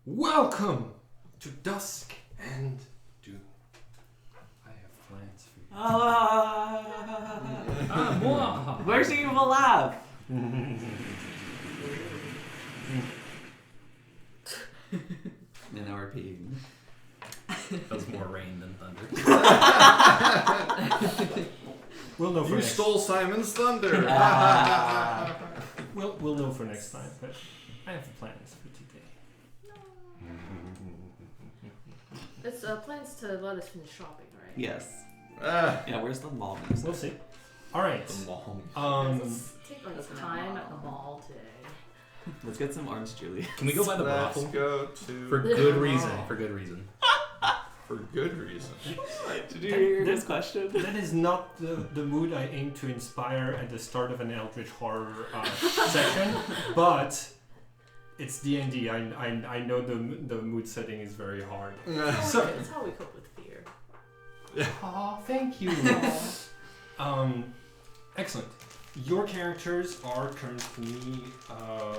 Welcome to Dusk and Doom. I have plans for you. Where's the evil laugh? And now we're peeing. That was more rain than thunder. We'll know for You next. stole Simon's thunder. We'll know for next time. But I have plans for today. It's plans to let us finish shopping, right? Yes. Ah, Yeah, where's the mall We'll music? see. All right. the mall. Let's take That's our an time at mall. the mall today. Let's get some orange Julie. Can we go by the Let's brothel? go to For good reason. For good reason. for good reason. Did you hear this question? That is not the mood I aim to inspire at the start of an Eldritch horror session, but it's D&D. I know the mood setting is very hard. So- That's how we cope with fear. Oh, thank you. Excellent. Your characters are currently, I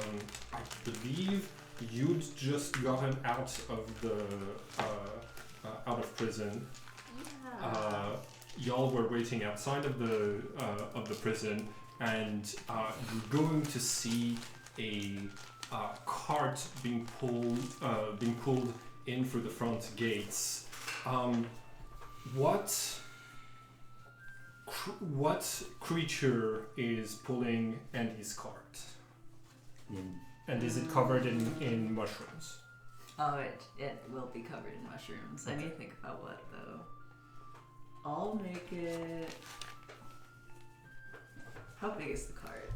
believe, you'd just gotten out of prison. Yeah. Y'all were waiting outside of the prison, and you're going to see a cart being pulled in through the front gates. What creature is pulling Andy's cart? And is it covered in mushrooms? Oh, it will be covered in mushrooms. I need to think about what though. I'll make it. How big is the cart?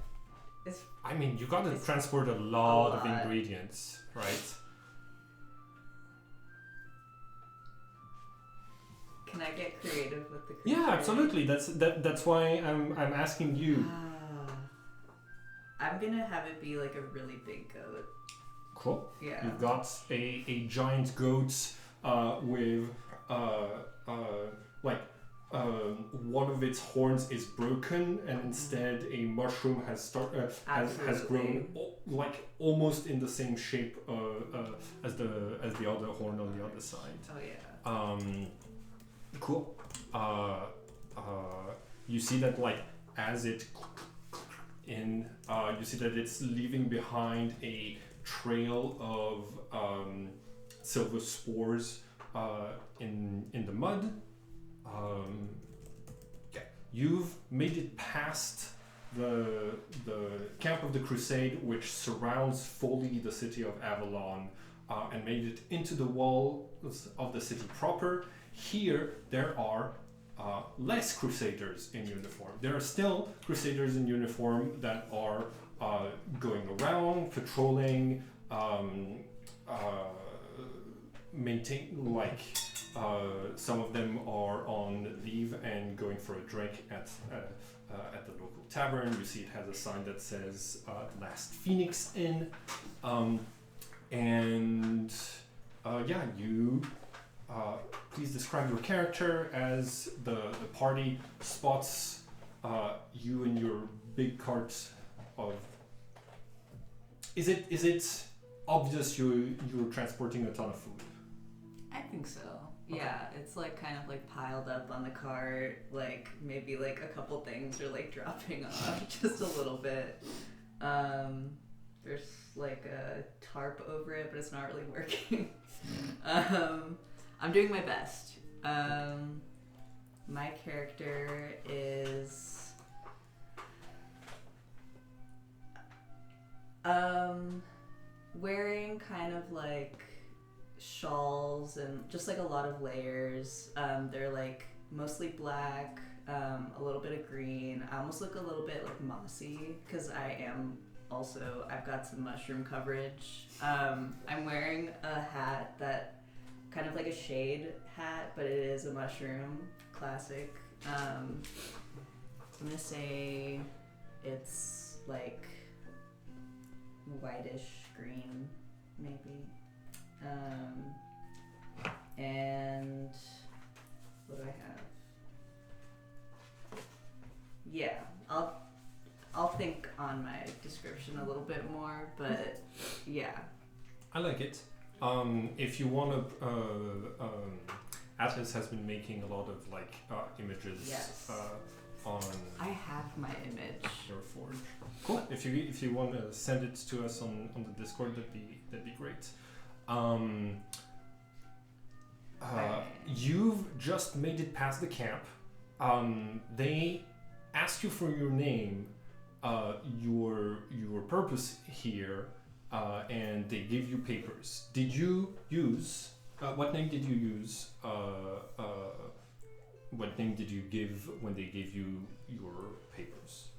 I mean, you gotta It's transport a lot of lot. ingredients, right? Can I get creative with the creature? Yeah, absolutely. That's why I'm asking you. I'm gonna have it be like a really big goat. Cool. Yeah. You've got a giant goat with one of its horns is broken, and instead a mushroom has grown Absolutely. almost in the same shape as the other horn on the other side. Oh yeah. Cool. You see that as it you see that it's leaving behind a trail of silver spores in the mud. You've made it past the camp of the Crusade, which surrounds fully the city of Avalon, and made it into the walls of the city proper. Here, there are less Crusaders in uniform. There are still Crusaders in uniform that are going around, patrolling, some of them are on leave and going for a drink at the local tavern. You see it has a sign that says Last Phoenix Inn. You please describe your character as the party spots you in your big cart of. Is it obvious you're transporting a ton of food? I think so. Okay. Yeah, it's like kind of like piled up on the cart, like maybe like a couple things are like dropping off just a little bit. There's like a tarp over it, but it's not really working. I'm doing my best. My character is wearing kind of like shawls and just like a lot of layers. They're like mostly black, a little bit of green. I almost look a little bit like mossy because I've got some mushroom coverage. I'm wearing a hat that kind of like a shade hat, but it is a mushroom, classic. I'm gonna say it's like whitish green, maybe. And what do I have? Yeah, I'll think on my description a little bit more, but yeah. I like it. If you want to, Atlas has been making a lot of like images Yes. on I have my image. your forge. Cool. If you want to send it to us on the Discord, that'd be great. You've just made it past the camp. They ask you for your name, your purpose here, and they give you papers. Did you use what name did you use? What name did you give when they gave you your papers?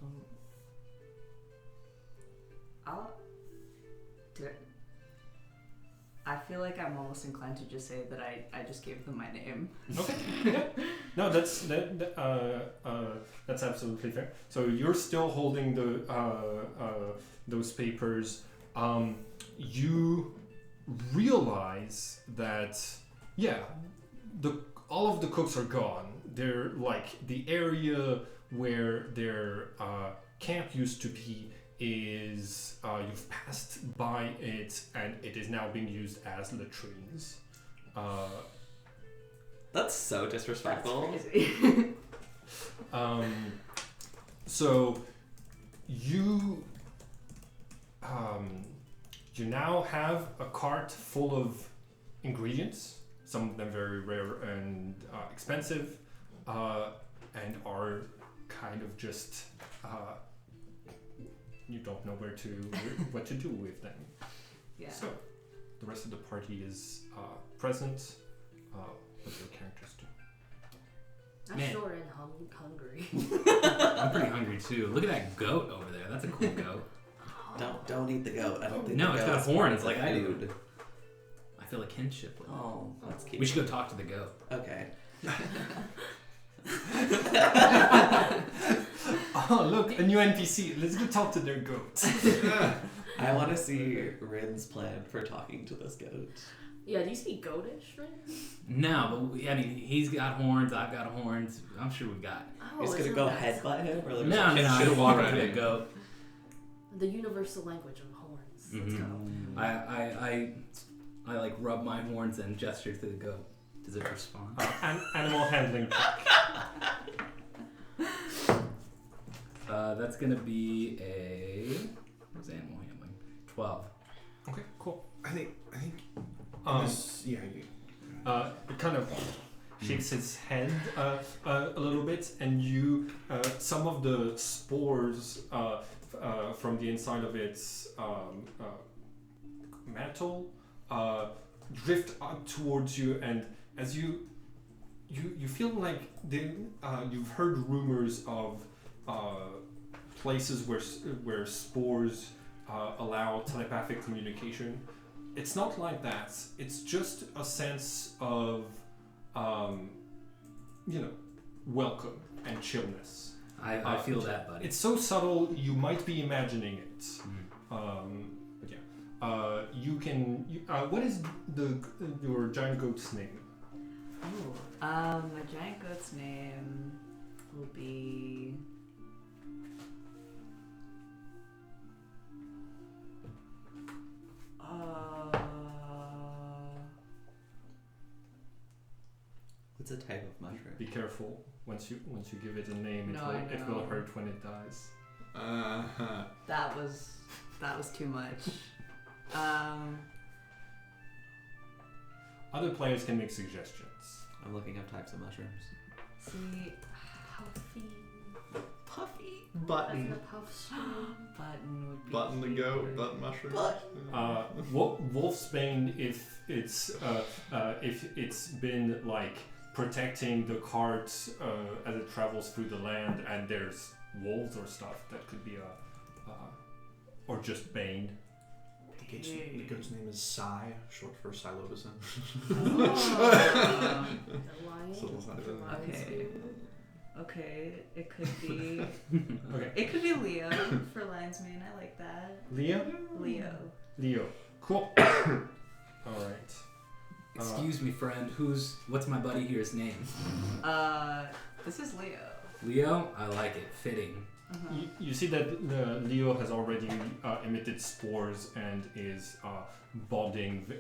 I feel like I'm almost inclined to just say that I just gave them my name. Okay. Yeah. No, that's absolutely fair. So you're still holding the those papers. You realize that all of the cooks are gone. They're like the area where their camp used to be is you've passed by it and it is now being used as latrines. That's so disrespectful. That's crazy. So you now have a cart full of ingredients, some of them very rare and expensive, and are kind of just you don't know what to do with them. Yeah. So the rest of the party is present. What your characters do? I'm Man. sure and hungry. I'm pretty hungry too. Look at that goat over there. That's a cool goat. Don't eat the goat. I don't think No, the it's got goat's horns part of like I the do. food. I feel a kinship with it. Oh, that's cute. We should go talk to the goat. Okay. Oh, look, a new NPC. Let's go talk to their goat. I want to see Rin's plan for talking to this goat. Yeah, do you speak goatish, right? No, but I mean, he's got horns. I've got horns. I'm sure we've got. Oh, You're just it's gonna go not that. headbutt him, or there's No, a I kinship should walk up to already? the goat. The universal language of horns. Let's go. I like rub my horns and gesture to the goat. Does it respond? Animal handling check. That's gonna be a. What's animal handling? 12. Okay, cool. I think. Yeah. It kind of shakes its head a little bit, and you some of the spores from the inside of its mantle drift up towards you, and as you feel like you've heard rumors of places where spores allow telepathic communication. It's not like that. It's just a sense of, welcome and chillness. I feel that, buddy. It's so subtle you might be imagining it. Mhm. But yeah, you can. What is your giant goat's name? Oh, my giant goat's name will be. What's a type of mushroom? Be careful. Once you give it a name, No, I it will know. hurt when it dies. That was too much. Other players can make suggestions. I'm looking up types of mushrooms. See, Puffy. puffy That's Button. the puff stream. button would be. Button to cute. go. Button mushroom. Wolfsbane, if it's been like protecting the cart as it travels through the land, and there's wolves or stuff, that could be or just Bane. The goat's name is Psy, short for Psilocybin. Oh. The lion. So it's not even- The lion Okay. spirit. Okay, it could be. Okay. It could be Leo for Lion's Mane. I like that. Leo. Cool. All right. Excuse me, friend. What's my buddy here's name? This is Leo. Leo? I like it. Fitting. You see that Leo has already emitted spores and is bonding,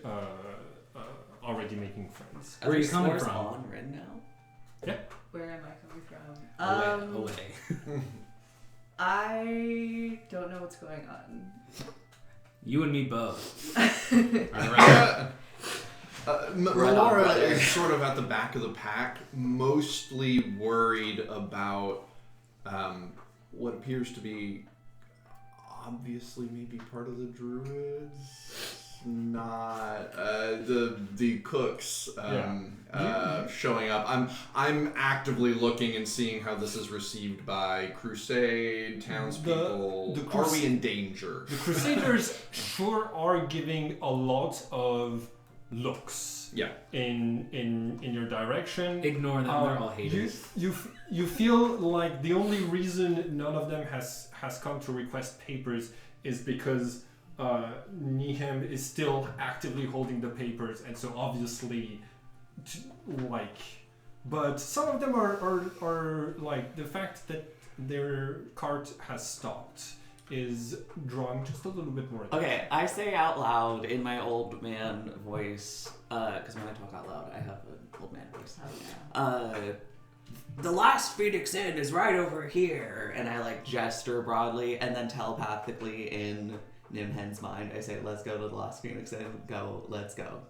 already making friends. Are Where are there you coming spores from? on Rin now? Where am I coming from? Away. I don't know what's going on. You and me both. All right. Melora is sort of at the back of the pack, mostly worried about what appears to be obviously maybe part of the druids, not the cooks showing up. I'm actively looking and seeing how this is received by Crusade townspeople. Are we in danger? The Crusaders sure are giving a lot of looks in your direction. Ignore them. They're all haters. You feel like the only reason none of them has come to request papers is because Nehem is still actively holding the papers, and so obviously, but some of them are like the fact that their cart has stopped is drawing just a little bit more attention. Okay, I say out loud in my old man voice, because when I talk out loud, I have an old man voice. The last Phoenix Inn is right over here, and I like gesture broadly, and then telepathically in Nimhen's mind, I say, "Let's go to the last Phoenix Inn. Go, let's go.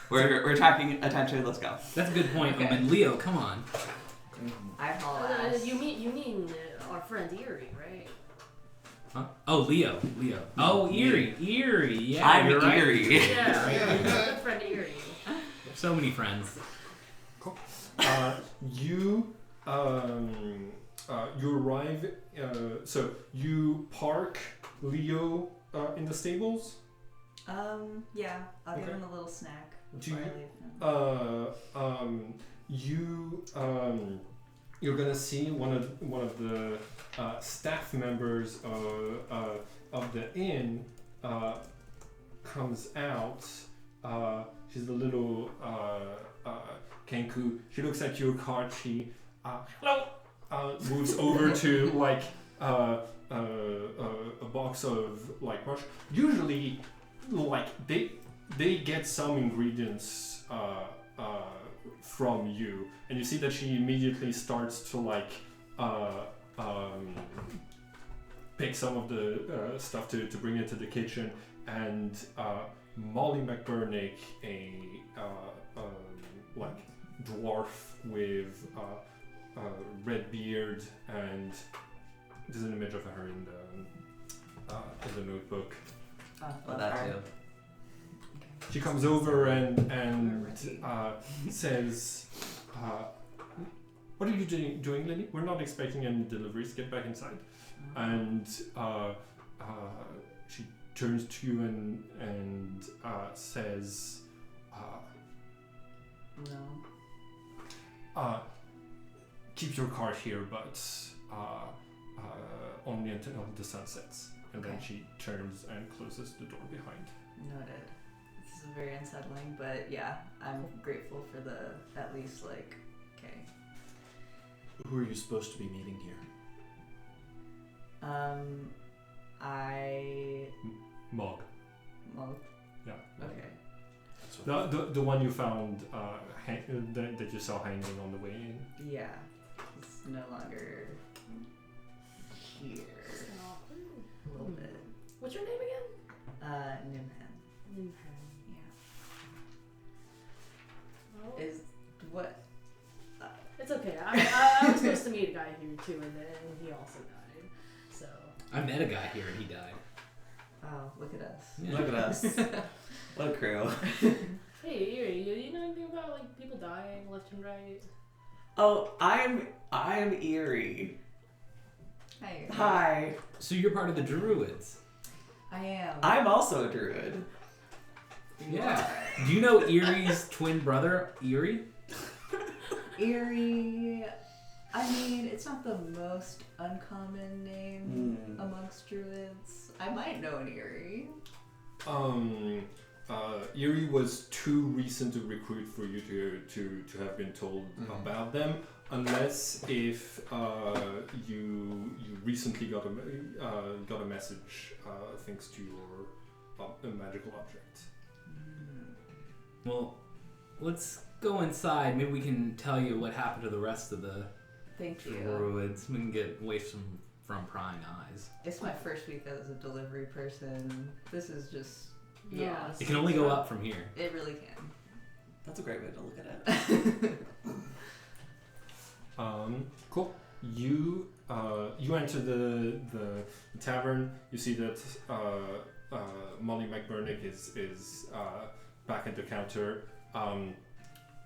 We're tracking attention. Let's go." That's a good point, Okay. Omen. Leo, come on. I haul ass. You mean our friend Eerie, right? Huh? Oh, Leo. Oh, Eerie. Yeah, I'm you're right. Eerie. Yeah, your good friend Eerie. So many friends. You arrive. So you park Leo in the stables. Yeah, I'll give Okay. him a little snack Do before I leave. You're gonna see one of the staff members of the inn comes out. She's a little Kenku. She looks at your card. She hello. Moves over to like a box of like mush. Usually, like they get some ingredients from you, and you see that she immediately starts to like pick some of the stuff to bring into the kitchen. And Molly McBurnick, a like dwarf with red beard, and there's an image of her in the notebook. Well, that too. She comes over and says, "What are you doing, Lily? We're not expecting any deliveries. Get back inside." And she turns to you and says, No. "Keep your car here, but only until the sun sets." And then Okay. she turns and closes the door behind. Noted. This is very unsettling, but yeah, I'm grateful for the at least like. Okay. Who are you supposed to be meeting here? Mog. Well. Yeah. Okay. That's what The one you found that you saw hanging on the way in. Yeah. It's no longer here. A little bit. What's your name again? Nimhen. Nimhan. Yeah. Well, Is what? it's okay. I was supposed to meet a guy here too, and then he also died. So. I met a guy here and he died. Oh, look at us. Yeah. Look at us. What a crew. Hey, Eerie, you know anything about like people dying left and right? Oh, I'm Eerie. Hi. Hi. So you're part of the Druids. I am. I'm also a druid. You Yeah. are. Do you know Eerie's twin brother, Eerie? Eerie. I mean, it's not the most uncommon name amongst druids. I might know an Eerie. Erie was too recent a recruit for you to have been told about them, unless if you recently got a message thanks to your a magical object. Well, let's go inside. Maybe we can tell you what happened to the rest of the Thank you. druids. We can get away from prying eyes. It's my first week as a delivery person. This is just No, yeah. It can only go up from here. It really can. That's a great way to look at it. Cool. You enter the tavern. You see that Molly McBurnick is back at the counter.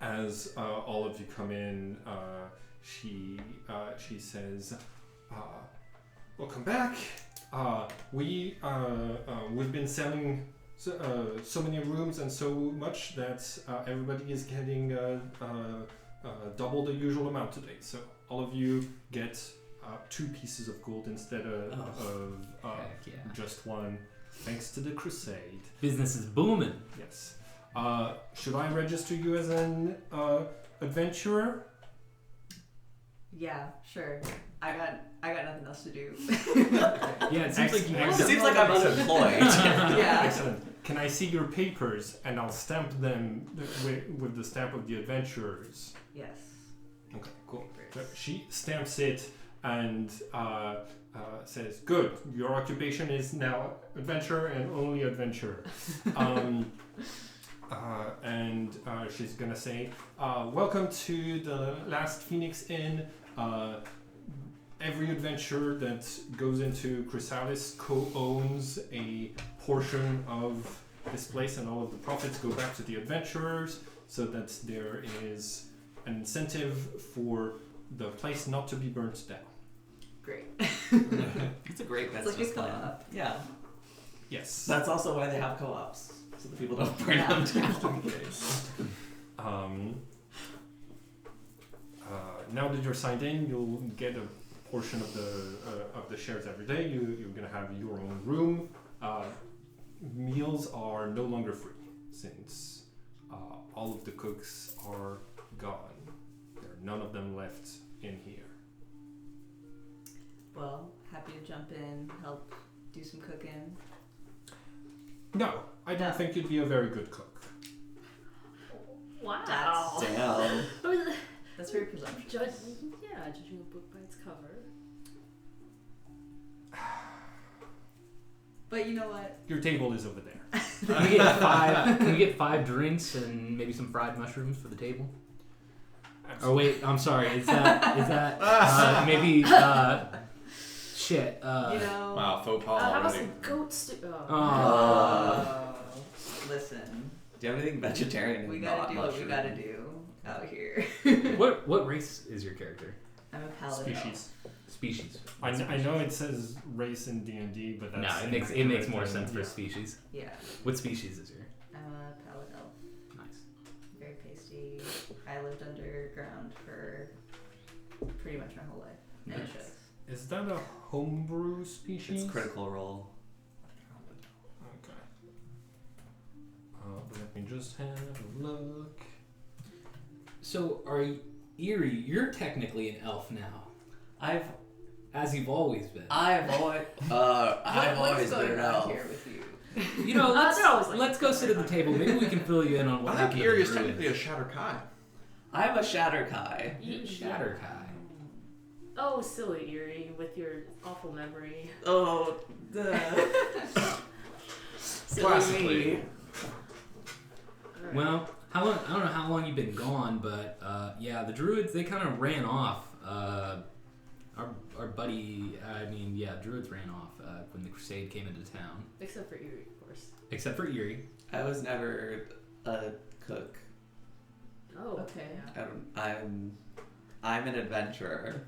As all of you come in, she says, "Welcome back. We've been selling so many rooms and so much that everybody is getting double the usual amount today. So all of you get 2 pieces of gold instead of Heck yeah. just 1, thanks to the crusade." Business is booming. Yes. Should I register you as an adventurer? Yeah, sure. I got nothing else to do. Yeah, it seems like you It seems like I'm unemployed. Yeah. Excellent. Can I see your papers and I'll stamp them with the stamp of the adventurers? Yes. Okay, cool. So Papers. she stamps it and says, "Good, your occupation is now adventurer and only adventurer." And she's gonna say, "Welcome to the last Phoenix Inn. Every adventurer that goes into Chrysalis co-owns a portion of this place, and all of the profits go back to the adventurers, so that there is an incentive for the place not to be burnt down." Great. It's a great It's business like a plan. co-op. Yeah. Yes. That's also why they have co-ops. So that people don't burn Yeah. them down. Now that you're signed in, you'll get a portion of the shares every day. You're gonna have your own room. Meals are no longer free since all of the cooks are gone. There are none of them left in here. Well, happy to jump in, help do some cooking. No, I don't No. think you'd be a very good cook. Wow. Damn. That's very presumptuous. Judging a book by its cover. But you know what? Your table is over there. Can we get 5 drinks and maybe some fried mushrooms for the table? Oh wait, I'm sorry. Is that maybe shit? You know. Wow, faux pas How about already. some goat stew? Listen, Do you have anything vegetarian and we not gotta do what we mushroom? gotta do out here. What race is your character? I'm a paladin. Species. I know it says race in D&D, but No, that's it makes incorrect more and- sense for yeah. species. Yeah, What species is your? I'm a paladin elf. Nice. Very pasty. I lived underground for pretty much my whole life. And it Nice. shows. Is that a homebrew species? It's Critical Role. Okay. Let me just have a look. So Eerie, you're technically an elf now, as you've always been. I've always What's going been an on elf. here with you? You know, they're always like let's go sit at the table. Maybe we can fill you in on what I happened think to Erie the is technically druids. a Shatterkai. I'm a Shatterkai. Shatterkai. Oh, silly Erie, with your awful memory. Oh, Classically. me. Alright. Well, how long? I don't know how long you've been gone, but yeah, the druids they kind of ran off. Our buddy, druids ran off when the crusade came into town. Except for Erie, of course. Except for Eerie. I was never a cook. Oh, Okay. yeah. I'm an adventurer.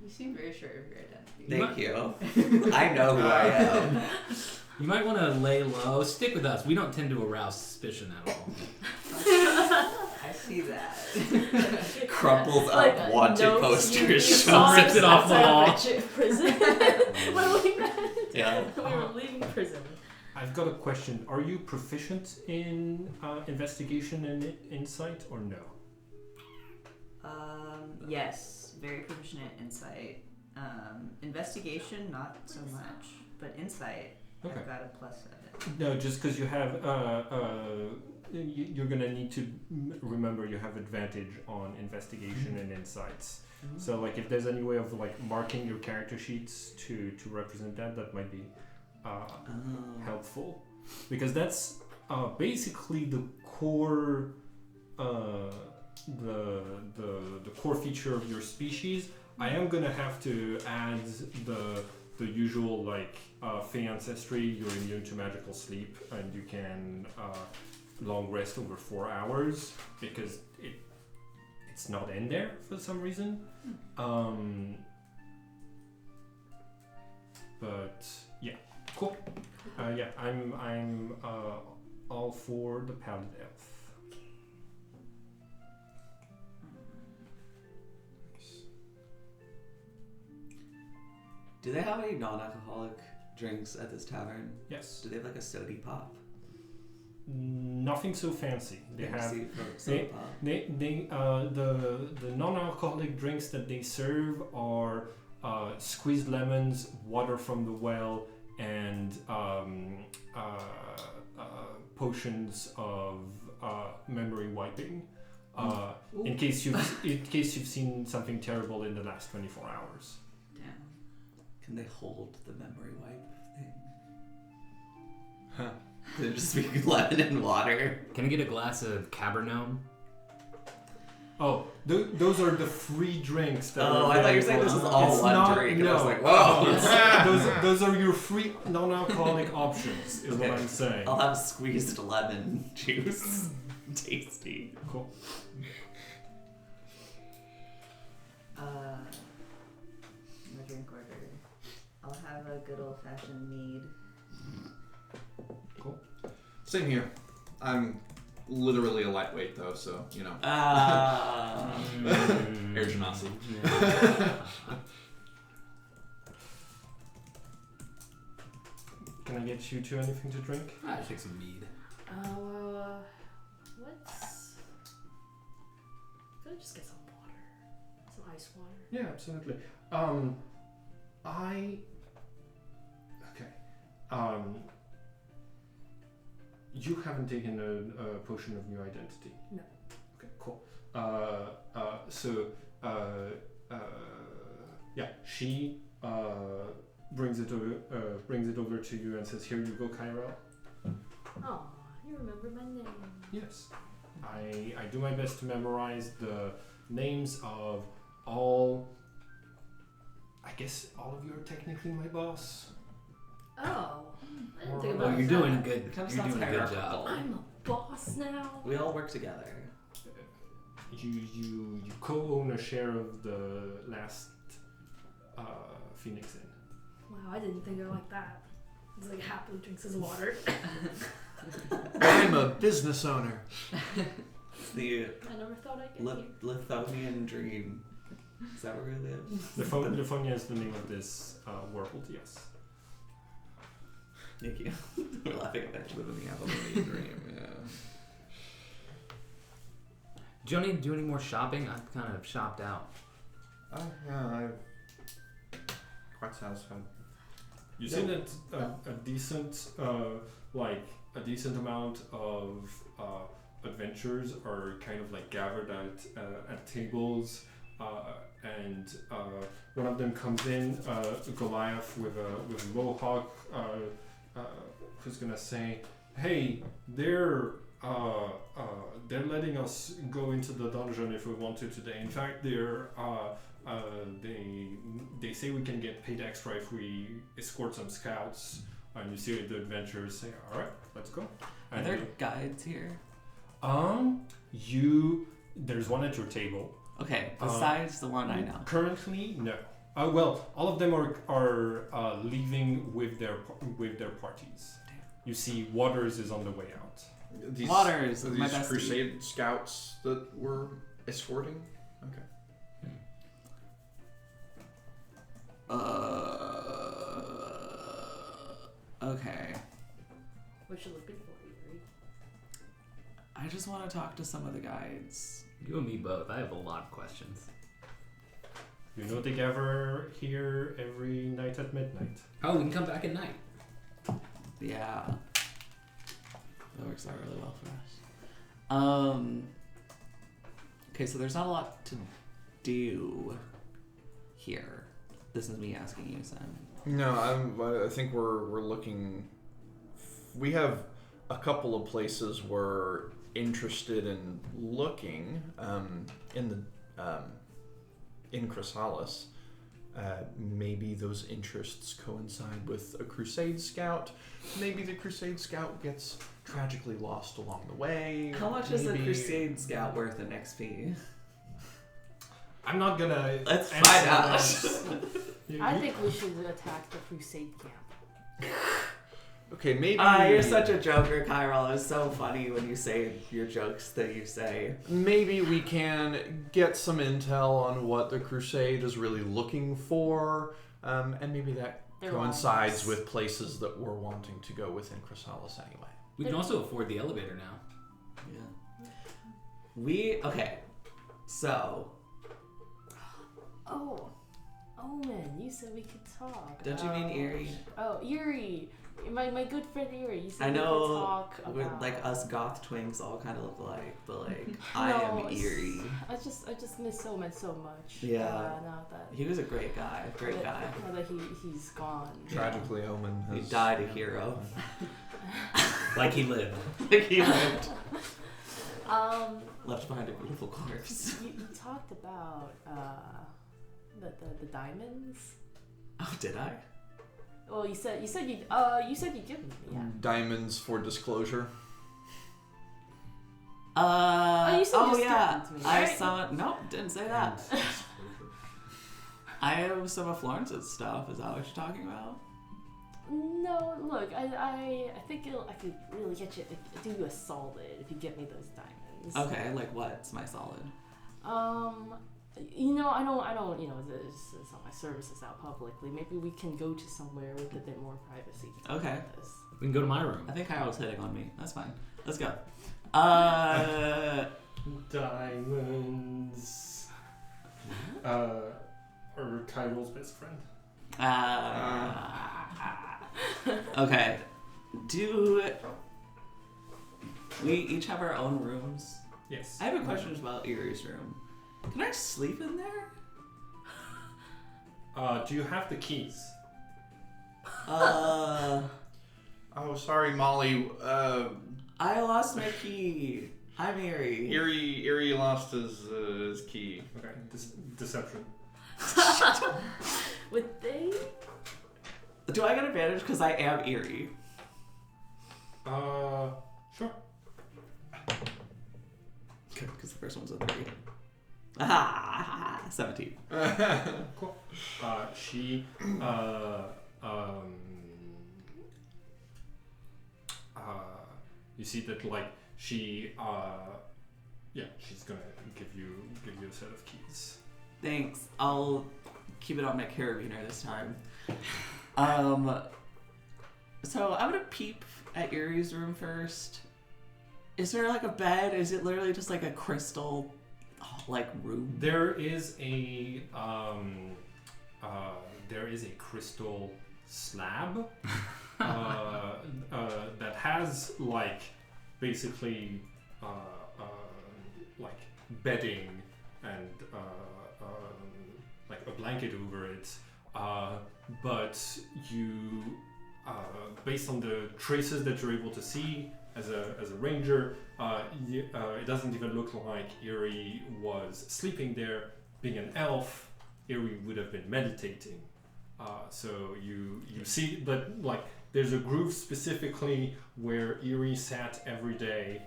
You seem very sure of your identity. Thank you. I know who I am. You might want to lay low. Stick with us. We don't tend to arouse suspicion at all. I see that. Crumples up Like wanted notes posters. you shows saw rips it off the outside wall. of prison. When we met. Yeah. We were leaving prison. I I've got a question. Are you proficient in investigation and insight, or no? Yes, very proficient in insight. Investigation, not so much, but insight, Okay. I've got a +7. No, just because you have, you're gonna need to remember you have advantage on investigation and insights. So like, if there's any way of like marking your character sheets to represent that might be helpful, because that's basically the core, the core feature of your species. I am gonna have to add the usual like Fey ancestry. You're immune to magical sleep, and you can long rest over 4 hours, because it's not in there for some reason. But yeah, cool. Yeah, I'm all for the Pallid Elf. Do they have any non-alcoholic drinks at this tavern? Yes. Do they have like a sody pop? Nothing so fancy. They have soda pop. the non-alcoholic drinks that they serve are squeezed lemons, water from the well, and potions of memory wiping. In case you've seen something terrible in the last 24 hours. Damn. Can they hold the memory wipe thing? Huh. Could it just be lemon and water? Can I get a glass of Cabernet? Oh, those are the free drinks. That Oh, are I thought you were saying this was all It's one not- drink. And I was no. like, whoa. those are your free non-alcoholic options, is Okay. what I'm saying. I'll have squeezed lemon juice. Tasty. Cool. My drink order. I'll have a good old-fashioned mead. Same here. I'm literally a lightweight though, so you know. Air Genasi. Can I get you two anything to drink? I'll take some mead. What's... Could I just get some water? Some ice water? Yeah, absolutely. You haven't taken a potion of new identity. No. Okay, cool. Yeah, she brings it over to you and says, "Here you go, Kyrell." Oh, you remember my name. Yes, I do my best to memorize the names of all. I guess all of you are technically my boss. Oh, I didn't think Oh, about you're that. doing a good. It kind of You're sounds doing a good hierarchical. job. I'm a boss now. We all work together. You co-own a share of the last Phoenix Inn. Wow, I didn't think of it like that. It's like happily drinks his water. I'm a business owner. It's the I never thought I'd get here. Lithonian dream. Is that where we live? Lithonia is the name of this world, yes. Thank you. We're laughing at Living the Avalonian dream, yeah. Do you need to do any more shopping? I've kind of shopped out. Yeah, I'm quite satisfied. You see that a decent amount of adventurers are kind of like gathered at tables, and one of them comes in, Goliath with a mohawk, who's gonna say, "Hey, they're letting us go into the dungeon if we want to today. In fact, they say we can get paid extra if we escort some scouts." And you see the adventurers say, "All right, let's go." Are And there guides here? there's one at your table. Okay, besides the one I know. Currently, no. Well, all of them are leaving with their parties. Damn. You see, Waters is on the way out. These, Waters, are my these bestie. crusade scouts that we're escorting? Okay. Okay. What you looking for, Yuri? I just want to talk to some of the guides. You and me both. I have a lot of questions. You know they gather here every night at midnight. Oh, we can come back at night. Yeah. That works out really well for us. Okay, so there's not a lot to do here. This is me asking you, Sam. No, I think we're looking. We have a couple of places we're interested in looking in Chrysalis. Maybe those interests coincide with a Crusade Scout. Maybe the Crusade Scout gets tragically lost along the way. How much is a Crusade Scout worth in XP? I'm not gonna. Let's answer find out. that. I think we should attack the Crusade camp. Okay, maybe. You're such a joker, Kyrol. It's so funny when you say your jokes that you say. Maybe we can get some intel on what the Crusade is really looking for, and maybe that They're coincides lies. with places that we're wanting to go within Chrysalis anyway. We can also afford the elevator now. Yeah. Okay. So. Oh, Omen, you said we could talk. Don't you mean Eerie? Oh, Eerie. My good friend Eerie. You said I know we could talk we're, about... like us goth twinks all kind of look alike, but like I am Eerie. I just miss Omen so much. Yeah. Now that He was a great guy. Great guy. Now that he's gone. Tragically, Omen has... He died a hero. Like he lived. Like he lived. Um, Left behind a beautiful corpse. you talked about the diamonds. Oh, did I? Well, you said you'd give them to me, yeah. Diamonds for disclosure. You said you yeah. skipped them to me, I right? saw. Nope, didn't say that. I have some of Florence's stuff. Is that what you're talking about? No, look, I think I could really get you do you a solid if you get me those diamonds. Okay, like what's my solid? I don't, it's not my services out publicly. Maybe we can go to somewhere with a bit more privacy. to talk Okay. about this. We can go to my room. I think Kyle's hitting on me. That's fine. Let's go. Diamonds. Or Kyrol's best friend. Okay. Do we each have our own rooms? Yes. I have a question about Eerie's room. Can I sleep in there? Do you have the keys? Oh, sorry, Molly. I lost my key. I'm Eerie. Eerie lost his key. Okay. Deception. Would they? Do I get advantage because I am Eerie? Sure. Because the first one's a 3. Ah, 17. Cool. She you see that like she's gonna give you a set of keys. Thanks. I'll keep it on my carabiner this time. So I'm gonna peep at Eerie's room first. Is there like a bed? Is it literally just like a crystal, like room? There is a crystal slab that has like basically like bedding and like a blanket over it, but you based on the traces that you're able to see as a ranger, it doesn't even look like Eerie was sleeping there. Being an elf, Eerie would have been meditating. So you see, but like there's a groove specifically where Eerie sat every day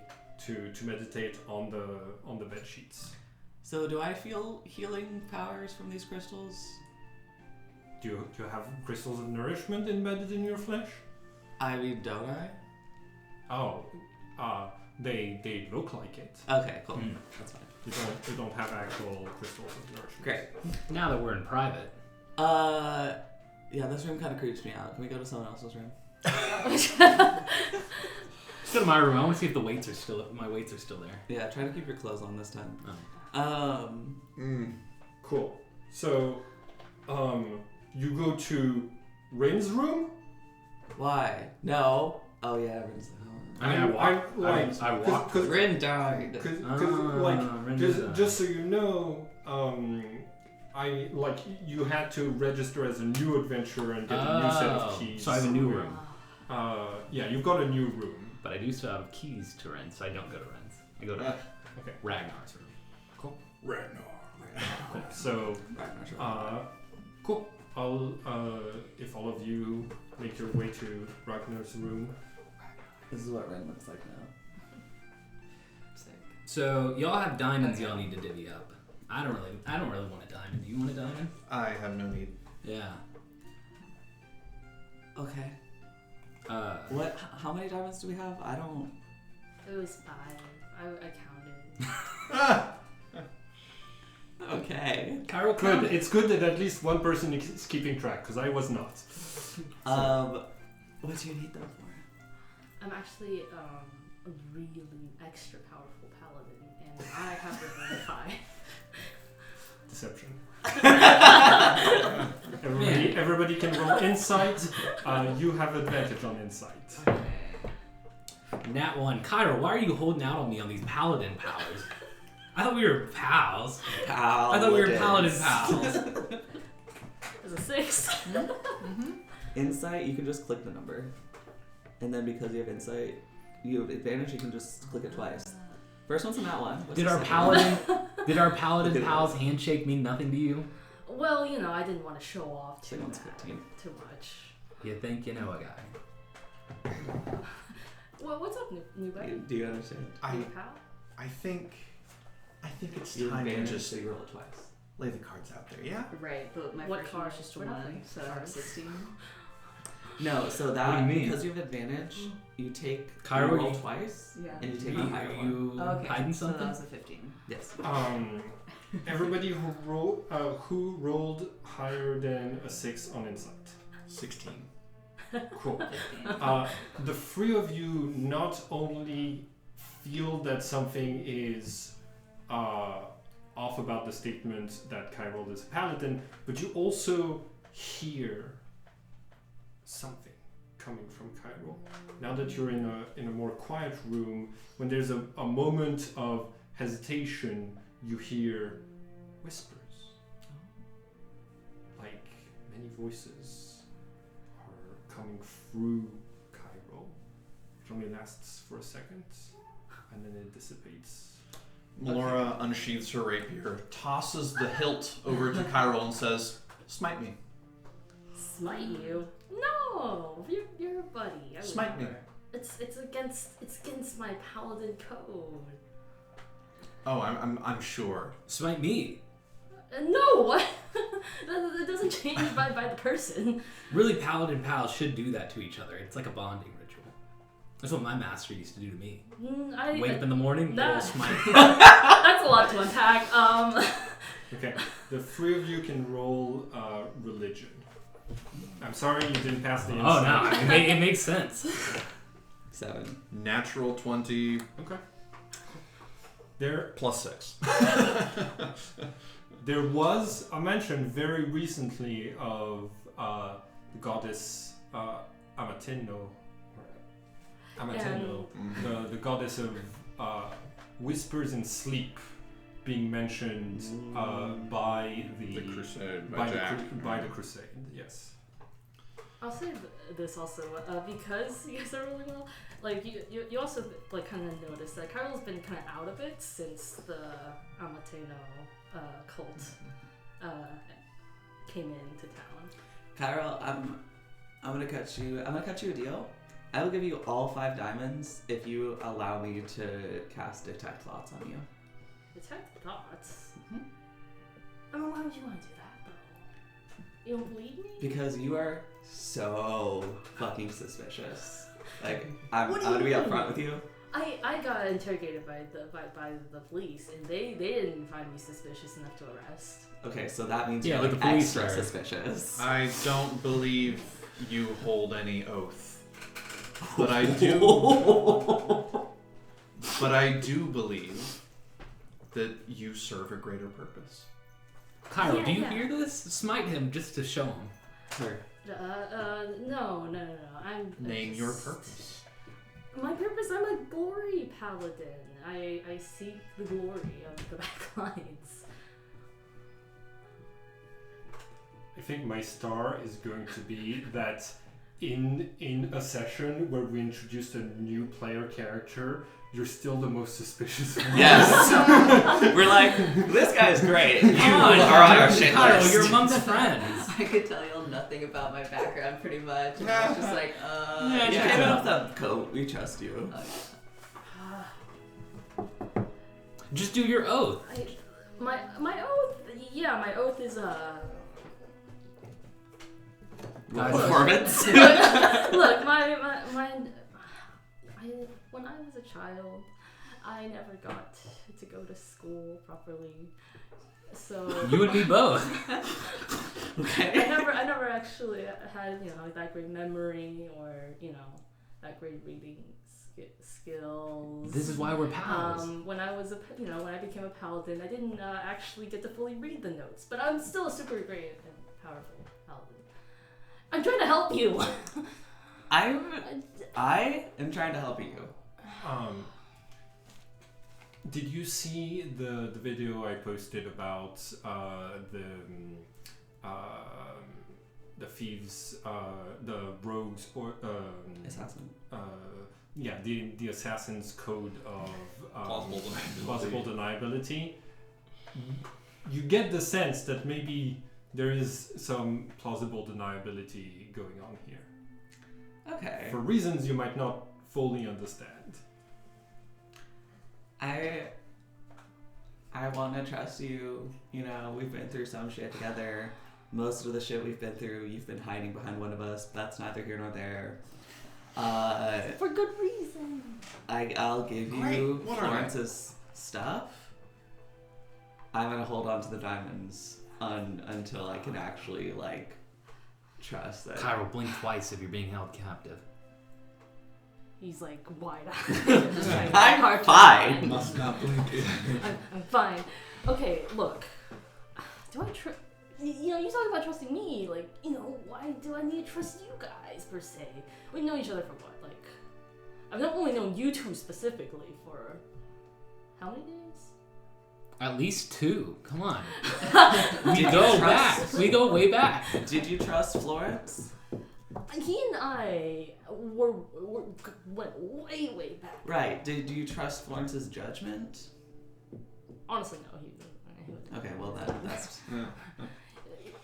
to meditate on the bed sheets. So do I feel healing powers from these crystals? Do you have crystals of nourishment embedded in your flesh? I mean, don't I? Oh, they look like it. Okay, cool. That's fine. You don't have actual crystals of nourishment. Great. Now that we're in private. Yeah, this room kind of creeps me out. Can we go to someone else's room? couch. Let's go to my room. I want to see if my weights are still there. Yeah, try to keep your clothes on this time. Cool. So, you go to Rin's room? Why? No. Oh yeah, Rin's. I walked. Cause, Rin died. Just so you know, you had to register as a new adventurer and get a new set of keys. So I have a new room. Yeah, you've got a new room. But I do still have keys to Ren's, so I don't go to Ren's. I go to Ragnar's room. Cool. Ragnar. Cool. So, cool. I'll if all of you make your way to Ragnar's room. This is what Ren looks like now. Sick. So y'all have diamonds y'all need to divvy up. I don't really want a diamond. Do you want a diamond? I have no need. Yeah. Okay. What? How many diamonds do we have? I don't. It was 5. I counted. Okay. Cairo Good. It's good that at least one person is keeping track, because I was not. What do you need them for? I'm actually a really extra powerful paladin, and I have to verify. Deception. Everybody can roll insight. You have advantage on insight. Nat 1. Cairo, why are you holding out on me on these paladin powers? I thought we were pals. I thought we were paladin pals. It's a 6. Insight, you can just click the number. And then because you have insight, you have advantage, you can just click it twice. First one's a nat 1. What's Did the our paladin Look at pals that. handshake mean nothing to you? Well, you know, I didn't want to show off too Second one's 15. too much. You think you know a guy. Well, what's up, new buddy? Do you understand? New pal? I think it's You have time to advantage, just so you roll it twice. lay the cards out there. Yeah. Right, but my What first one card? was just a We're not 1, playing so cards. 16. No, so What that do you mean? because you have advantage, you take Cairo, you roll you- twice, Yeah. and you take You, a higher one. you Okay, hiding so something? that was a 15. Yes. Everybody who rolled higher than a 6 on insight. 16. Cool. 15. The three of you not only feel that something is off about the statement that Kyrol is a paladin, but you also hear something coming from Kyrol. Now that you're in a more quiet room, when there's a moment of hesitation, you hear whispers. Like many voices are coming through Cairo. It only lasts for a second, and then it dissipates. Melora unsheathes her rapier, tosses the hilt over to Cairo and says, "Smite me. Smite you? No, you're a buddy. I would Smite me." never. It's against my paladin code. Oh, I'm sure. Smite me. No, what? that doesn't change by the person. Really, paladin pals should do that to each other. It's like a bonding ritual. That's what my master used to do to me. Wake up in the morning, that- roll smite. That's a lot to unpack. Okay, the three of you can roll religion. I'm sorry you didn't pass the insight. Oh no, it makes sense. 7. Natural 20 Okay. There plus 6. There was a mention very recently of the goddess Amateno, the goddess of whispers and sleep, being mentioned by the Crusade by Jack. the crusade. Yes. I'll say this also because you guys are really well. Like you also like kind of noticed that Carl's been kind of out of it since the Amateno cult came into town. Cairo, I'm gonna cut you a deal. I will give you all 5 diamonds if you allow me to cast Detect Thoughts on you. Detect thoughts. Mhm. I mean, why would you want to do that though? You don't believe me? Because you are so fucking suspicious. Like, I'm What do gonna you be mean? upfront with you. I got interrogated by the police, and they didn't find me suspicious enough to arrest. Okay, so that means Yeah, you're but like the police extra are. suspicious. I don't believe you hold any oath. But I do believe that you serve a greater purpose. Cairo, Yeah, do you yeah. hear this? Smite him just to show him. Sure. No. I'm Name just- your purpose. My purpose, I'm a glory paladin. I seek the glory of the backlines. I think my star is going to be that in a session where we introduced a new player character, you're still the most suspicious one. Yes. We're like, this guy's great. You are on our shit Cairo, list. you're amongst friends. I could tell y'all nothing about my background pretty much. And I was just like, Yeah, You yeah. came out of that coat. We trust you. Just do your oath. My oath, yeah, my oath is Performance. Look, when I was a child, I never got to go to school properly. So You and me both. Okay. I never actually had, that great memory or, that great reading skills. This is why we're pals. When I was when I became a paladin, I didn't actually get to fully read the notes, but I'm still a super great and powerful paladin. I'm trying to help you. I am trying to help you. Did you see the video I posted about the thieves, the rogues, or Assassin. yeah, the assassin's code of Plausible deniability? You get the sense that maybe there is some plausible deniability going on here. Okay. For reasons you might not fully understand. I want to trust you. We've been through some shit together. Most of the shit we've been through, you've been hiding behind one of us. That's neither here nor there. For good reason. I'll give Great. you What are Florence's stuff. I'm gonna hold on to the diamonds until I can actually trust that. Cairo, blink twice if you're being held captive. He's like wide-eyed. I'm fine. Must not blink. I'm fine. Okay, look. Do I trust? You talk about trusting me. Why do I need to trust you guys per se? We know each other for what? I've not only known you two specifically for how many days? At least 2. Come on. Did We you go trust- back. We go way back. Did you trust Florence? He and I went way back. Right. Did you trust Florence's judgment? Honestly, no. He wouldn't. Okay, well that's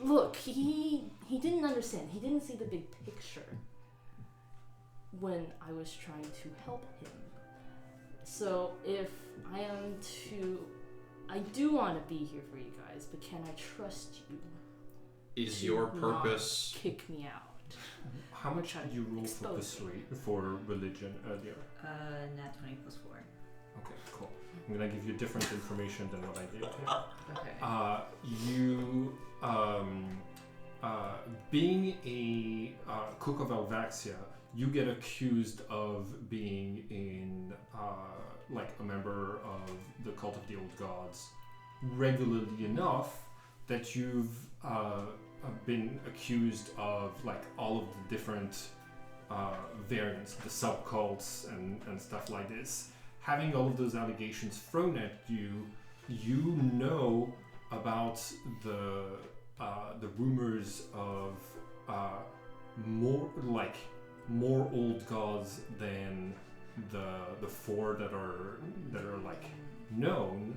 Look, he didn't understand. He didn't see the big picture when I was trying to help him. So if I do want to be here for you guys, but can I trust you? Is to your not purpose? kick me out? How much did you roll for Expose me. for religion earlier? Nat 20 plus 4. Okay, cool. I'm gonna give you different information than what I gave you. Okay. You, being a cook of Alvaxia, you get accused of being a member of the cult of the old gods regularly enough that you've been accused of all of the different variants, the subcults and stuff like this. Having all of those allegations thrown at you, you know about the rumors of more old gods than the 4 that are known,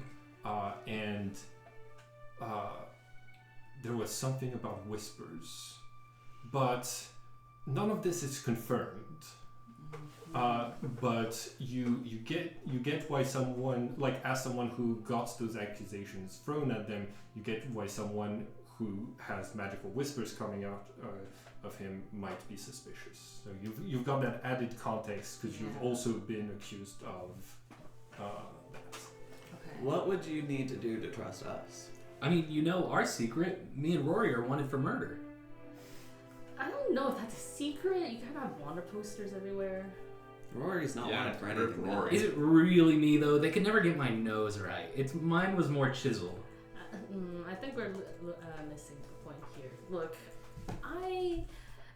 and there was something about whispers, but none of this is confirmed. But you get why someone, as someone who got those accusations thrown at them, you get why someone who has magical whispers coming out of him might be suspicious. So you've got that added context because you've also been accused of that. Okay. What would you need to do to trust us? I mean, our secret. Me and Rory are wanted for murder. I don't don't know if that's a secret. You kind of have wander posters everywhere. Rory's not wanted for Rory. anything. now. Is it really me though? They could never get my nose right. Mine was more chiseled. I think we're missing the point here. Look,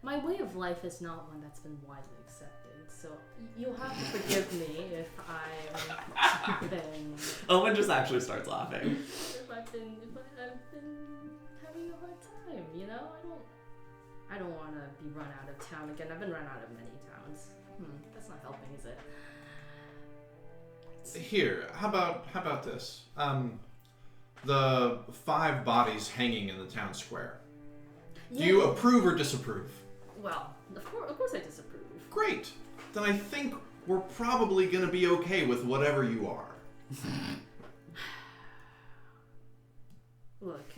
my way of life is not one that's been widely accepted, so you'll have to forgive me if I've been. Owen just actually starts laughing. If I've been having a hard time, you know. I don't want to be run out of town again. I've been run out of many towns. That's not helping, is it? Here, how about this? The 5 bodies hanging in the town square. Do you approve or disapprove? Well, of course I disapprove. Great. Then I think we're probably going to be okay with whatever you are. Look,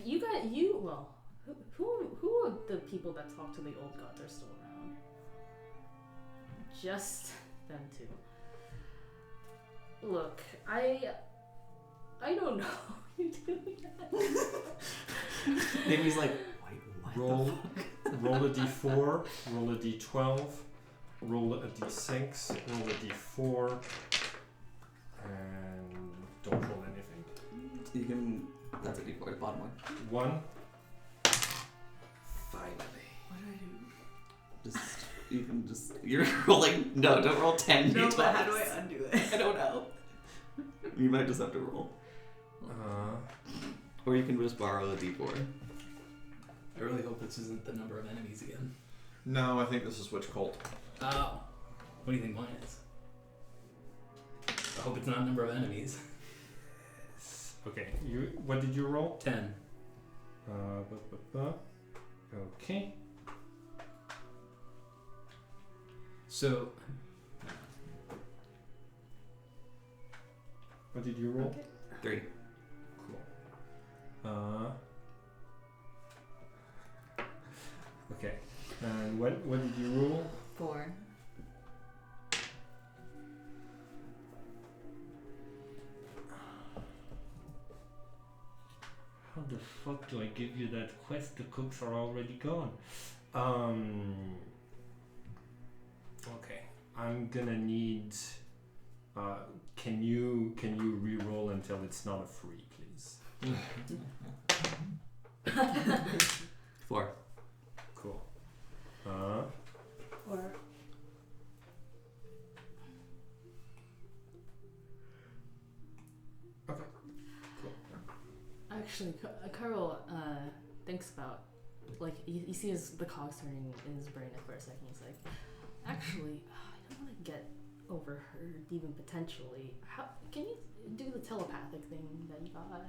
who are the people that talk to the old gods are still around? Just them two. Look, I don't know. You do that. Amy's like, wait, what Roll, the fuck? roll a d4, roll a d12, roll a d6, roll a d4, and don't roll anything. You can, that's a D4, bottom one. 1. Finally. What do I do? You're rolling, no, don't roll 10 No, D12s. but how do I undo it? I don't know. You might just have to roll. Or you can just borrow a D4. I really hope this isn't the number of enemies again. No, I think this is Witch Cult. Oh. What do you think mine is? I hope it's not number of enemies. Okay, what did you roll? 10. Okay. So, What did you roll? 3. Cool. Okay. And what did you roll? 4. How the fuck do I give you that quest? The cooks are already gone. Okay. I'm gonna need. Can you re-roll until it's not a 3, please? 4. Cool. Or Okay. Cool. actually, Carl thinks about you see the cogs turning in his brain for a second. He's like, actually, I don't want to get overheard, even potentially. How can you do the telepathic thing that you got?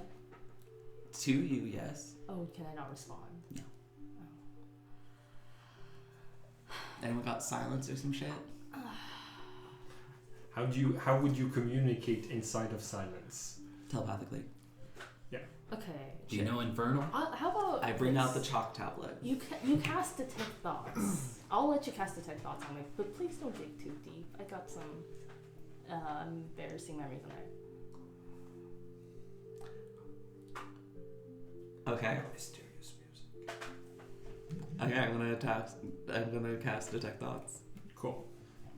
To you, yes. Oh, can I not respond? No. Oh. Anyone got silence or some shit? How would you communicate inside of silence? Telepathically. Okay. do you know Infernal? How about I bring out the this? chalk tablet. You cast detect thoughts. I'll let you cast detect thoughts on me, but please don't dig too deep. I got some embarrassing memories in there. Okay. Mysterious music. Okay, I'm gonna cast detect thoughts. Cool.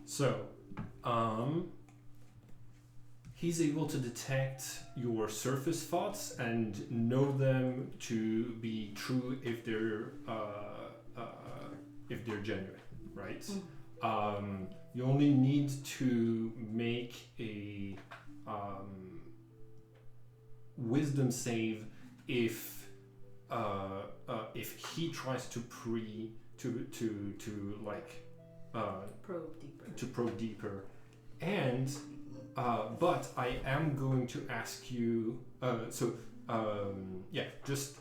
So, he's able to detect your surface thoughts and know them to be true if they're genuine, right? You only need to make a wisdom save if he tries to probe deeper, and but I am going to ask you. Just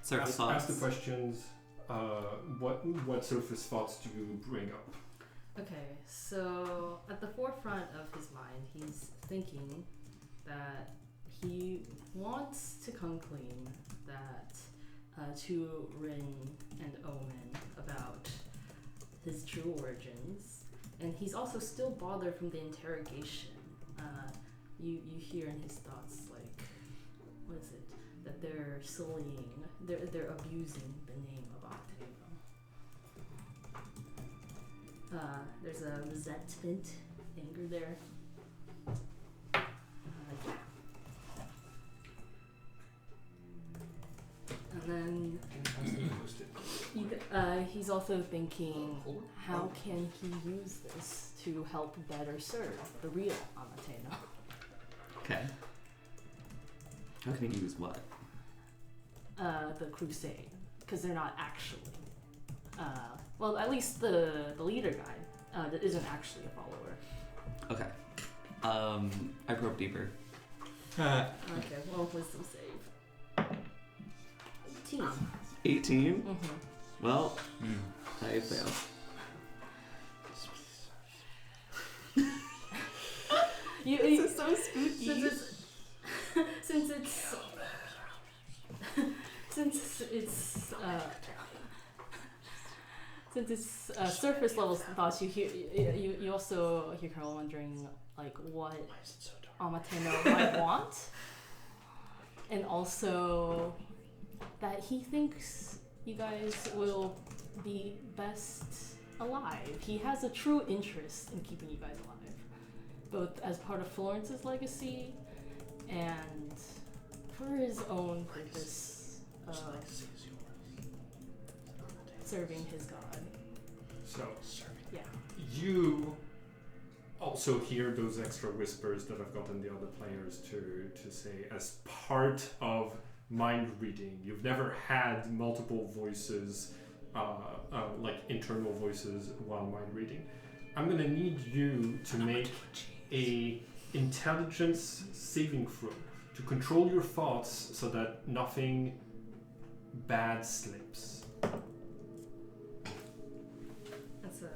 Surface ask the thoughts. questions. What surface thoughts do you bring up? Okay, so at the forefront of his mind, he's thinking that he wants to come clean that to Rin and Omen about his true origins, and he's also still bothered from the interrogation. You hear in his thoughts, like, what is it? That they're sullying, they're abusing the name of Octavio. There's a resentment, anger there. And then he's also thinking, how can he use this to help better serve the real Amateno? Okay. How can he use what? The crusade, because they're not actually. Well, at least the leader guy that isn't actually a follower. Okay. I probe deeper. Okay, well, wisdom save. 18. 18? Mm-hmm. Well, I fail. This is so spooky. Since it's surface level thoughts, you also hear Carl wondering like what Amateno might want, and also that he thinks you guys will be best alive. He has a true interest in keeping you guys alive, both as part of Florence's legacy and for his own purpose of serving his god. So, yeah. You also hear those extra whispers that I've gotten the other players to say as part of mind reading. You've never had multiple voices, like internal voices while mind reading. I'm gonna need you to make a intelligence saving throw to control your thoughts so that nothing bad slips. That's a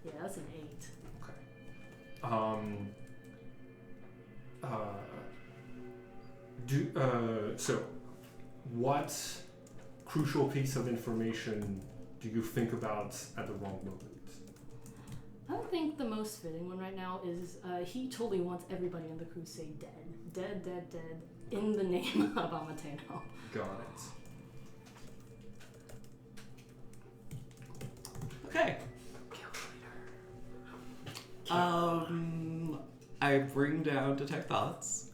yeah, that's an 8. So what crucial piece of information do you think about at the wrong moment? I don't think the most fitting one right now is he totally wants everybody in the crusade dead, in the name of Amateno. Got it. Okay. I bring down detect thoughts.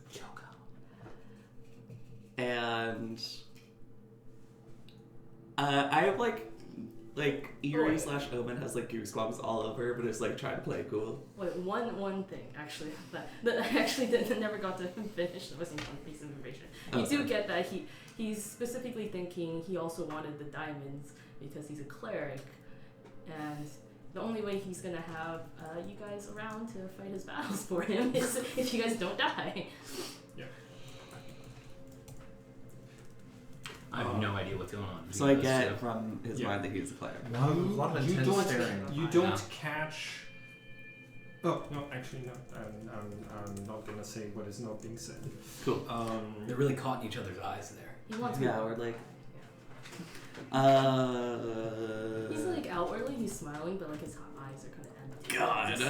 And I have like Eerie / Omen has like goosebumps all over, but it's like trying to play it cool. Wait, one thing actually that I actually never got to finish. That wasn't one piece of information. You do get that he's specifically thinking he also wanted the diamonds because he's a cleric, and the only way he's gonna have you guys around to fight his battles for him is if you guys don't die. Yeah. I have no idea what's going on. So I get from his mind that he's a player. A lot of intense staring. You don't catch. Oh no, actually no. I'm not gonna say what is not being said. Cool. They're really caught in each other's eyes there. He wants Yeah, or like. He's like outwardly he's smiling, but like his eyes are kind of empty. God.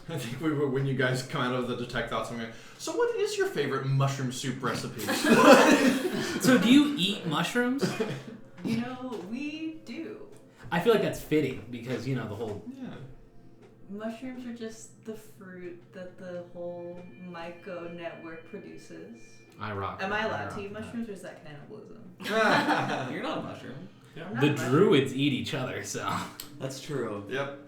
I think when you guys come out of the detect thoughts, I'm going, so what is your favorite mushroom soup recipe? So do you eat mushrooms? You know, we do. I feel like that's fitting because, the whole... Yeah. Mushrooms are just the fruit that the whole myco network produces. I rock. Am I allowed to eat mushrooms or is that cannibalism? You're not a mushroom. Yeah. The druids eat each other, so... That's true. Yep.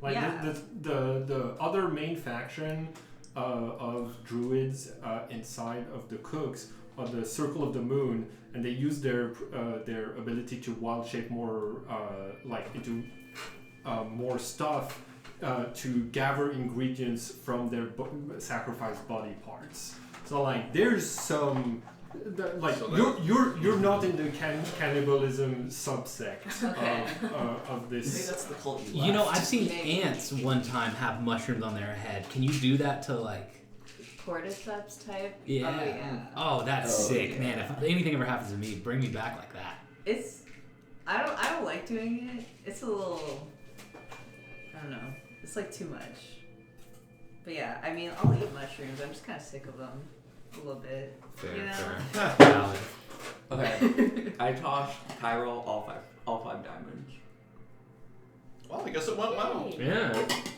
Like Yeah. the other main faction of druids inside of the cooks are the Circle of the Moon, and they use their ability to wild shape more into more stuff to gather ingredients from their sacrificed body parts. So like there's some. You're not in the cannibalism subsect of this. Maybe that's the cult you left. I've seen ants one time have mushrooms on their head. Can you do that to like... Cordyceps type? Yeah. Oh, yeah. Oh, that's sick, man. If anything ever happens to me, bring me back like that. I don't like doing it. It's a little, I don't know. It's like too much. But yeah, I mean, I'll eat mushrooms. I'm just kind of sick of them. a little bit. Fair, You know? fair. Valid. Okay. I tossed Cairo all five diamonds. Well, I guess it went well. Yay. Yeah.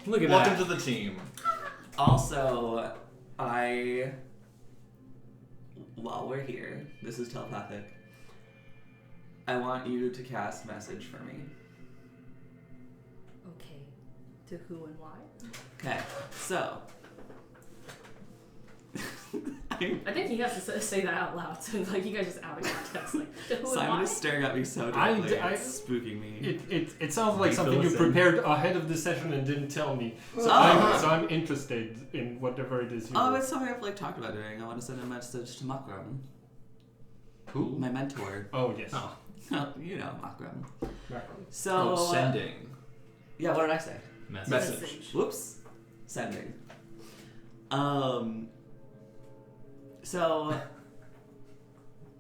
Look at Welcome that. to the team. Also, while we're here, this is telepathic. I want you to cast message for me. Okay. To who and why? Okay, so. I think you have to say that out loud. So like you guys just out of context. Like to who and Simon why? is staring at me so directly. It's spooking me. It sounds like Be something you Philistine. prepared ahead of the session and didn't tell me. So, Oh. I'm interested in whatever it is you Oh, it's something I've like talked about doing. I want to send a message to Makram, Who? my mentor. Oh, yes. Oh. You know Makram. Background. So Sending. Yeah, what did I say? Message. Whoops. Sending. So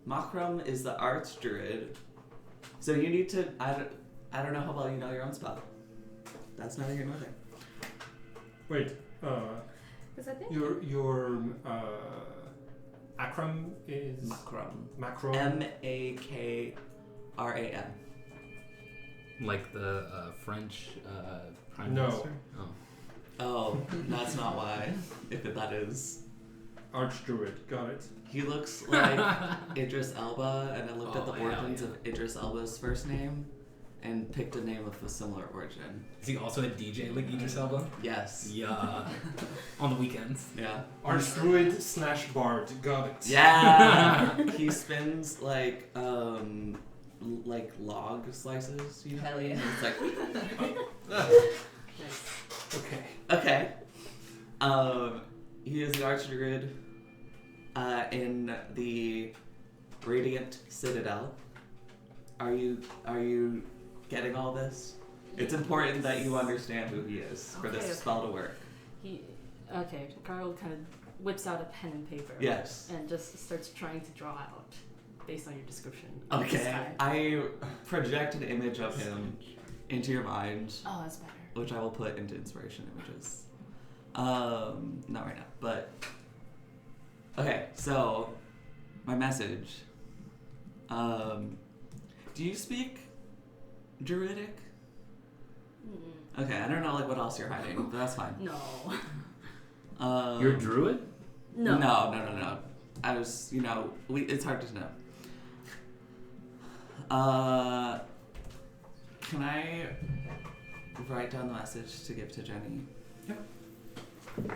Makram is the arch druid. So you need to I don't know how well you know your own spell. That's neither here nor there. Wait, Because I think your Akram is Makram. macro. Makram. Like the French prime No. minister? Oh. Oh, that's not why. If that is. Archdruid, got it. He looks like Idris Elba, and I looked at the Oh, yeah, origins yeah. of Idris Elba's first name and picked a name of a similar origin. Is he also a DJ like Idris Elba? Yes. Yeah. On the weekends. Yeah. Archdruid / bard, got it. Yeah. He spins like log slices, you know? Hell yeah. And it's like Okay. okay. He is the archdruid in the Radiant Citadel. Are you getting all this? It's important that you understand who he is for this Okay. spell to work. Carl kind of whips out a pen and paper. Yes. And just starts trying to draw out based on your description. Of this Okay. guy. I project an image of him into your mind, Oh, that's better. which I will put into inspiration images. Not right now, but okay. So, my message. Do you speak Druidic? Okay, I don't know like what else you're hiding, but that's fine. No. You're a druid? No. No. I was, it's hard to know. Can I write down the message to give to Jenny? Yeah. Can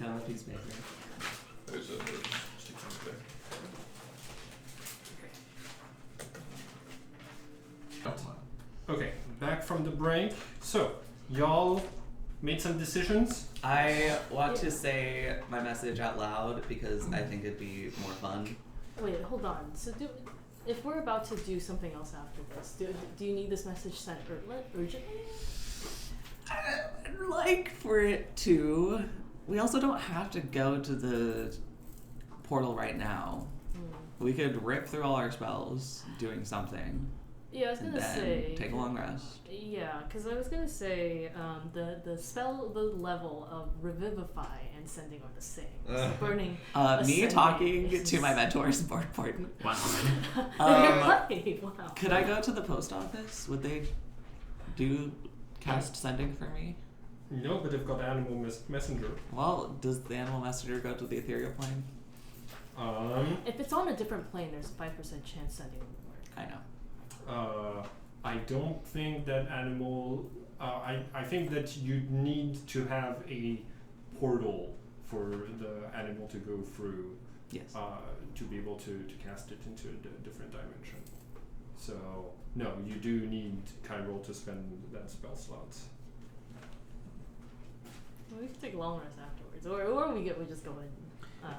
I have a piece of paper? There's a sequence there. Okay, back from the break. So, y'all made some decisions. I want to say my message out loud because I think it'd be more fun. Wait, hold on. So if we're about to do something else after this, do you need this message sent urgently? I'd like for it to. We also don't have to go to the portal right now. We could rip through all our spells doing something. Yeah, I was And gonna then say. take a long rest. Yeah, because I was gonna say the level of revivify and sending are the same. So burning. Me Ascending talking is- to my mentor is more important. Wow. You're right. Wow. Could I go to the post office? Would they do cast sending for me? No, but they've got animal messenger. Well, does the animal messenger go to the ethereal plane? If it's on a different plane, there's a 5% chance sending will work. I know. I don't think that animal. I think that you need to have a portal for the animal to go through Yes. to be able to cast it into a different dimension. So no, you do need Chiral to spend that spell slot. Well, we can take long rest afterwards, or we just go in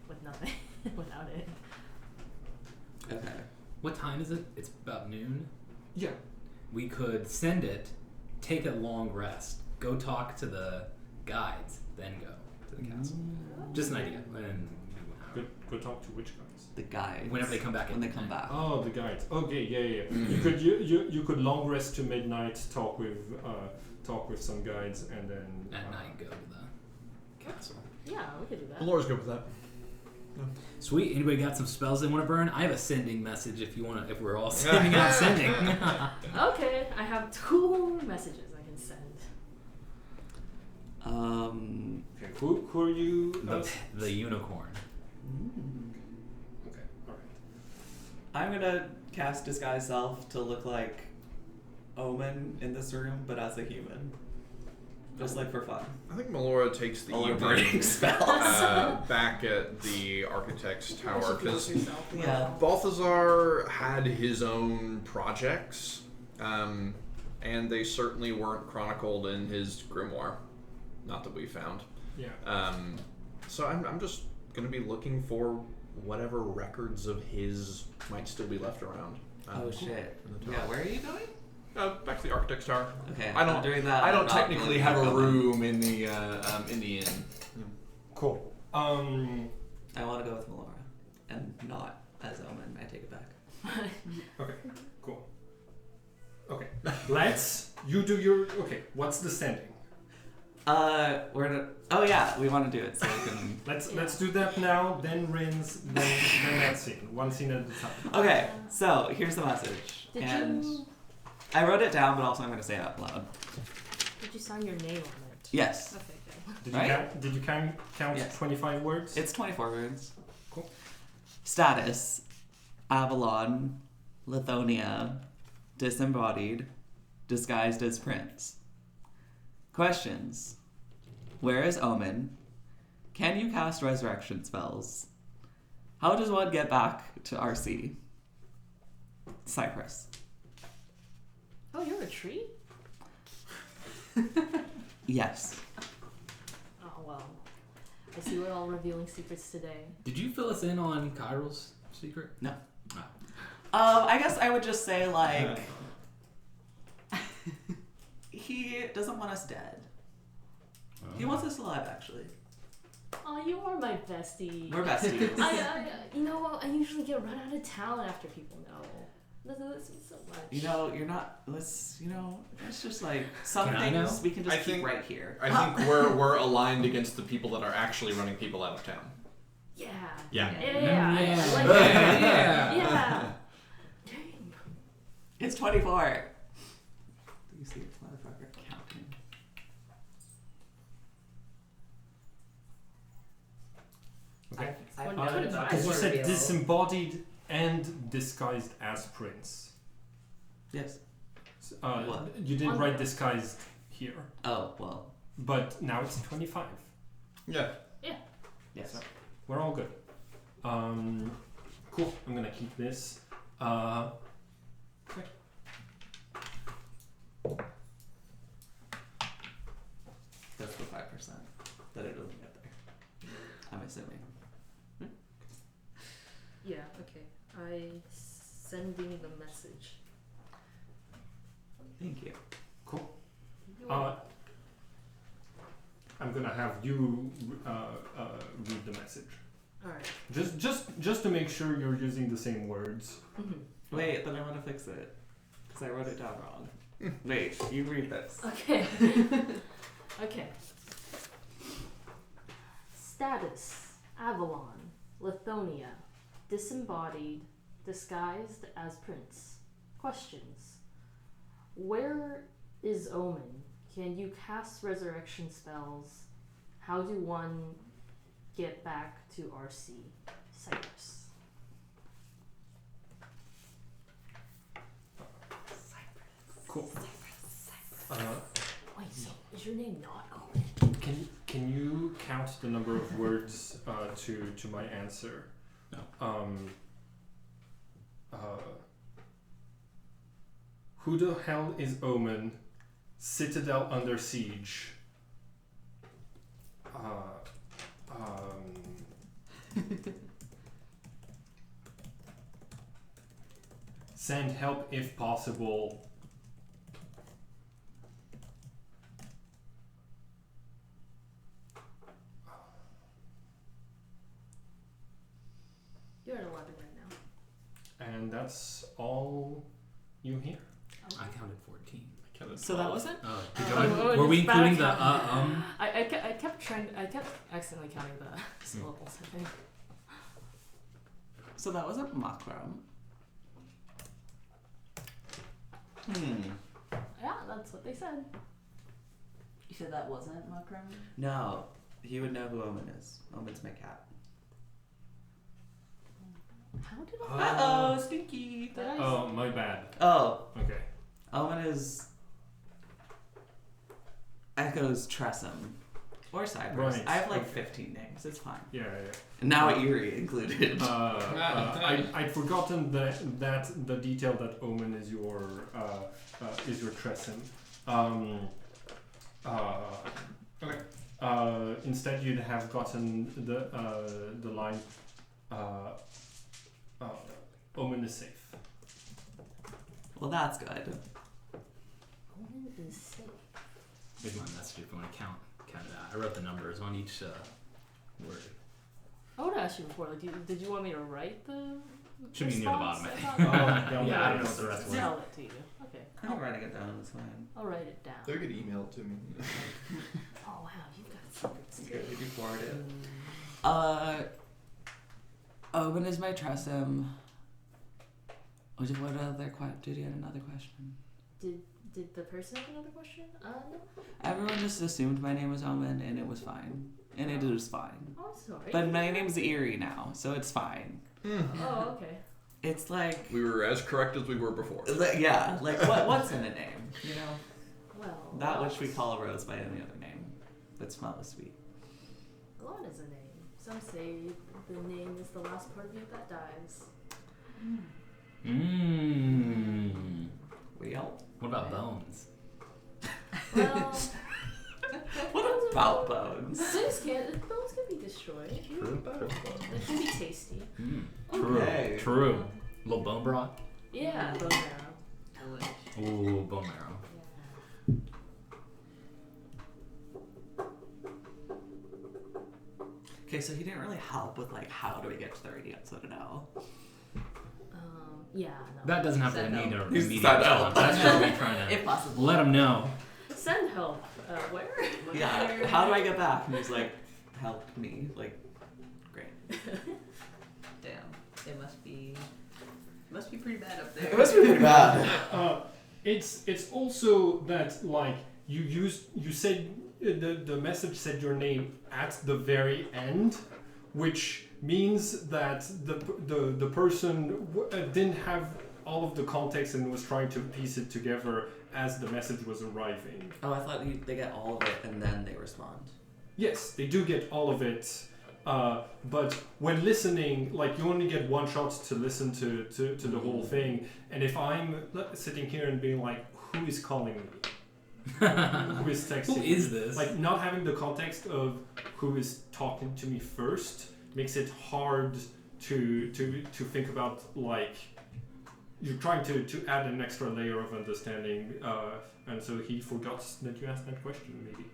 with nothing, without it. Okay. What time is it? It's about noon. Yeah. We could send it, take a long rest, go talk to the guides, then go to the castle. Just an idea. And Go talk to which guys? The guides. whenever they come back. When they come back. Oh, the guides. Okay, yeah. Mhm. You could long rest to midnight, talk with some guides, and then At night, go to the castle. Yeah, we could do that. Laura's good with that. Sweet. Anybody got some spells they want to burn? I have a sending message if you want to. If we're all sending out sending. Okay, I have 2 messages I can send. Okay, who are you? The unicorn. Okay, all right. I'm gonna cast Disguise Self to look like Omen in this room, but as a human. Just like for fun. I think Melora takes the All her evening burning spells. back at the Architect's Tower because Yeah. Balthazar had his own projects, and they certainly weren't chronicled in his grimoire. Not that we found. Yeah. So I'm just going to be looking for whatever records of his might still be left around. Oh shit. in the tower. Yeah, where are you going? Back to the Architect's Tower. Okay, I don't- I'm doing that. I I'm don't not technically really have a going. room in the inn. Cool. I want to go with Melora, and not as Omen. I take it back. Okay. Cool. Okay. Let's. You do your. Okay. What's the sending? We're gonna. Oh yeah, we want to do it so we can. Let's do that now. Then Rin's. Then that scene. One scene at a time. Okay, so here's the message, Did and you I wrote it down, but also I'm gonna say it out loud. did you sign your name on it? Yes, Okay, good. Did you Right? count Yes. 25 words? it's 24 words. Cool. Status: Avalon, Lithonia, disembodied, disguised as prince. Questions: Where is Omen? Can you cast resurrection spells? How does one get back to RC? Cypress. Oh, you're a tree? Yes. Oh, well. I see we're all revealing secrets today. Did you fill us in on Kyrill's secret? No. Oh. I guess I would just say, like, he doesn't want us dead. He wants us alive, actually. Oh, you are my bestie. We're besties. you know, I usually get run out of town after people know. This is so much. You know, you're not. It's just like some Can I know? things we can just I keep think- right here. I think we're aligned against the people that are actually running people out of town. Yeah. Yeah. Yeah. I like Yeah. that. Yeah. Yeah. Dang. It's 24. Do you see this motherfucker counting? Okay. When I 25 Because you words. said reveal. disembodied and disguised as prince. Yes. What? You didn't On write the- disguised here, Oh well. but now it's 25. Yeah. Yes. So, we're all good. Cool. I'm gonna keep this. That's the 5% that it doesn't get there. I'm assuming. Yeah, okay. Sending the message. Thank you. Cool. You are- I'm gonna have you read the message. Alright. Just to make sure you're using the same words. Wait, then I want to fix it because I wrote it down wrong. Wait, you read this. Okay. Okay. Status: Avalon, Lithonia, disembodied, disguised as prince. Questions: Where is Omen? Can you cast resurrection spells? How do one get back to RC? Cyprus. Cool. Wait, so is your name not Omen? Can you count the number of words to my answer? No. Who the hell is Omen? Citadel under siege. Send help if possible. You're at 11 right now. And that's all you hear. I counted 14. So that was it? Oh, Oh, were we it's bad including the counting. I kept accidentally counting the syllables, I think. So that was a makram. Yeah, that's what they said. You said that wasn't Makram? No, he would know who Omen is. Omen's my cat. How did I? Uh-oh, stinky. Did I? Oh, my bad. Oh, Okay. Omen is Echo's Tressum. Or Cypress. Right, I have like okay. 15 names. It's fine. Yeah. And now Eerie included. I'd forgotten that the detail that Omen is your Tresem. Okay. Instead, you'd have gotten the line. Omen is safe. Well, that's good. Omen is safe. Here's my message if you want to count it out. I wrote the numbers on each word. I would ask you before. Like, did you want me to write the? Should be near the bottom, I response? think. down Yeah, I don't there. know what the rest were. Tell it to you. Okay. I'm writing it down. It's fine. I'll write it down. They could email it to me. Oh wow, you've got secrets. Good. Did you forward it? Omen is my Tressum. What other did you have another question? Did the person have another question? No. Everyone just assumed my name was Omen, and it was fine. And it is fine. Oh, sorry. But my name's Eerie now, so it's fine. Oh, okay. It's like... We were as correct as we were before. Yeah, like what's in a name, you know? Well. That which we call a rose by any other name. That smells sweet. A lot is a name. Some say the name is the last part of you that dies. Mmm. Well, What about bones? Well. what about bones? Bones can be destroyed. True. They can be tasty. True. Okay. True. Little bone broth. Yeah, bone marrow. Delish. Ooh, bone marrow. Yeah. Okay, so he didn't really help with like how do we get to the radio Citadel. Yeah. No. That doesn't have to Send need help. a immediate Send help. response. That's just me trying If to possible. let him know. Send help. Where? Yeah, how do I get back? And he's like, help me. Like, great. Damn. It must be pretty bad up there. It must be pretty bad. It's also that like you said the message said your name at the very end, which means that the person didn't have all of the context and was trying to piece it together as the message was arriving. Oh, I thought they get all of it and then they respond. Yes, they do get all of it, but when listening, like you only get one shot to listen to the whole thing. And if I'm sitting here and being like, who is calling me? Who is texting? Who is this? Like not having the context of who is talking to me first makes it hard to think about, like you're trying to add an extra layer of understanding, and so he forgot that you asked that question maybe.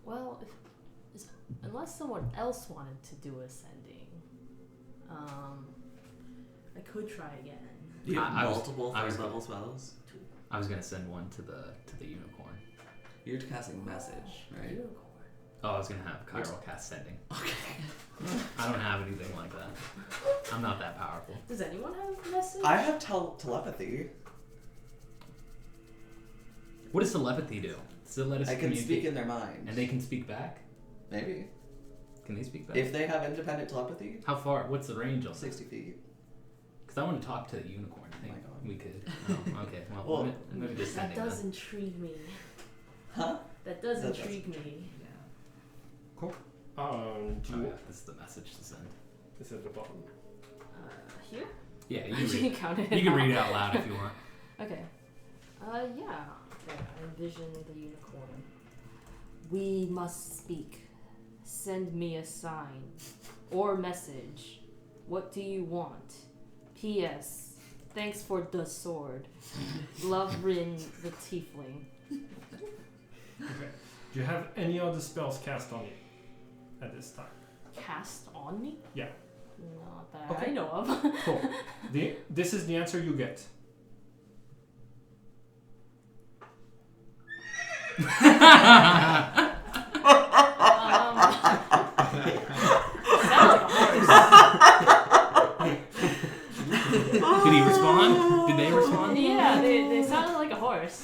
Well, unless someone else wanted to do ascending, I could try again. You have I was- multiple I was- third level spells. I was gonna send one to the unicorn. You're casting message, right? Unicorn. Oh, I was gonna have chiral cast sending. Okay. I don't have anything like that. I'm not that powerful. Does anyone have a message? I have telepathy. What does telepathy do? Does it let us I can communicate? speak in their mind. And they can speak back? Maybe. Can they speak back? If they have independent telepathy, How far? What's the range on that? 60 feet. Because I want to talk to the unicorn. I think Oh my God. we could. Oh, okay. Well, Well, maybe just That sending does them. intrigue me. Huh? That does That does intrigue me. Yeah. Do Oh, you, yeah, this is the message to send. it's at the bottom. Here? Yeah, you You can can read, count it. you can read it out loud if you want. Okay. Yeah. There, I envision the unicorn. We must speak. Send me a sign or message. What do you want? P.S. Thanks for the sword. Love Rin the tiefling. Okay. Do you have any other spells cast on you at this time? Cast on me? Yeah. Not that Okay. I know of. Cool. This is the answer you get. Did he respond? Did they respond? Yeah, they sounded like a horse.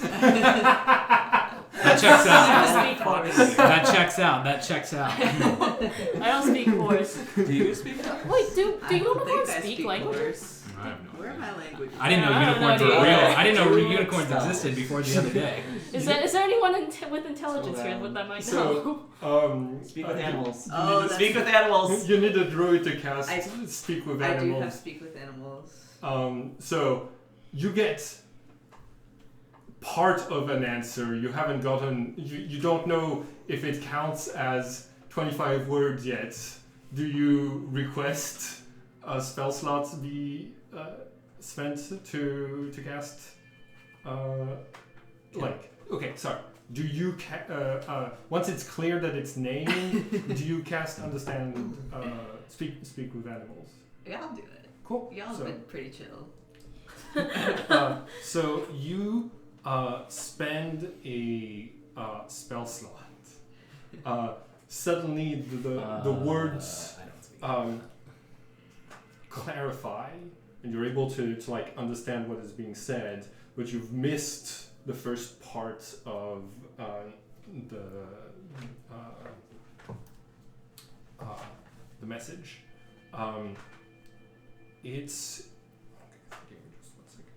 That checks I out. don't speak horse. That checks out. That checks out. I don't speak horse. Do you speak? Wait, do I don't unicorns think I speak speak languages? I have no Where are idea. my languages? I didn't know I have no unicorns were idea. real. I didn't know Druid unicorns spells. existed before the other day. Is there anyone with intelligence So, here that might So, know? Speak with animals. Oh, that's Speak with animals. You need a druid to cast I- speak with I do have animals. speak with animals. So you get part of an answer. You haven't gotten. You don't know if it counts as 25 words yet. Do you request a spell slot be spent to cast? Okay, sorry. Do you once it's clear that it's named, do you cast understand speak with animals? Yeah, I'll do it. Cool. Y'all have So- been pretty chill. So you spend a spell slot. Suddenly the words I don't speak. clarify, and you're able to like understand what is being said, but you've missed the first part of the message. It's okay, give me just 1 second.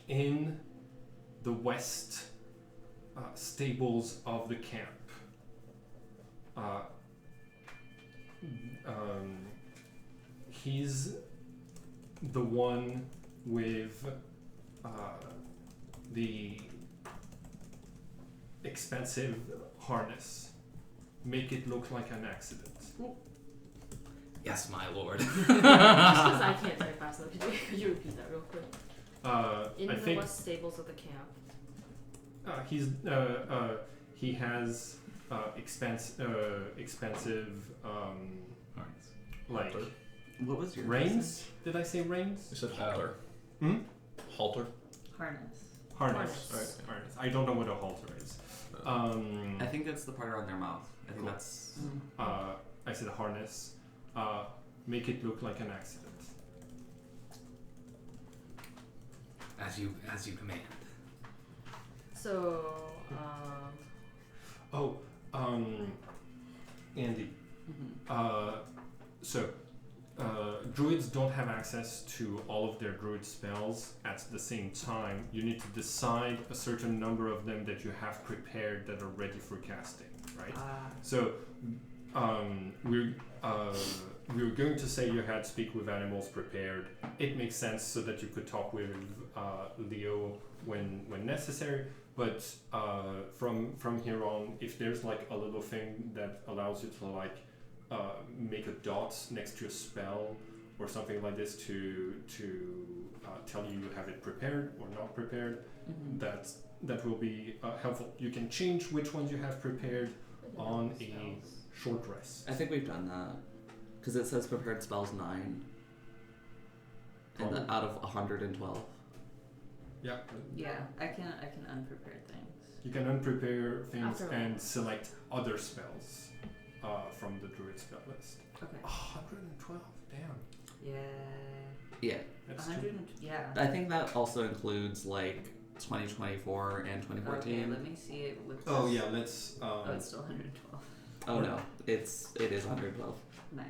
In the west stables of the camp, he's the one with the expensive harness. Make it look like an accident. Yes, my lord. Just because I can't type fast enough, could you repeat that real quick? In I the think west stables of the camp. he has expensive like What was your reins. Did I say reins? You said halter. Hmm? Halter. Harness. Harness. Harness. Harness. I don't know what a halter is. I think that's the part around their mouth. I think Cool. that's. I said harness. Make it look like an accident. As you command. So, Andy. Mhm. So, druids don't have access to all of their druid spells at the same time. You need to decide a certain number of them that you have prepared that are ready for casting, right? So, we're going to say you had speak with animals prepared. It makes sense so that you could talk with Leo when necessary. But from here on, if there's like a little thing that allows you to like make a dot next to a spell or something like this to tell you you have it prepared or not prepared, Mhm. that will be helpful. You can change which ones you have prepared on a short rest. I think we've done that because it says prepared spells 9, and Oh. out of 112. Yeah, Yeah, I can unprepared things. you can unprepare things After and select other spells from the druid spell list. Okay. 112, damn. Yeah. Yeah, That's 100. Yeah. I think that also includes like 2024 and 2014. Okay, let me see it with. Oh this. yeah, let's. Oh, it's still 112. Oh no, it is 112. Nice.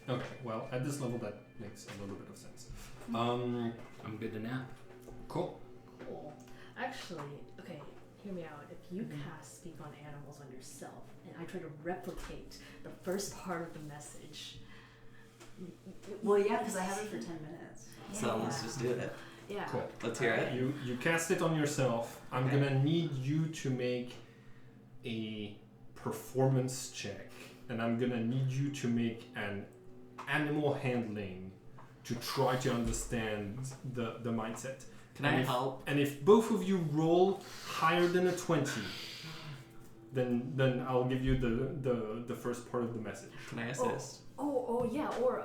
Okay, well at this level that makes a little bit of sense. I'm good to nap. Cool. cool. Actually, okay, hear me out. If you cast speak on animals on yourself, and I try to replicate the first part of the message. Well, yeah, because I have it for 10 minutes. So let's just do it. Yeah. Cool. Let's hear it. You cast it on yourself. I'm Okay. gonna need you to make a performance check, and I'm gonna need you to make an animal handling to try to understand the mindset. Can I help? And if both of you roll higher than a 20, then I'll give you the first part of the message. Can I assist? Oh yeah, or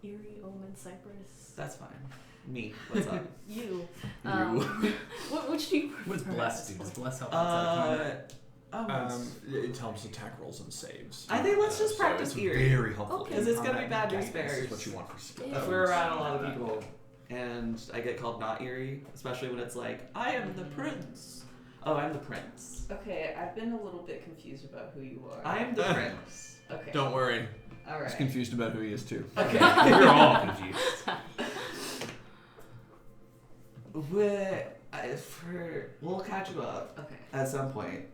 eerie omen cypress. That's fine. Me. What's up? You. You. Which do you What's prefer? bless do? Does bless help outside of combat? It helps attack rolls and saves. I think let's just practice it's eerie. very helpful. Okay. Because it's gonna be Combat bad news guidance bears. is what you want for skill. Yeah. If we're around a lot of people and I get called not eerie, especially when it's like, I am the prince. Oh, I'm the prince. Okay, I've been a little bit confused about who you are. I am the prince. Okay. Don't worry. All right. He's confused about who he is too. Okay. We're all confused. We'll catch you up Okay. at some point.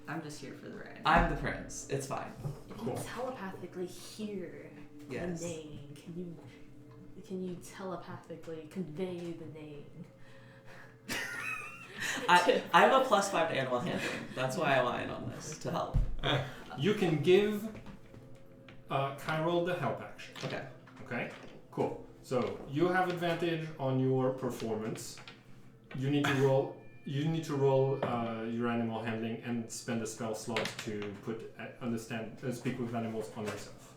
I'm just here for the ride. I'm the prince. It's fine. If you telepathically hear Yes. the name, can you telepathically convey the name? I'm a +5 to animal handling. That's why I want in on this to help. You can give Kyril the help action. Okay. Okay, cool. So you have advantage on your performance. You need to roll. You need to roll your animal handling and spend a spell slot to speak with animals on yourself.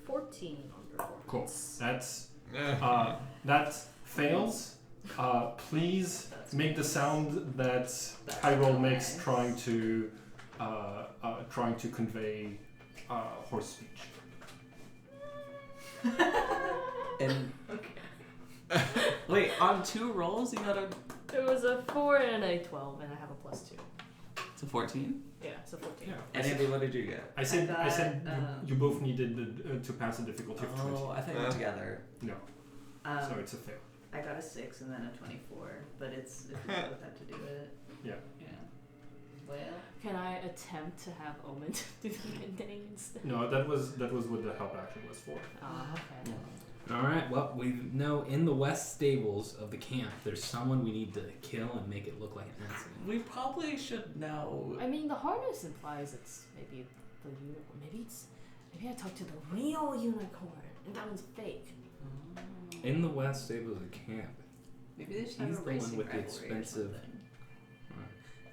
14 on Cool. performance. That fails. Please make the sound that Kyril makes nice. trying to convey horse speech. And wait, on 2 rolls you got a. There was a 4 and a 12, and I have a +2. It's a 14. Yeah, so 14. And Andy, what did you get? I said I got, you both needed to pass a difficulty of 20. Oh, I thought you were together. No, so it's a fail. I got a 6 and then a 24, but it's if we both have to do it. Yeah. Yeah. Well. Can I attempt to have Omen do the ending instead? No, that was what the help action was for. Oh, okay. All right. Well, we know in the west stables of the camp, there's someone we need to kill and make it look like an accident. We probably should know. I mean, the harness implies it's maybe the unicorn. Maybe I talked to the real unicorn, and that one's fake. In the west stables of the camp. Maybe they just He's have a the one racing with the rivalry or expensive- something.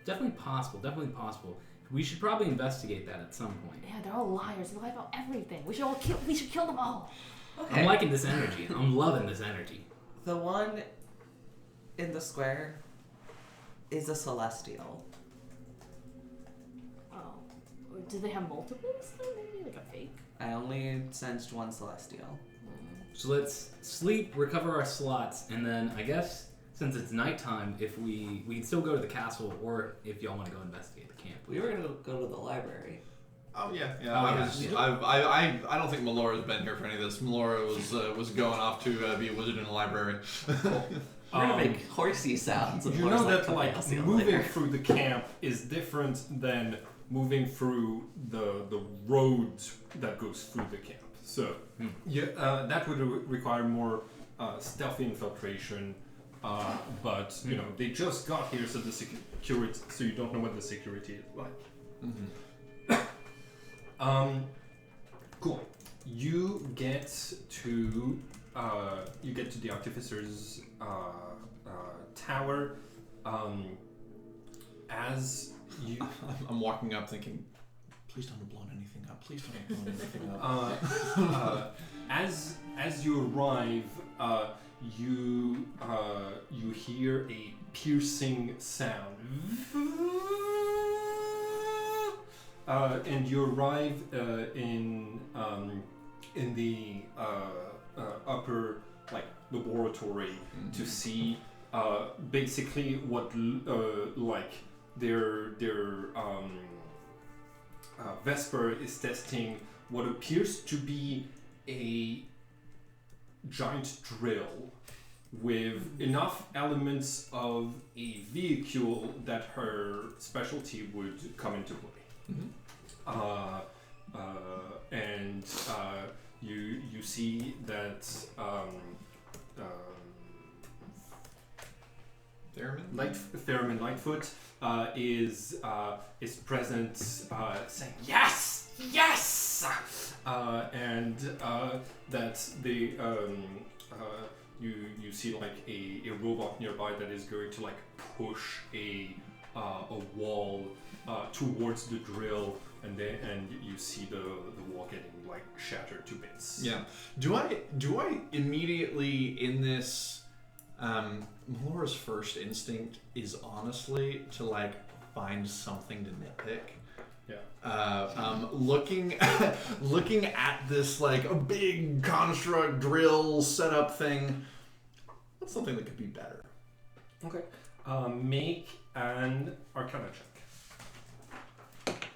Definitely possible. Definitely possible. We should probably investigate that at some point. Yeah, they're all liars. They lie about everything. We should kill them all. Okay. I'm liking this energy. I'm loving this energy. The one in the square is a celestial. Oh, or do they have multiples? Then maybe like a fake. I only sensed one celestial. So let's sleep, recover our slots, and then I guess since it's nighttime, if we can still go to the castle, or if y'all want to go investigate the camp. We were gonna go to the library. Oh yeah. Oh, I yeah. was. Yeah. I don't think Melora's been here for any of this. Melora was going off to be a wizard in the library. We're gonna make horsey sounds. Of You course, know that okay, like I'll see you moving later. through the camp is different than moving through the road that goes through the camp. So that would require more stealthy infiltration. But you know they just got here, so the security. So you don't know what the security is like. Cool. You get to the artificer's tower. As you I'm walking up thinking, please don't have blown anything up. Please don't have blown anything up. as you arrive, you hear a piercing sound, and you arrive in the upper laboratory to see basically what their Vesper is testing what appears to be a giant drill with enough elements of a vehicle that her specialty would come into play. And you see that Theremin Lightfoot is present, saying yes, yes, and that they you see like a robot nearby that is going to like push a wall towards the drill, and you see the wall getting like shattered to bits. Yeah. Do I immediately in this? Melora's first instinct is honestly to like find something to nitpick. Yeah. Looking at this like a big construct drill setup thing. What's something that could be better? Okay. Make an Arcana check.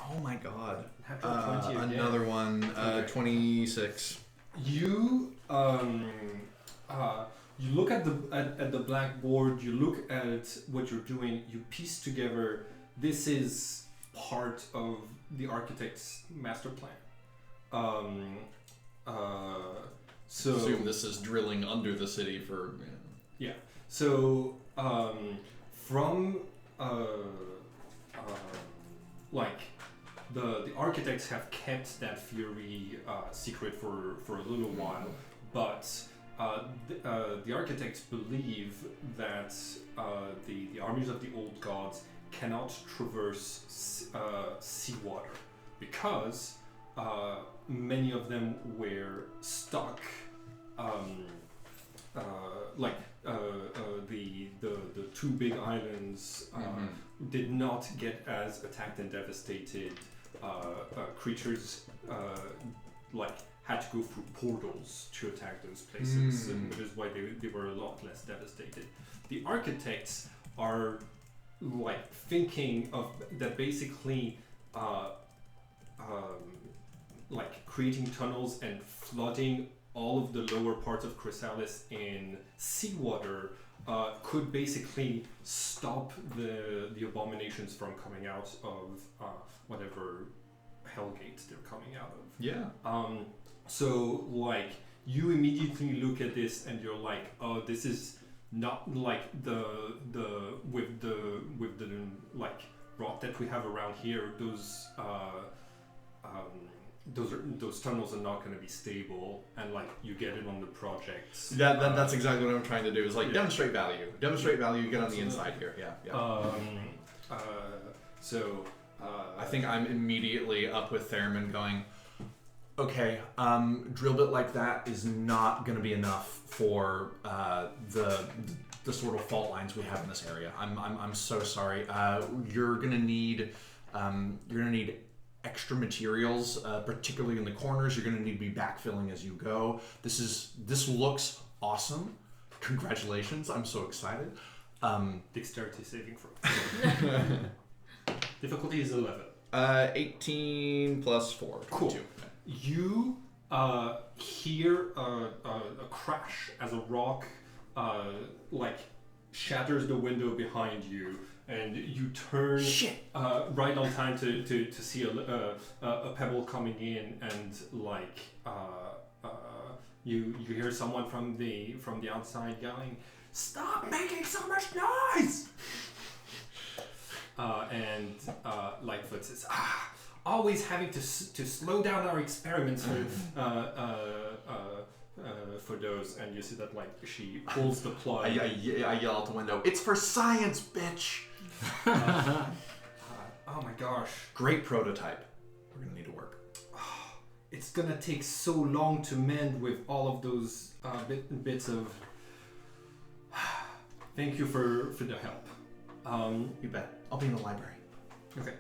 Oh my god. Natural 20 again. Another one. Okay. 26. You you look at the blackboard. You look at what you're doing. You piece together. This is part of the architect's master plan. So Assume this is drilling under the city for. yeah. So from like the architects have kept that theory secret for a little while, but the architects believe that the armies of the old gods cannot traverse seawater because many of them were stuck. The two big islands did not get as attacked and devastated. Creatures had to go through portals to attack those places, which is why they were a lot less devastated. The architects are thinking of that basically creating tunnels and flooding all of the lower parts of Chrysalis in seawater could basically stop the abominations from coming out of whatever hellgate they're coming out of. Yeah. So you immediately look at this and you're like, oh, this is not like the rock that we have around here. Those tunnels are not going to be stable, and you get it on the projects. That's exactly what I'm trying to do. Is demonstrate value. Demonstrate value. Get on the inside here. Yeah. I think I'm immediately up with Theremin going. Okay, drill bit like that is not going to be enough for the sort of fault lines we have in this area. I'm so sorry. You're gonna need extra materials, particularly in the corners. You're gonna need to be backfilling as you go. This looks awesome. Congratulations! I'm so excited. Dexterity saving throw. Difficulty is 11. 18 plus 4. 22. Cool. You hear a crash as a rock shatters the window behind you, and you turn right on time to see a pebble coming in, and you hear someone from the outside yelling, "Stop making so much noise!" And Lightfoot says, always having to slow down our experiments for those." And you see that she pulls the plug. I yell out the window, "It's for science, bitch!" Oh my gosh. Great prototype. We're gonna need to work. It's gonna take so long to mend with all of those bits of... Thank you for the help. You bet. I'll be in the library. Okay.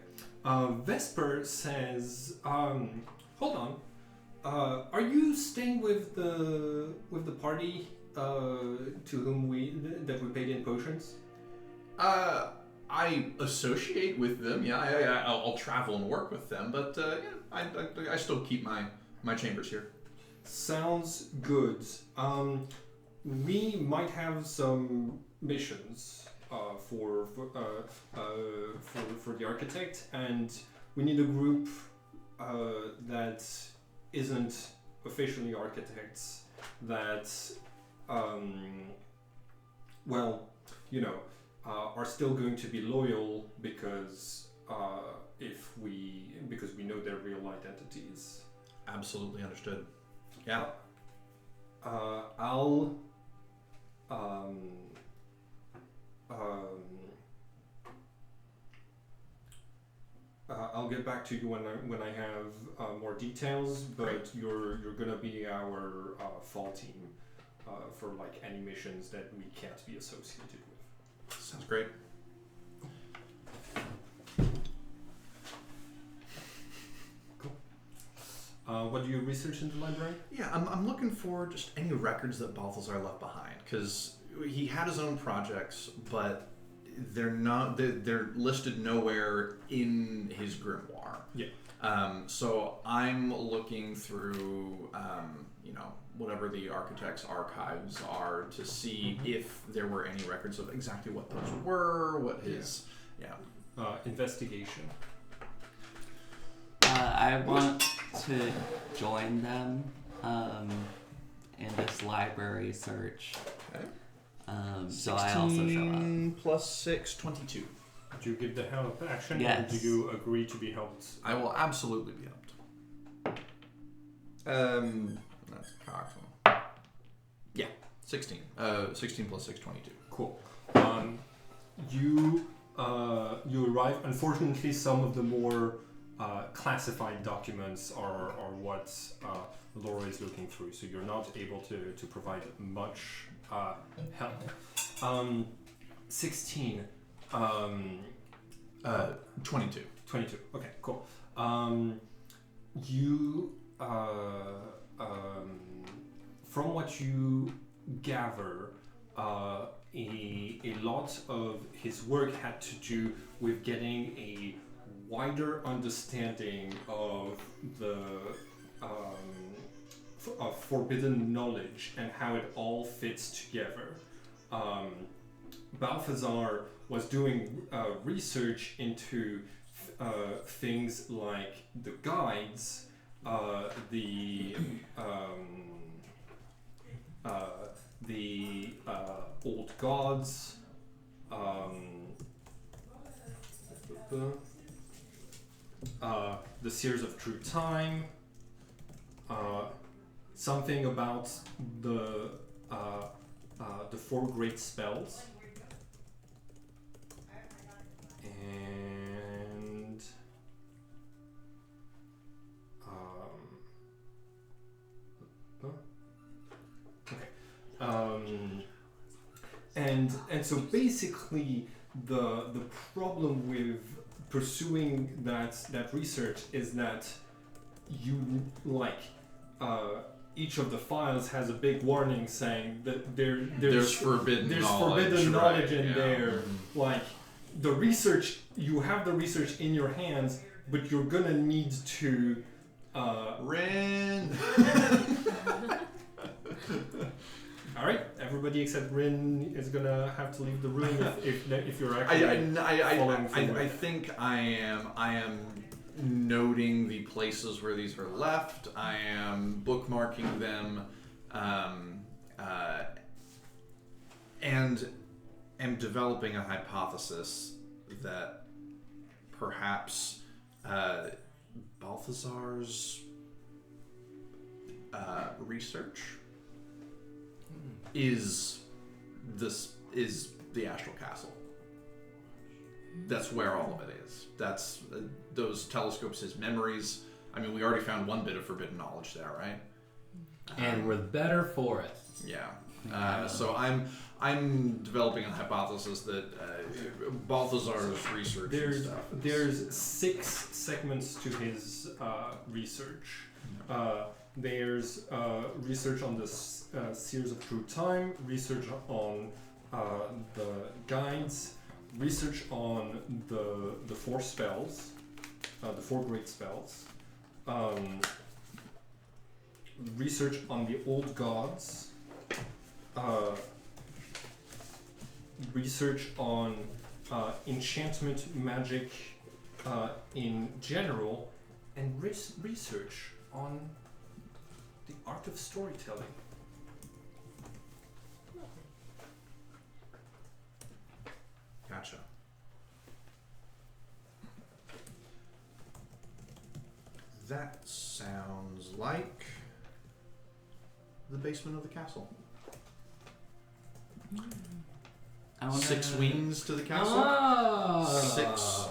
Vesper says, hold on. Are you staying with the party to whom we paid in potions? I associate with them. Yeah, I'll travel and work with them, but I still keep my chambers here. Sounds good. We might have some missions for the architect, and we need a group that isn't officially architects, that are still going to be loyal because we know their real identities. Absolutely understood. Yeah. I'll I'll get back to you when I have more details. But you're gonna be our fall team for like any missions that we can't be associated with. Sounds great. What do you research in the library? Yeah, I'm looking for just any records that Balthazar left behind, because he had his own projects, but they're listed nowhere in his grimoire. Yeah. So I'm looking through, whatever the architect's archives are to see if there were any records of exactly what those were, what his, investigation. I want to join them in this library search. Okay. So I also show up. 16 plus 6, 22. Do you give the help action, Yes. or do you agree to be helped? I will absolutely be helped. That's cocked. Yeah, 16. 16 plus 6, 22. Cool. You arrive. Unfortunately, some of the more classified documents are what Laura is looking through, so you're not able to provide much help. 16. 22. 22. Okay, cool. You, from what you gather, a lot of his work had to do with getting a wider understanding of the of forbidden knowledge and how it all fits together. Balthazar was doing research into things like the guides, the old gods, the Seers of True Time, something about the four great spells, and and so basically the problem with pursuing that research is that you each of the files has a big warning saying that there's forbidden knowledge right, in there. Like the research, you have the research in your hands, but you're gonna need to Rin. All right, everybody except Rin is gonna have to leave the room if you're actually following through. I think I am noting the places where these are left. I am bookmarking them, and am developing a hypothesis that perhaps Balthazar's research is the Astral Castle. That's where all of it is. That's those telescopes, his memories. I mean, we already found one bit of forbidden knowledge there, right? And we're better for it. Yeah. So I'm developing a hypothesis that Balthazar's research and stuff. There's 6 segments to his research. There's research on the Seers of True Time, research on the guides, research on the 4 spells, the 4 great spells, research on the old gods, research on enchantment magic in general, and research on the art of storytelling. Gotcha. That sounds like the basement of the castle. I wanna... 6 wings to the castle. Ah. 6.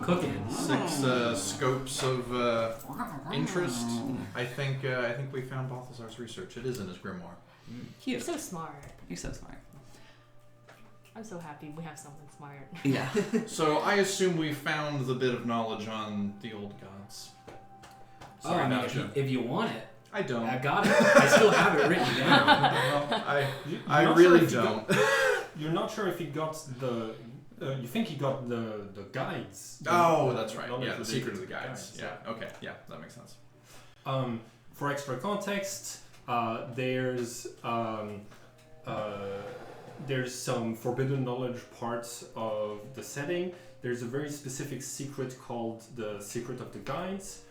I'm cooking. 6 scopes of interest. I think we found Balthazar's research. It is in his grimoire. You're Cute. so smart. You're so smart. I'm so happy we have someone smart. Yeah. So I assume we found the bit of knowledge on the old gods. Sorry, I mean, not you. if you want it, I don't. I got it. I still have it written down. I not really sure if don't. You're not sure if he got the. You think he got the guides. Oh, that's right. knowledge Yeah, the related secret of to the guides. Yeah. Okay. Yeah, that makes sense. For extra context, there's some forbidden knowledge parts of the setting. There's a very specific secret called the Secret of the Guides.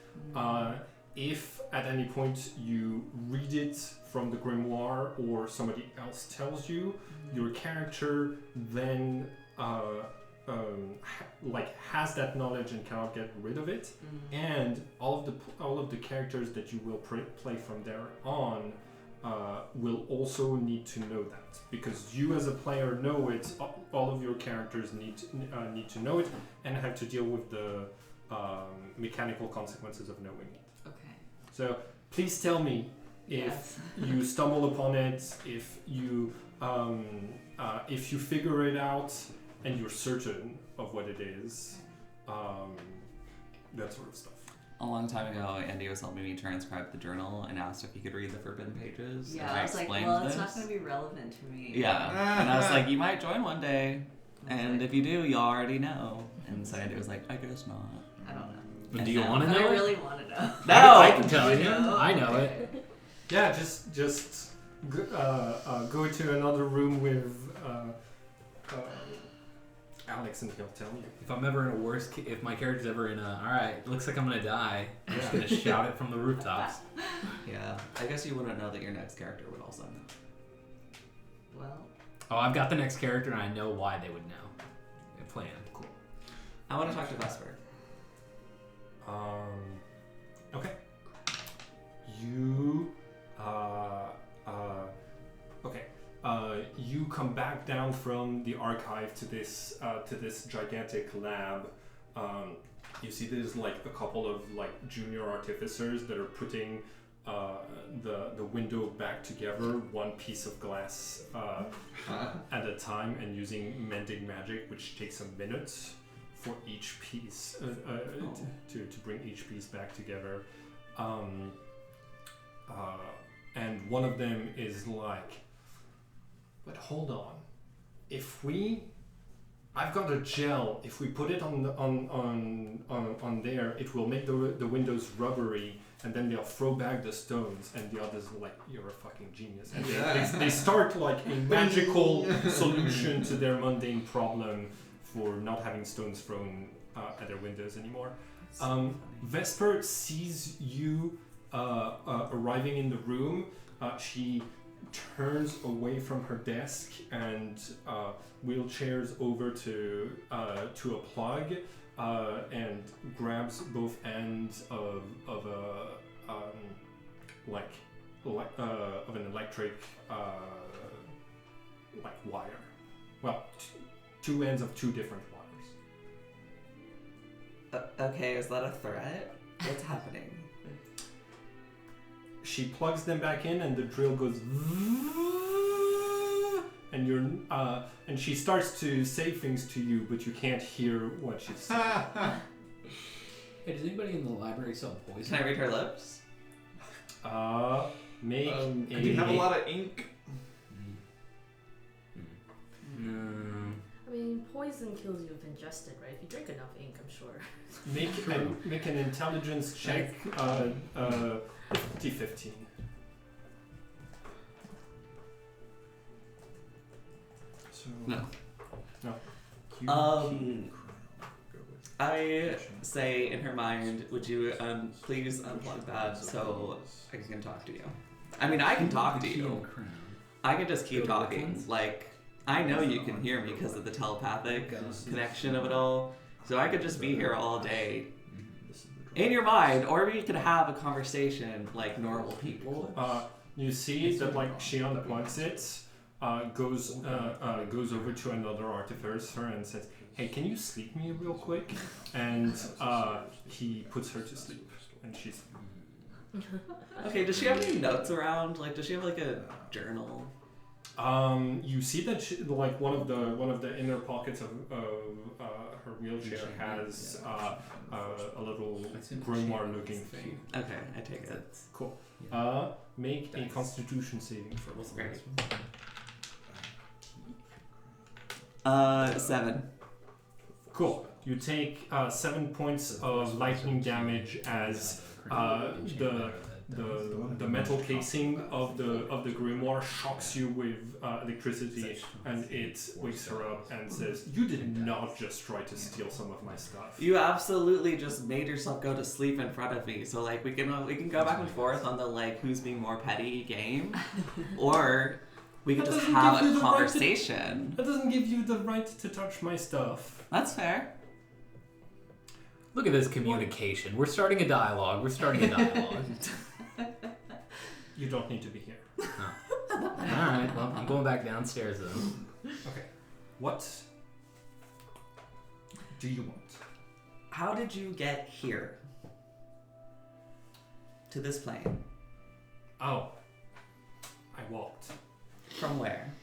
If at any point you read it from the grimoire or somebody else tells you, your character then has that knowledge and cannot get rid of it. And all of the characters that you will play from there on will also need to know that, because you as a player know it. All of your characters need to know it and have to deal with the mechanical consequences of knowing it. Okay. So please tell me if you stumble upon it, if you figure it out and you're certain of what it is, that sort of stuff. A long time ago, Andy was helping me transcribe the journal and asked if he could read the forbidden pages. Yeah, and I was like, explained well, this. it's not going to be relevant to me. Yeah, and I was like, you might join one day, and if you do, you already know. And so Andy was like, I guess not. I don't know. But And do you now- want to But know I it? really want to know. No! I can tell you. I know it. Yeah, just go to another room with Alex and he'll tell you. If I'm ever in a if my character's ever in a, alright, looks like I'm gonna die, I'm just gonna shout it from the rooftops. Yeah, I guess you wouldn't know that your next character would also know. Well, Oh, I've got the next character and I know why they would know. A plan. Cool. I want to talk to Vesper. Okay. You okay. You come back down from the archive to this gigantic lab. You see there's like a couple of like junior artificers that are putting the window back together, one piece of glass at a time, and using mending magic, which takes a minute for each piece to bring each piece back together. And one of them is like, but hold on, I've got a gel. If we put it on there, it will make the windows rubbery, and then they'll throw back the stones. And the others are like, you're a fucking genius. And they start like a magical solution to their mundane problem for not having stones thrown at their windows anymore. Vesper sees you arriving in the room. She turns away from her desk and wheelchairs over to a plug and grabs both ends of an electric wire. Well, two ends of two different wires. Okay, is that a threat? What's happening? She plugs them back in, and the drill goes, and and she starts to say things to you, but you can't hear what she's saying. Hey, does anybody in the library sell poison? Can I read her lips? Make Do you have a lot of ink? I mean, poison kills you if ingested, right? If you drink enough ink, I'm sure. Make an intelligence check. 50-15. So No. No. I say in her mind, would you please unplug that so I can talk to you? I mean, I can talk to you. I can just keep talking. Like, I know you can hear me because of the telepathic connection of it all. So I could just be here all day in your mind, or we could have a conversation like normal people. You see that like she unplugs it, goes over to another artificer and says, hey, can you sleep me real quick? And he puts her to sleep, and she's. Okay, does she have any notes around? Like, does she have like a journal? You see that she, like one of the inner pockets of her wheelchair has a little grimoire-looking thing. Okay, I take it. Cool. Make a Constitution saving throw. Great. 7. Cool. You take 7 points of lightning damage as the metal casing of the grimoire shocks you with electricity, and it wakes her up and says, "You did not just try to steal some of my stuff. You absolutely just made yourself go to sleep in front of me. So like we can go back and forth on the like who's being more petty game, or we could That just doesn't have give you a the right to- conversation. That doesn't give you the right to touch my stuff." That's fair. Look at this communication. We're starting a dialogue. You don't need to be here. Alright, well, I'm going back downstairs then. Okay. What do you want? How did you get here? To this plane? Oh, I walked From where?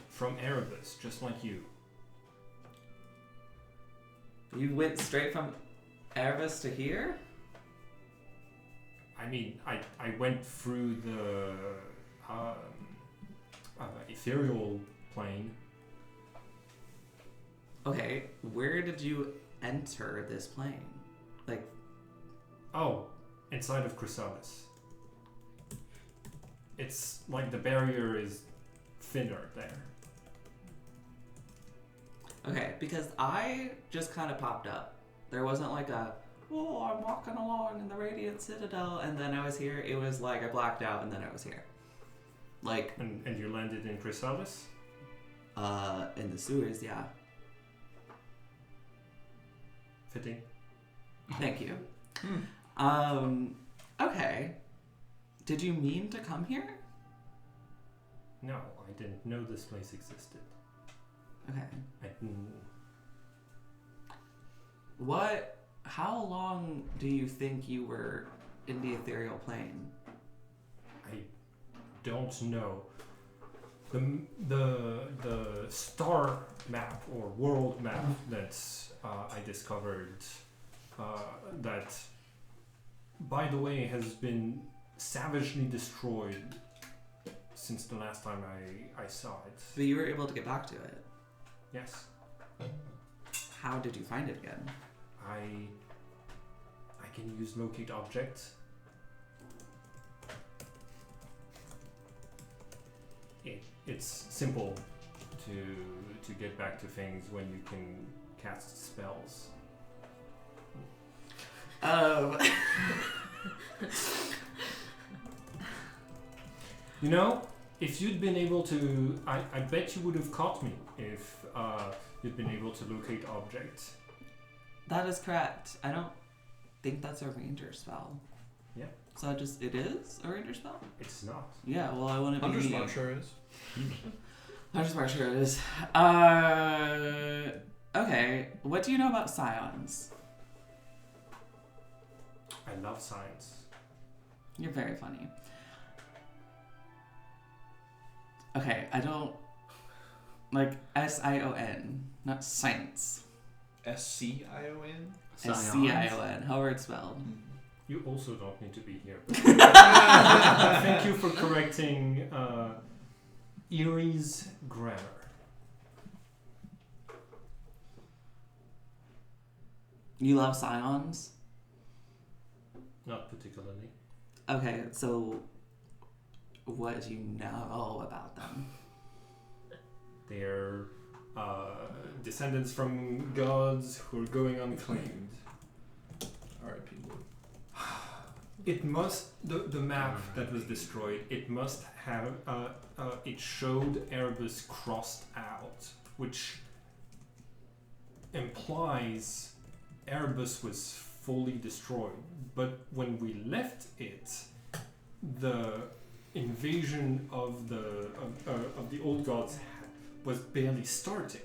from Erebus, just like you. You went straight from Erebus to here? I mean, I went through the ethereal plane. Okay, where did you enter this plane? Like, Oh, inside of Chrysalis. It's like the barrier is thinner there. okay, because I just kind of popped up. There wasn't like a, oh, I'm walking along in the Radiant Citadel, and then I was here. It was like I blacked out, and then I was here. Like, And you landed in Chrysalis? in the sewers, yeah. Fitting. Thank you. Okay. Did you mean to come here? No, I didn't know this place existed. Okay. I didn't... How long do you think you were in the ethereal plane? I don't know. The star map or world map that I discovered that, by the way, has been savagely destroyed since the last time I saw it. But you were able to get back to it. Yes, How did you find it again? I can use locate object. It's simple to get back to things when you can cast spells. You know, if you'd been able to, I bet you would have caught me if you'd been able to locate objects. That is correct. I don't think that's a ranger spell. Yeah. So it is a ranger spell? It's not. Yeah, well I want to be... Undersmart sure is. Undersmart sure it is. Okay, what do you know about scions? I love science. You're very funny. Okay, I don't... Like, S-I-O-N, not science. S-C-I-O-N? S-C-I-O-n, however it's spelled. You also don't need to be here. Thank you for correcting Erie's grammar. You love scions? Not particularly. Okay, so what do you know about them? They're descendants from gods who are going unclaimed. R.I.P. It must, the map that was destroyed, it must have, it showed Erebus crossed out, which implies Erebus was fully destroyed. But when we left it, the invasion of the old gods was barely starting.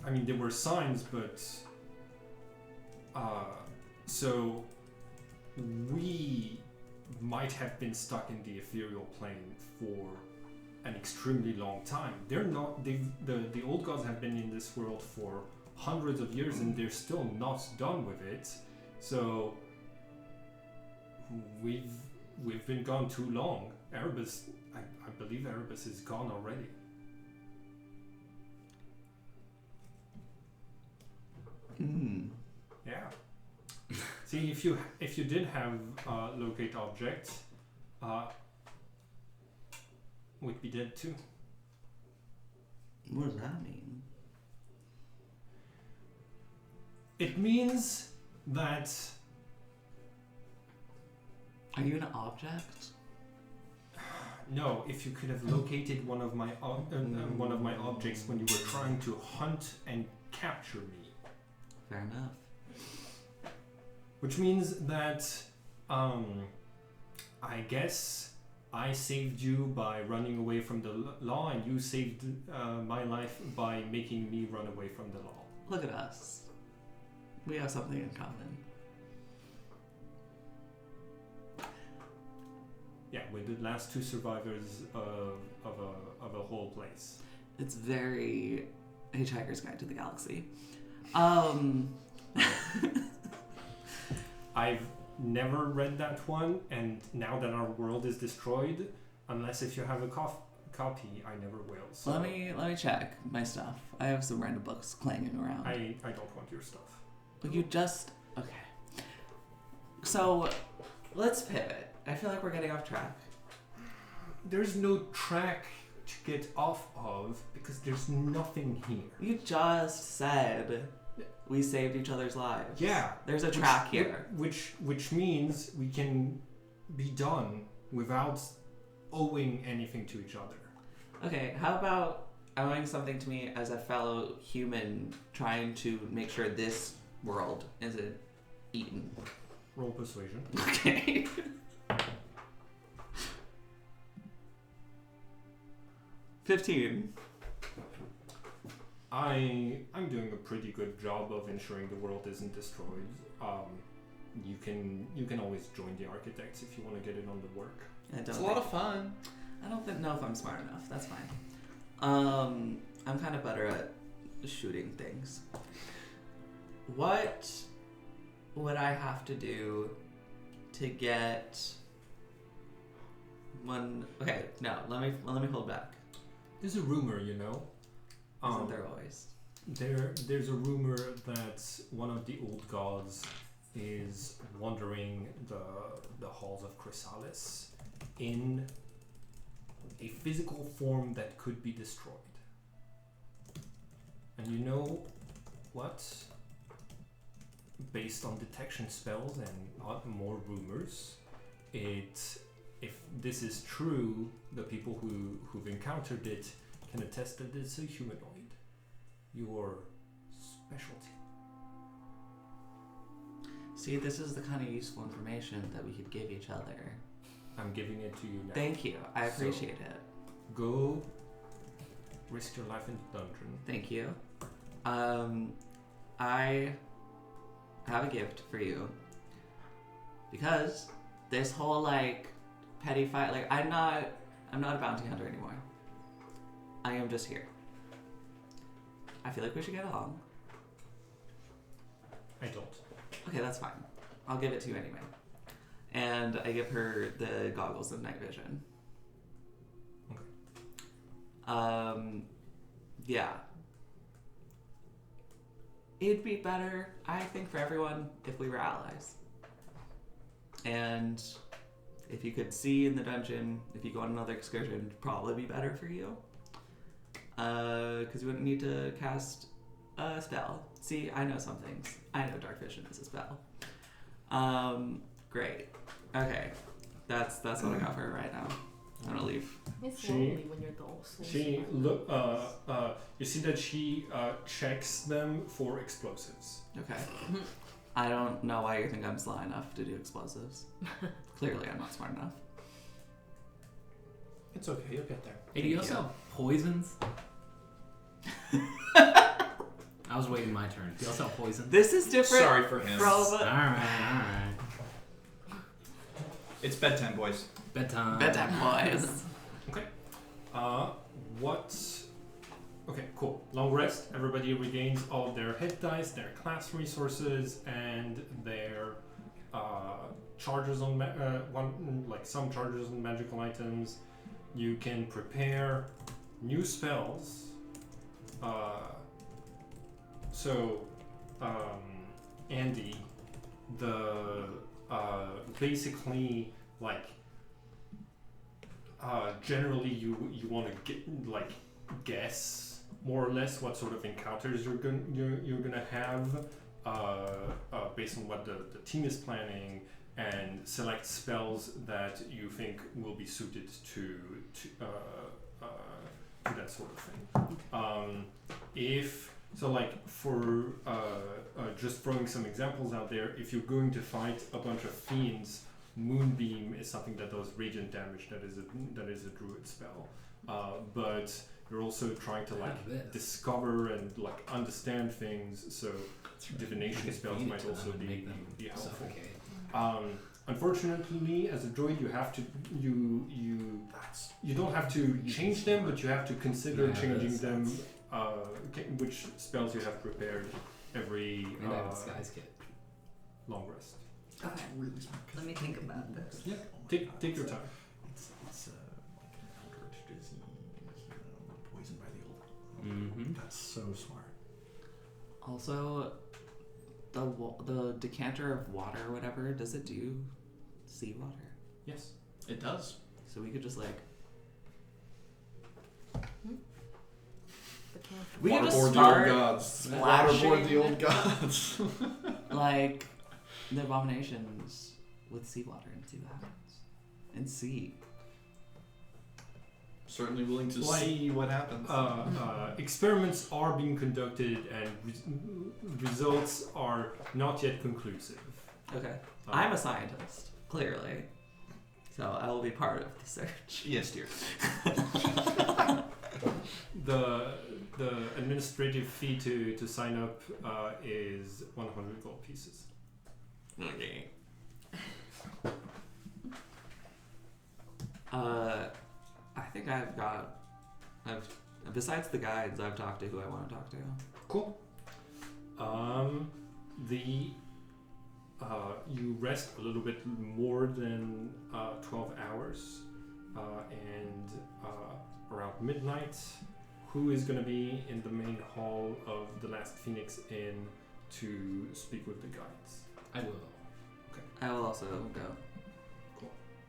I mean, there were signs, but so we might have been stuck in the ethereal plane for an extremely long time. They're not. The old gods have been in this world for hundreds of years, and they're still not done with it. So we've been gone too long. Erebus, I believe Erebus is gone already. Yeah. See, if you did have locate object, we'd be dead too. What does that mean? It means that. Are you an object? No, if you could have located one of my objects when you were trying to hunt and capture me. Fair enough. Which means that, I guess I saved you by running away from the law, and you saved my life by making me run away from the law. Look at us. We have something in common. Yeah, we're the last two survivors of a whole place. It's very Hitchhiker's Guide to the Galaxy. I've never read that one, and now that our world is destroyed, unless if you have a copy, I never will. So Let me check my stuff. I have some random books clanging around. I don't want your stuff. But you just okay. So let's pivot. I feel like we're getting off track. There's no track to get off of because there's nothing here. You just said we saved each other's lives. Yeah. There's a track here. Which means we can be done without owing anything to each other. Okay, how about owing something to me as a fellow human trying to make sure this world isn't eaten? Roll persuasion. Okay. $15. I'm doing a pretty good job of ensuring the world isn't destroyed. You can always join the architects if you want to get in on the work. It's a lot of fun. I don't know if I'm smart enough. That's fine. I'm kind of better at shooting things. What would I have to do to get one? Okay, no. Let me hold back. There's a rumor, you know. Isn't there always? There's a rumor that one of the old gods is wandering the halls of Chrysalis in a physical form that could be destroyed. And you know what? Based on detection spells and more rumors, if this is true, the people who've encountered it can attest that it's a humanoid. Your specialty. See, this is the kind of useful information that we could give each other. I'm giving it to you now. Thank you. I appreciate it. Go risk your life in the dungeon. Thank you. I have a gift for you. Because this whole petty fight, I'm not a bounty hunter anymore. I am just here. I feel like we should get along. I don't. Okay, that's fine. I'll give it to you anyway. And I give her the goggles of night vision. Okay. Yeah. It'd be better, I think, for everyone if we were allies. And if you could see in the dungeon, if you go on another excursion, it'd probably be better for you. Because you wouldn't need to cast a spell. See, I know some things. I know dark vision is a spell. Great. Okay. That's what I got for her right now. I'm gonna leave. It's lonely when you're the old soul. You see that she checks them for explosives. Okay. I don't know why you think I'm sly enough to do explosives. Clearly, I'm not smart enough. It's okay, you'll get there. Hey, do you also have poisons? I was waiting my turn. Do y'all sell poison? This is different. Sorry for him. Alright. It's bedtime, boys. Bedtime. Bedtime boys. Okay. Okay, cool. Long rest. Everybody regains all of their hit dice, their class resources, and their charges on some charges on magical items. You can prepare new spells. Andy, basically generally you want to guess more or less what sort of encounters you're gonna have based on what the team is planning, and select spells that you think will be suited to that sort of thing. Just throwing some examples out there, if you're going to fight a bunch of fiends, Moonbeam is something that does radiant damage. That is a druid spell, but you're also trying to discover and understand things. So divination spells might also be helpful. Unfortunately, as a druid, you have to you don't have to change them, but you have to consider changing them. Which spells you have prepared every disguise kit. long rest. Okay. Really smart. Let me think about this. Yeah, take your time. It's like an eldritch disease, poisoned by the old. Mm-hmm. That's so smart. Also, the decanter of water or whatever, does it do seawater? Yes. It does. So we could just The we could just Waterboard start the old gods. splashing Waterboard the old gods. the abominations with seawater and see what happens. And see. Certainly willing to see what happens. Experiments are being conducted, and results are not yet conclusive. Okay. I'm a scientist, clearly. So I will be part of the search. Yes, dear. The administrative fee to sign up is 100 gold pieces. Okay. I think besides the guides, I've talked to who I want to talk to. Cool. You rest a little bit more than 12 hours, and around midnight, who is going to be in the main hall of the Last Phoenix Inn to speak with the guides? I will. I will also go.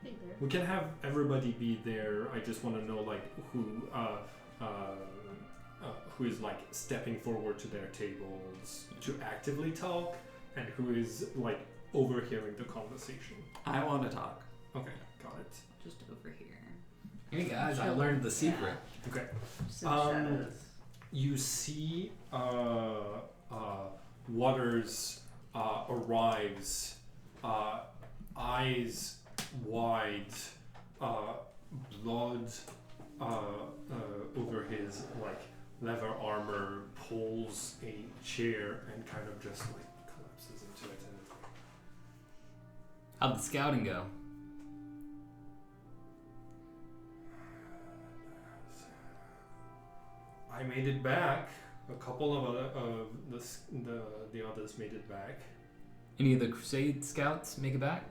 Hey there. We can have everybody be there. I just want to know who is stepping forward to their tables to actively talk, and who is overhearing the conversation. I want to talk. Okay, got it. Just over here. Hey guys, I learned the secret. Okay. Some shadows. You see Waters arrives, eyes wide, blood over his leather armor, pulls a chair and kind of just collapses into it. And How'd the scouting go? I made it back. A couple of the others made it back. Any of the Crusade scouts make it back?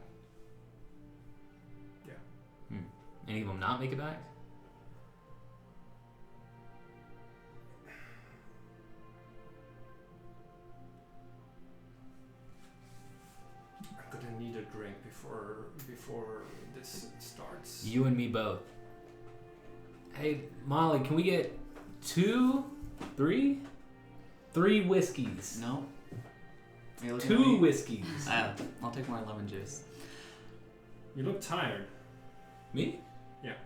Yeah. Any of them not make it back? I'm gonna need a drink before this starts. You and me both. Hey, Molly, can we get 3 whiskeys? No. 2 whiskeys. I'll take more lemon juice. You look tired. Me? Yeah.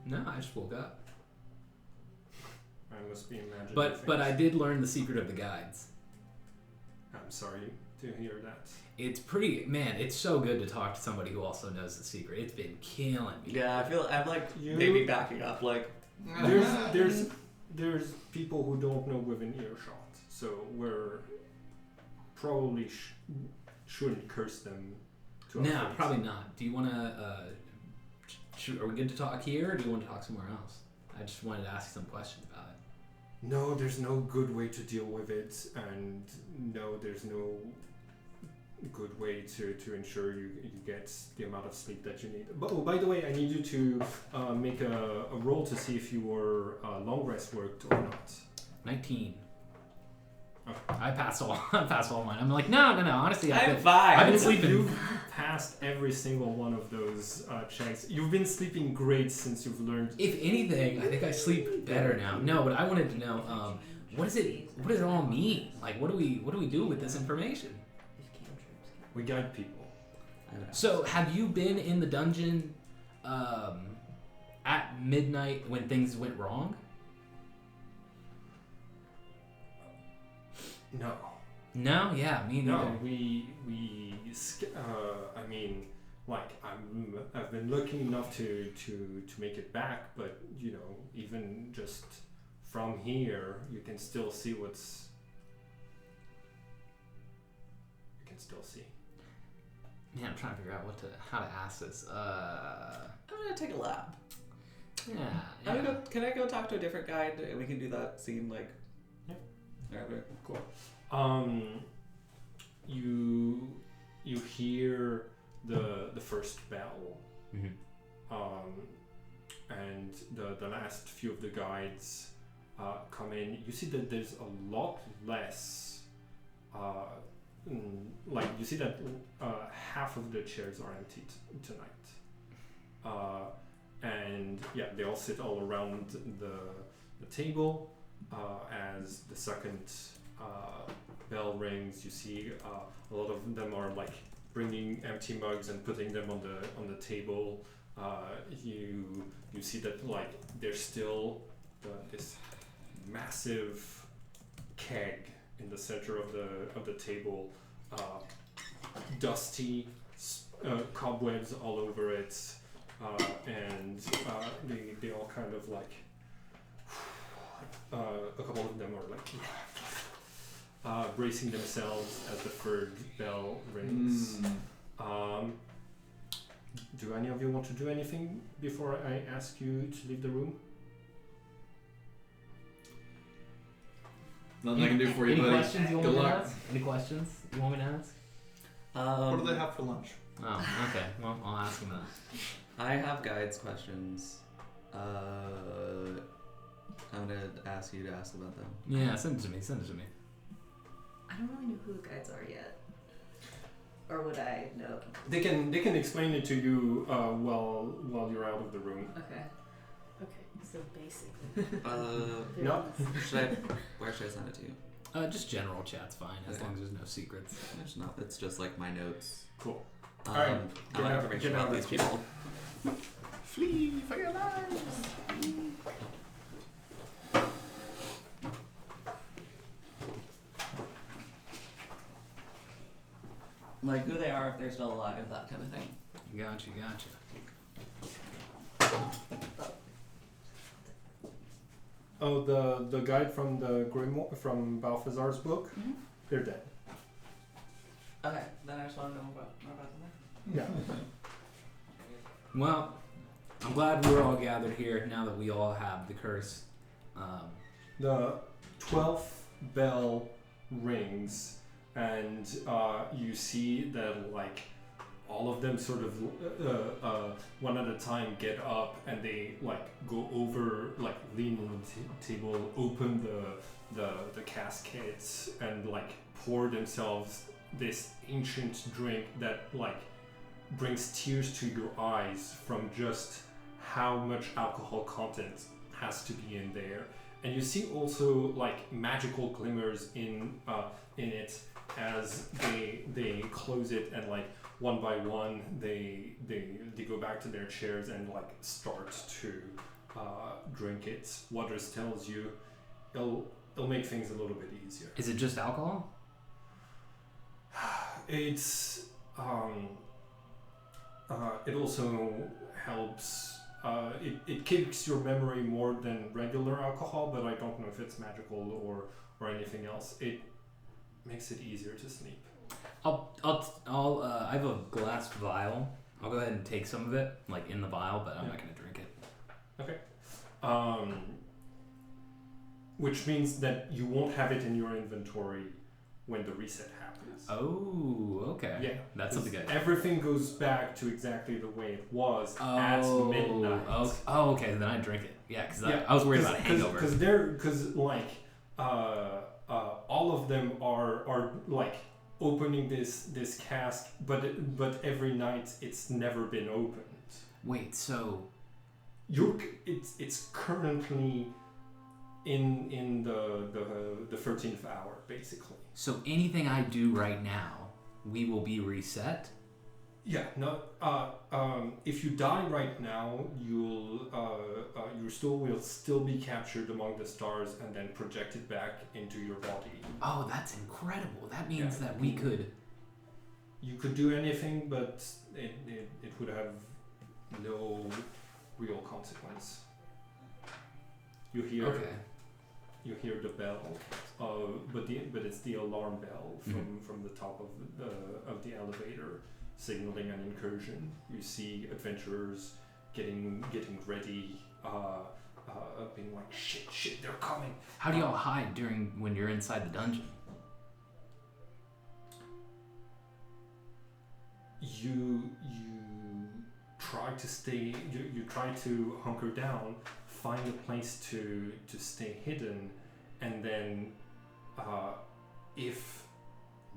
No, I just woke up. I must be imagining But I did learn the secret of the guides. I'm sorry to hear that. It's it's so good to talk to somebody who also knows the secret. It's been killing me. Yeah, I feel I'm maybe backing up There's people who don't know within earshot. so we're probably shouldn't curse them. To No, our face. probably not. Do you want to? Are we good to talk here, or do you want to talk somewhere else? I just wanted to ask you some questions about it. No, there's no good way to deal with it, and no, there's no good way to ensure you get the amount of sleep that you need. But by the way, I need you to make a roll to see if your long rest worked or not. 19. Okay. I passed all. I passed all mine. I'm like, no. Honestly, I'm fine. I've been sleeping. You've passed every single one of those checks. You've been sleeping great since you've learned. If anything, I think I sleep better now. No, but I wanted to know, what does it all mean? Like, what do we do with this information? We guide people. So, have you been in the dungeon at midnight when things went wrong? No. No, yeah, me neither. No, I mean, like I've been lucky enough to make it back, but you know, even just from here, you can still see You can still see. Man, I'm trying to figure out how to ask this. I'm gonna take a lap. Yeah. Can I go talk to a different guide? And we can do that scene like. Yeah. Alright, very cool. You hear the first bell, and the last few of the guides come in. You see that there's a lot less. Like you see that half of the chairs are empty tonight, and yeah, they all sit all around the table. As the second bell rings, you see a lot of them are like bringing empty mugs and putting them on the table. You see that like there's still this massive keg in the center of the table, dusty, cobwebs all over it, and they all kind of like. A couple of them are like bracing themselves as the third bell rings. Do any of you want to do anything before I ask you to leave the room? Nothing I can do for you, Any buddy. questions you want Good me to luck. ask? Any questions you want me to ask? What do they have for lunch? Oh, okay. Well, I'll ask him that. I have guides questions. I'm gonna ask you to ask about them. Yeah, send it to me. I don't really know who the guides are yet. Or would I know? They can explain it to you while you're out of the room. Okay. Okay, so basically. No. Where should I send it to you? Just general chat's fine, as Okay. long as there's no secrets. It's just like my notes. Cool. I Alright, want get information out about of these here. people. Flee for your lives! Like who they are, if they're still alive, that kind of thing. Gotcha. Oh, the guide from the Grimoire from Balthazar's book. Mhm. They're dead. Okay, then I just want to know more about them. Yeah. Well, I'm glad we're all gathered here now that we all have the curse. The 12th bell rings, and you see that like all of them sort of one at a time get up, and they like go over, like lean on the table, open the caskets, and like pour themselves this ancient drink that like brings tears to your eyes from just how much alcohol content has to be in there. And you see also like magical glimmers in it as they close it, and like one by one they go back to their chairs and like start to drink it. Waters tells you it'll make things a little bit easier. Is it just alcohol? It's it also helps it kicks your memory more than regular alcohol, but I don't know if it's magical or anything else. It makes it easier to sleep. I have a glass vial. I'll go ahead and take some of it, like in the vial, but I'm not gonna drink it. Okay. Which means that you won't have it in your inventory when the reset happens. Oh, okay. Yeah, That's something good. Everything goes back to exactly the way it was at midnight. Okay, then I drink it. Yeah, because I was worried about a hangover. Because all of them are like opening this cask, but every night it's never been opened. Wait, so it's currently in the 13th hour, basically. So anything I do right now, we will be reset? Yeah, no. If you die right now, your soul will still be captured among the stars and then projected back into your body. Oh, that's incredible. That means that we could... You could do anything, but it would have no real consequence. You hear the bell, but it's the alarm bell from the top of the elevator, signaling an incursion. You see adventurers getting ready, being like, shit, they're coming. How do y'all hide when you're inside the dungeon? You try to stay. You try to hunker down, find a place to stay hidden, and then if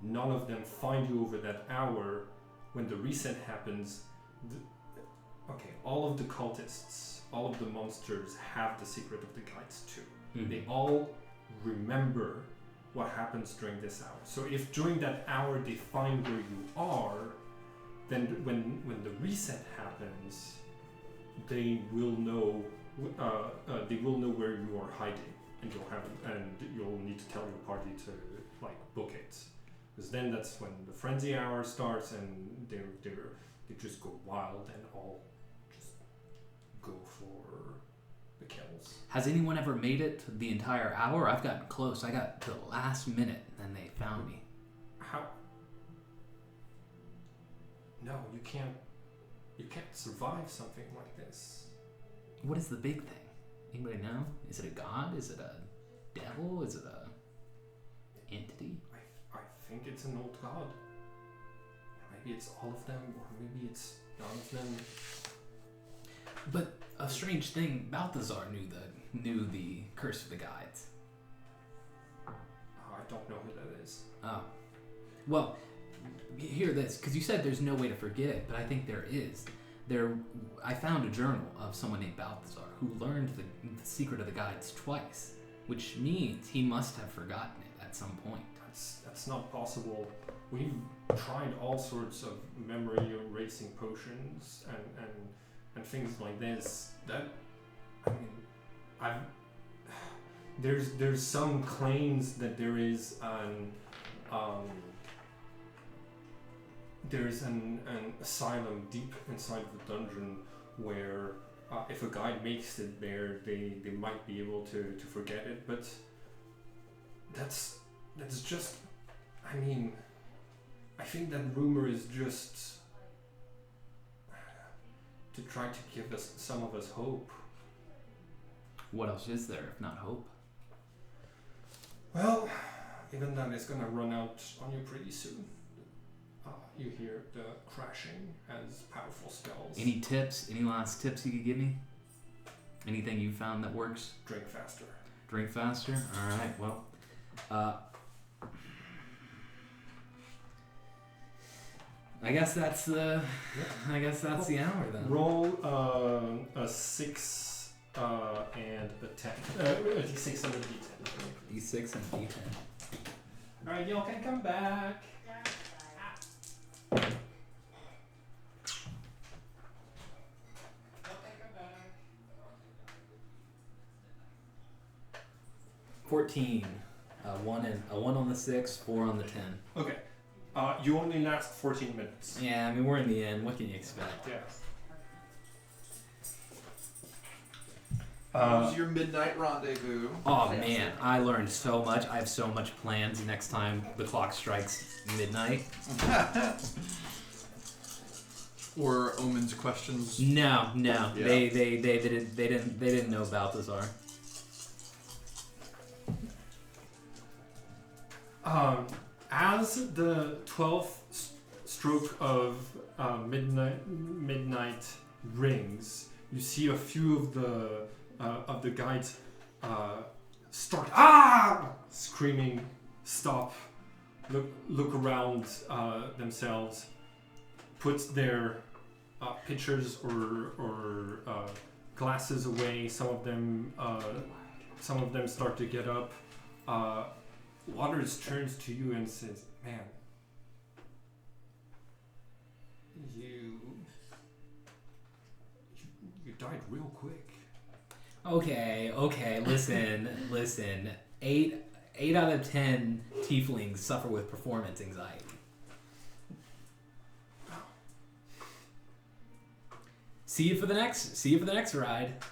none of them find you over that hour, when the reset happens, all of the cultists, all of the monsters have the secret of the guides too. Mm-hmm. They all remember what happens during this hour. So if during that hour they find where you are, then when the reset happens, they will know where you are hiding, and you'll need to tell your party to like book it, because then that's when the frenzy hour starts, and they just go wild and all just go for the kills. Has anyone ever made it the entire hour? I've gotten close. I got to the last minute, and they found me. How? No, you can't survive something like this. What is the big thing? Anybody know? Is it a god? Is it a devil? Is it a entity? I think it's an old god. Maybe it's all of them, or maybe it's none of them. But a strange thing, Balthazar knew the curse of the guides. I don't know who that is. Oh. Well, hear this, because you said there's no way to forget it, but I think there is. I found a journal of someone named Balthazar who learned the secret of the guides twice, which means he must have forgotten it at some point. That's not possible. We've tried all sorts of memory erasing potions and things like this. There's some claims that there is an asylum deep inside the dungeon where if a guide makes it there, they might be able to forget it, but that's just, I think that rumor is just to try to give some of us hope. What else is there if not hope? Well, even that is gonna run out on you pretty soon. You hear the crashing as powerful spells. Any tips? Any last tips you could give me? Anything you found that works? Drink faster. Drink faster? Alright, well. I guess that's the hour then. Roll a 6 and a 10. A D6 and a D10. D6 and D10. Alright, y'all can come back. 14. A 1 on the 6, 4 on the 10. Okay. You only last 14 minutes. Yeah, we're in the end. What can you expect? Yeah. Where's your midnight rendezvous? Oh man, I learned so much. I have so much plans next time the clock strikes midnight. Or Omen's questions? No. Yeah. They didn't know Balthazar. As the 12th stroke of midnight rings, you see a few of the guides start screaming, stop, look around themselves, put their pitchers or glasses away. Some of them start to get up. Waters turns to you and says, "Man, you died real quick." Okay, listen. 8 out of 10 tieflings suffer with performance anxiety. See you for the next ride.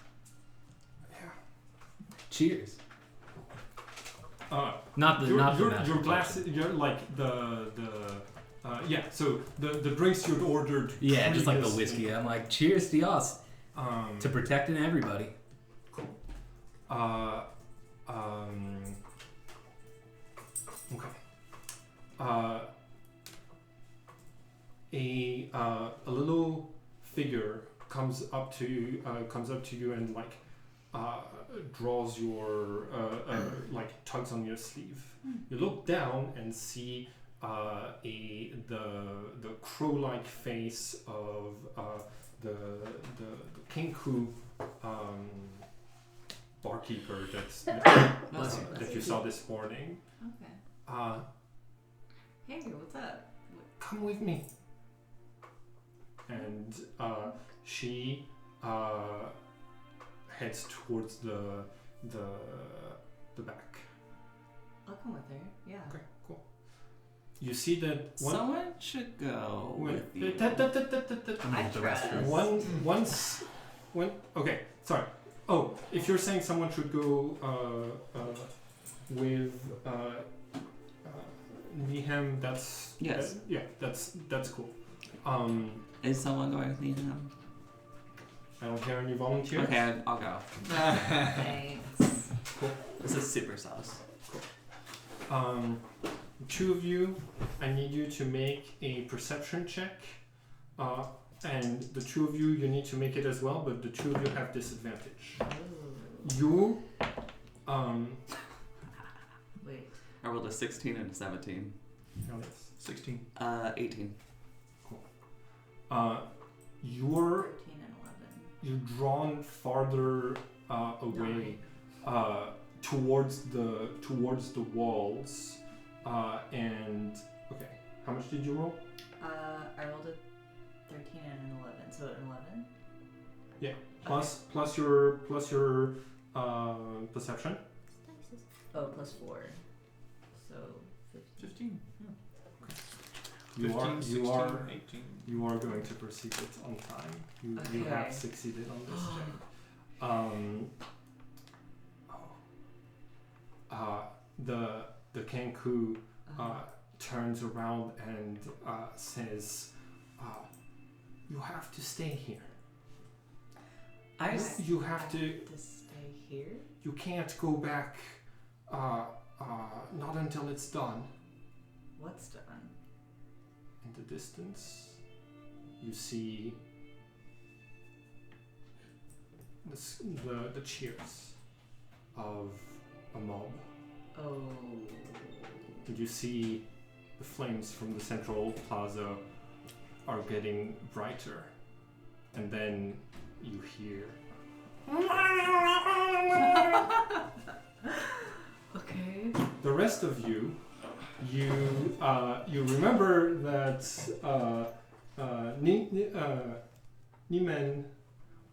Yeah. Cheers. Not your the glass. You're like So the drinks you'd ordered. Yeah, just like the previously. whiskey. I'm like, cheers to us. To protecting everybody. Cool. Okay. A little figure comes up to you and like draws your tugs on your sleeve. You look down and see the crow-like face of the Kinku barkeeper that you saw this morning. Okay. Hey, what's up? Come with me. And she heads towards the back. I'll come with her. Yeah. Okay, cool. You see that one. Someone should go with you. I trust. Okay, sorry. Oh, if you're saying someone should go with Nehem, that's Yes. that's cool. Is someone going with me now? I don't hear any volunteers. Okay, I'll go. Thanks. Cool. This is super sauce. Two of you, I need you to make a perception check. And the two of you need to make it as well, but the two of you have disadvantage. Ooh. You, Wait. I rolled a 16 and a 17. 16. 18. you're 13 and 11. you're drawn farther away towards the walls, and okay. How much did you roll? I rolled a 13 and an 11, so an 11? Yeah. Plus your perception. Oh, plus 4. So 15. 15. You 15, are 16, 18. you are going to proceed it on time. You Okay. have succeeded on this check. The Kenku turns around and says, "You have to stay here. You have to. To stay here? You can't go back. Not until it's done." What's done? In the distance, you see the cheers of a mob. Oh. And you see the flames from the central plaza are getting brighter, and then you hear. Okay. The rest of you remember that Niemen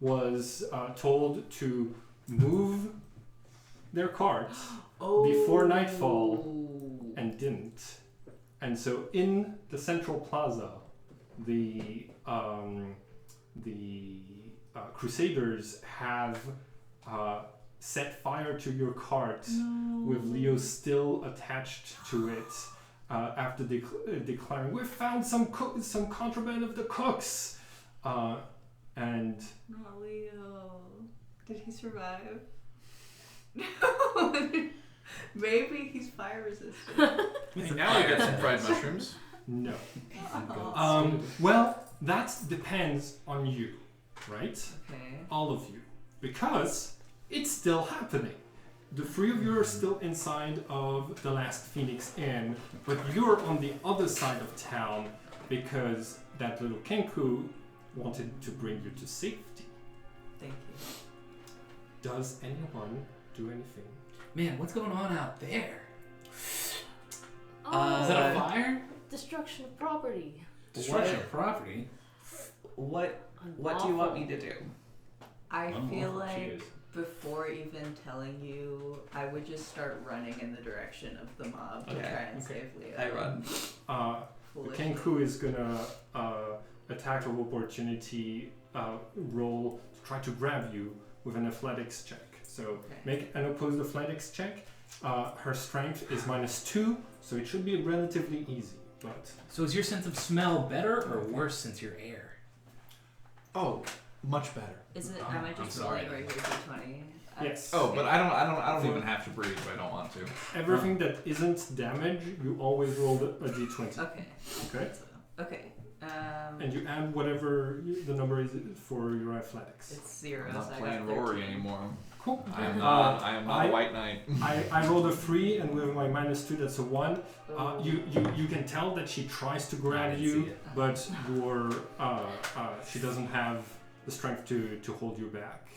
was told to move their carts before nightfall and didn't. And so in the central plaza, the Crusaders have set fire to your cart with Leo still attached to it after declaring, "We found some contraband of the cooks." And Not Leo. Did he survive? Maybe he's fire resistant. Hey, now we got some fried mushrooms. no. Oh. Well, that depends on you, right? Okay. All of you. Because it's still happening. The three of you are still inside of the last Phoenix Inn, but you're on the other side of town because that little Kenku wanted to bring you to safety. Thank you. Does anyone do anything? Man, what's going on out there? Oh, Is that a fire? destruction of property. Destruction of property? What do you want me to do? I feel like Cheers. before even telling you, I would just start running in the direction of the mob to Okay. try and save Leo. I run. The Foolishly. Kenku is gonna attack of opportunity roll to try to grab you with an athletics check. So Okay. make an opposed athletics check. Her strength is -2, so it should be relatively easy. But So is your sense of smell better or worse since you're air? Oh, much better. Is it? Oh, Am I I'm just sorry. rolling right here D20? yes, Oh, but I don't even have to breathe if I don't want to. everything that isn't damage, you always roll a d20. Okay. Okay. Okay. And you add whatever the number is for your athletics. It's 0. I'm so not I playing got Rory 13. anymore. Cool. I am not I- a white knight. I rolled a 3, and with my -2, that's a 1. Oh. You can tell that she tries to I grab didn't you, see it. but she doesn't have the strength to hold you back.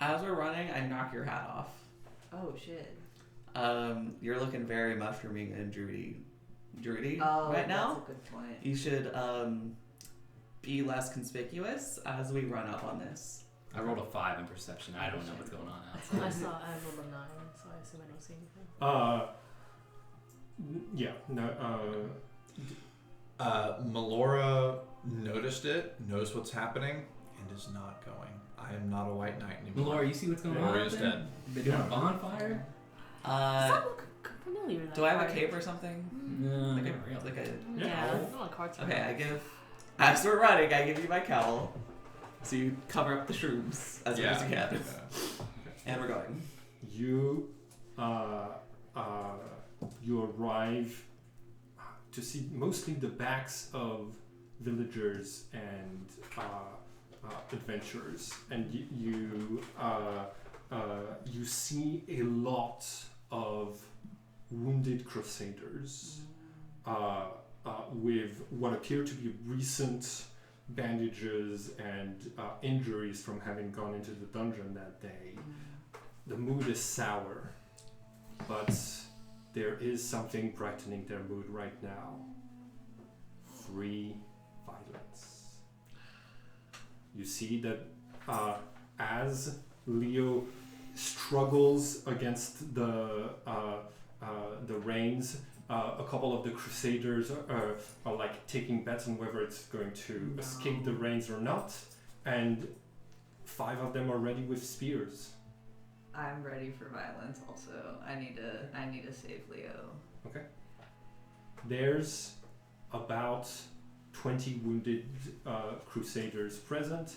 As we're running, I knock your hat off. Oh shit. You're looking very mushrooming and Drudy Oh, right now. That's a good point. You should be less conspicuous as we run up on this. I rolled a 5 in perception. I don't know what's going on I outside. rolled a 9, so I assume I don't see anything. Yeah. No. Melora noticed it, knows what's happening, and is not going. I am not a white knight anymore. Laura, you see what's going on Melora out is there? dead. They doing a bonfire? Does that look familiar? Do I have a cape or something? No, Like not a, really. like a Yeah, cowl? I'm on cards. Okay, I give. As we're running, I give you my cowl, so you cover up the shrooms as much as you can, and we're going. You arrive to see mostly the backs of villagers and adventurers, and you see a lot of wounded crusaders with what appear to be recent bandages and injuries from having gone into the dungeon that day. The mood is sour, but there is something brightening their mood right now. Free violence. You see that as Leo struggles against the reins, a couple of the crusaders are like taking bets on whether it's going to escape the reins or not, and 5 of them are ready with spears. I'm ready for violence. Also, I need to save Leo. There's about 20 wounded crusaders present,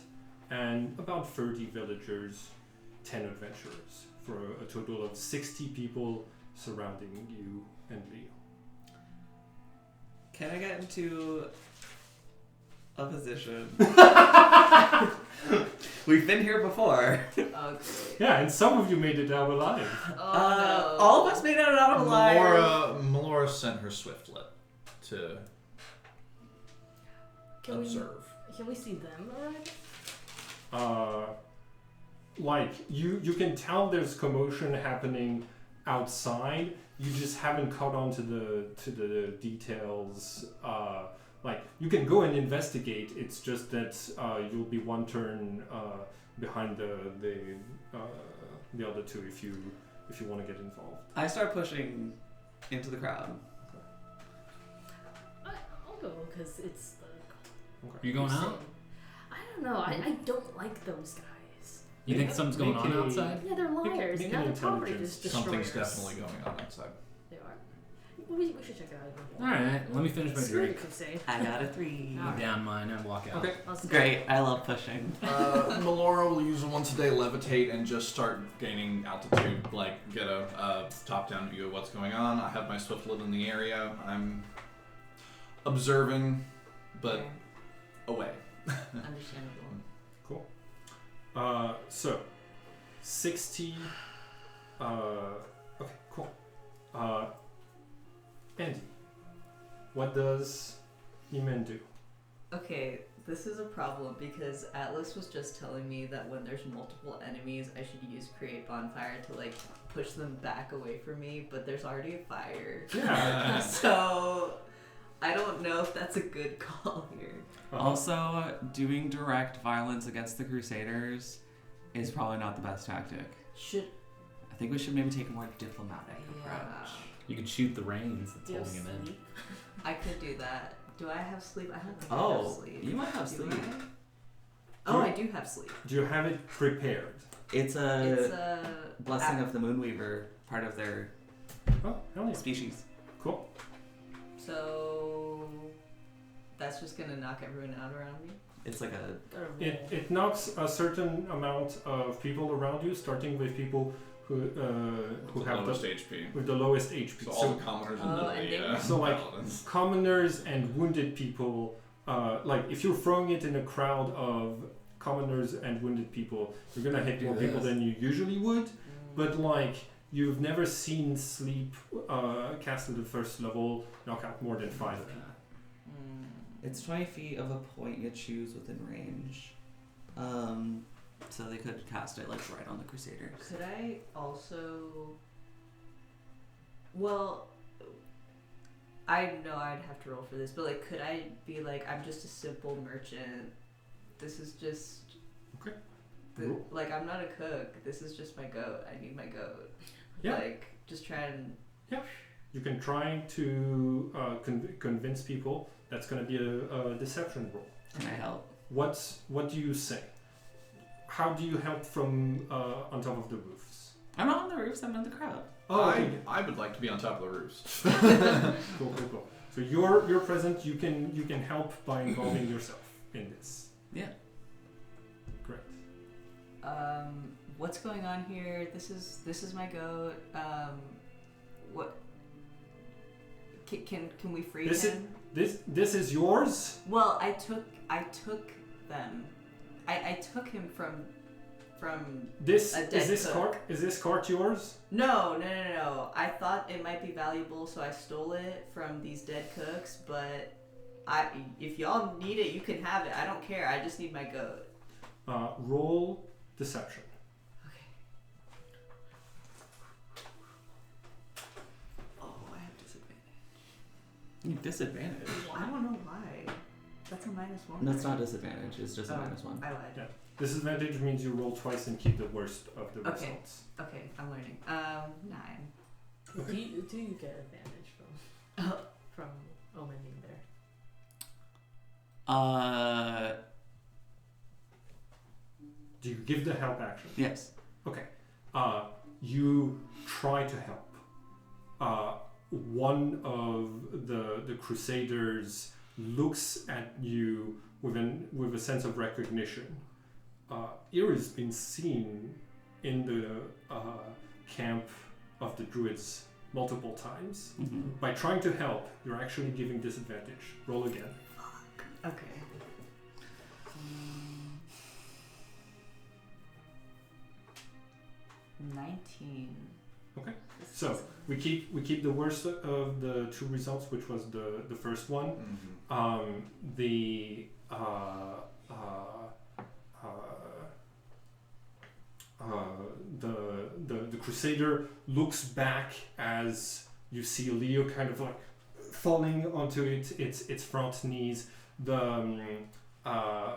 and about 30 villagers, 10 adventurers, for a total of 60 people surrounding you and Leo. Can I get into a position? We've been here before. Okay. Yeah, and some of you made it out alive. Oh no. All of us made it out alive. Melora sent her swiftlet to Can observe. Can we see them arrive? Like you can tell there's commotion happening outside. You just haven't caught on to the details. Like you can go and investigate. It's just that you'll be one turn behind the other two if you want to get involved. I start pushing into the crowd. I'll go because it's the. You going out? I don't know. I don't like those guys. You think something's going on outside? Yeah, they're liars. Make Now an their property intelligence just check. destroyers. Something's definitely going on outside. They are. We should check it out. All right, let me finish my Screw the drink. crusade. I got a 3. Alright. Down mine and walk out. Okay. Let's go. Great. I love pushing. Melora will use a once-a-day levitate and just start gaining altitude, like get a top-down view of what's going on. I have my swiftlet in the area. I'm observing, but Okay. away. Understandable. Cool. So 60. Okay, cool. Andy, what does Eman do? Okay, this is a problem because Atlas was just telling me that when there's multiple enemies, I should use Create Bonfire to like push them back away from me, but there's already a fire. Yeah. So I don't know if that's a good call here. Also, doing direct violence against the Crusaders is probably not the best tactic. Should I think we should maybe take a more diplomatic yeah, approach. You could shoot the reins that's Do you have holding him in. sleep? I could do that. Do I have sleep? I don't think I Oh, have sleep. you might have Do sleep. I? Oh, I do have sleep. Do you have it prepared? It's It's a a blessing of the Moonweaver, part of their Oh, hell yeah. species. Cool. So that's just gonna knock everyone out around me. It's like a Gotta roll. It knocks a certain amount of people around you, starting with people who The have lowest the, HP. with the lowest HP. So all the commoners and Oh, then and the they- So, like, paladins. commoners and wounded people, like if you're throwing it in a crowd of commoners and wounded people, you're gonna hit more people than you usually would. But like you've never seen sleep cast at the first level knock out more than 5 people. It's 20 feet of a point you choose within range. So they could cast it like right on the Crusaders. Could I also? Well, I know I'd have to roll for this, but like, could I be like, I'm just a simple merchant. This is just. Okay. The, like, I'm not a cook. This is just my goat. I need my goat. Yeah. Like, just try and. You can try to convince people. That's gonna be a deception roll. Can I help? What do you say? How do you help from on top of the roofs? I'm not on the roofs, I'm in the crowd. Oh, okay. I would like to be on top of the roofs. Cool. So you're present. You can help by involving yourself in this. Yeah. Great. What's going on here? This is my goat. What? Can we free This him? This is yours. Well, I took them. I took him from. This A is dead this cook. cart. Is this cart yours? No. I thought it might be valuable, so I stole it from these dead cooks. But if y'all need it, you can have it. I don't care. I just need my goat. Roll deception. Okay. Oh, I have disadvantage. Disadvantage? I don't know why. That's a -1. No, it's not disadvantage, it's just a Oh, -1. I lied. Yeah. Disadvantage means you roll twice and keep the worst of the Okay. results. Okay, I'm learning. 9. Do you get advantage from Omen being there? Do you give the help action? Yes. Okay. You try to help. One of the Crusaders looks at you with a sense of recognition. Ira's been seen in the camp of the Druids multiple times. Mm-hmm. By trying to help, you're actually giving disadvantage. Roll again. Okay. 19. So we keep the worst of the two results, which was the first one. The Crusader looks back as you see Leo kind of like falling onto its front knees. The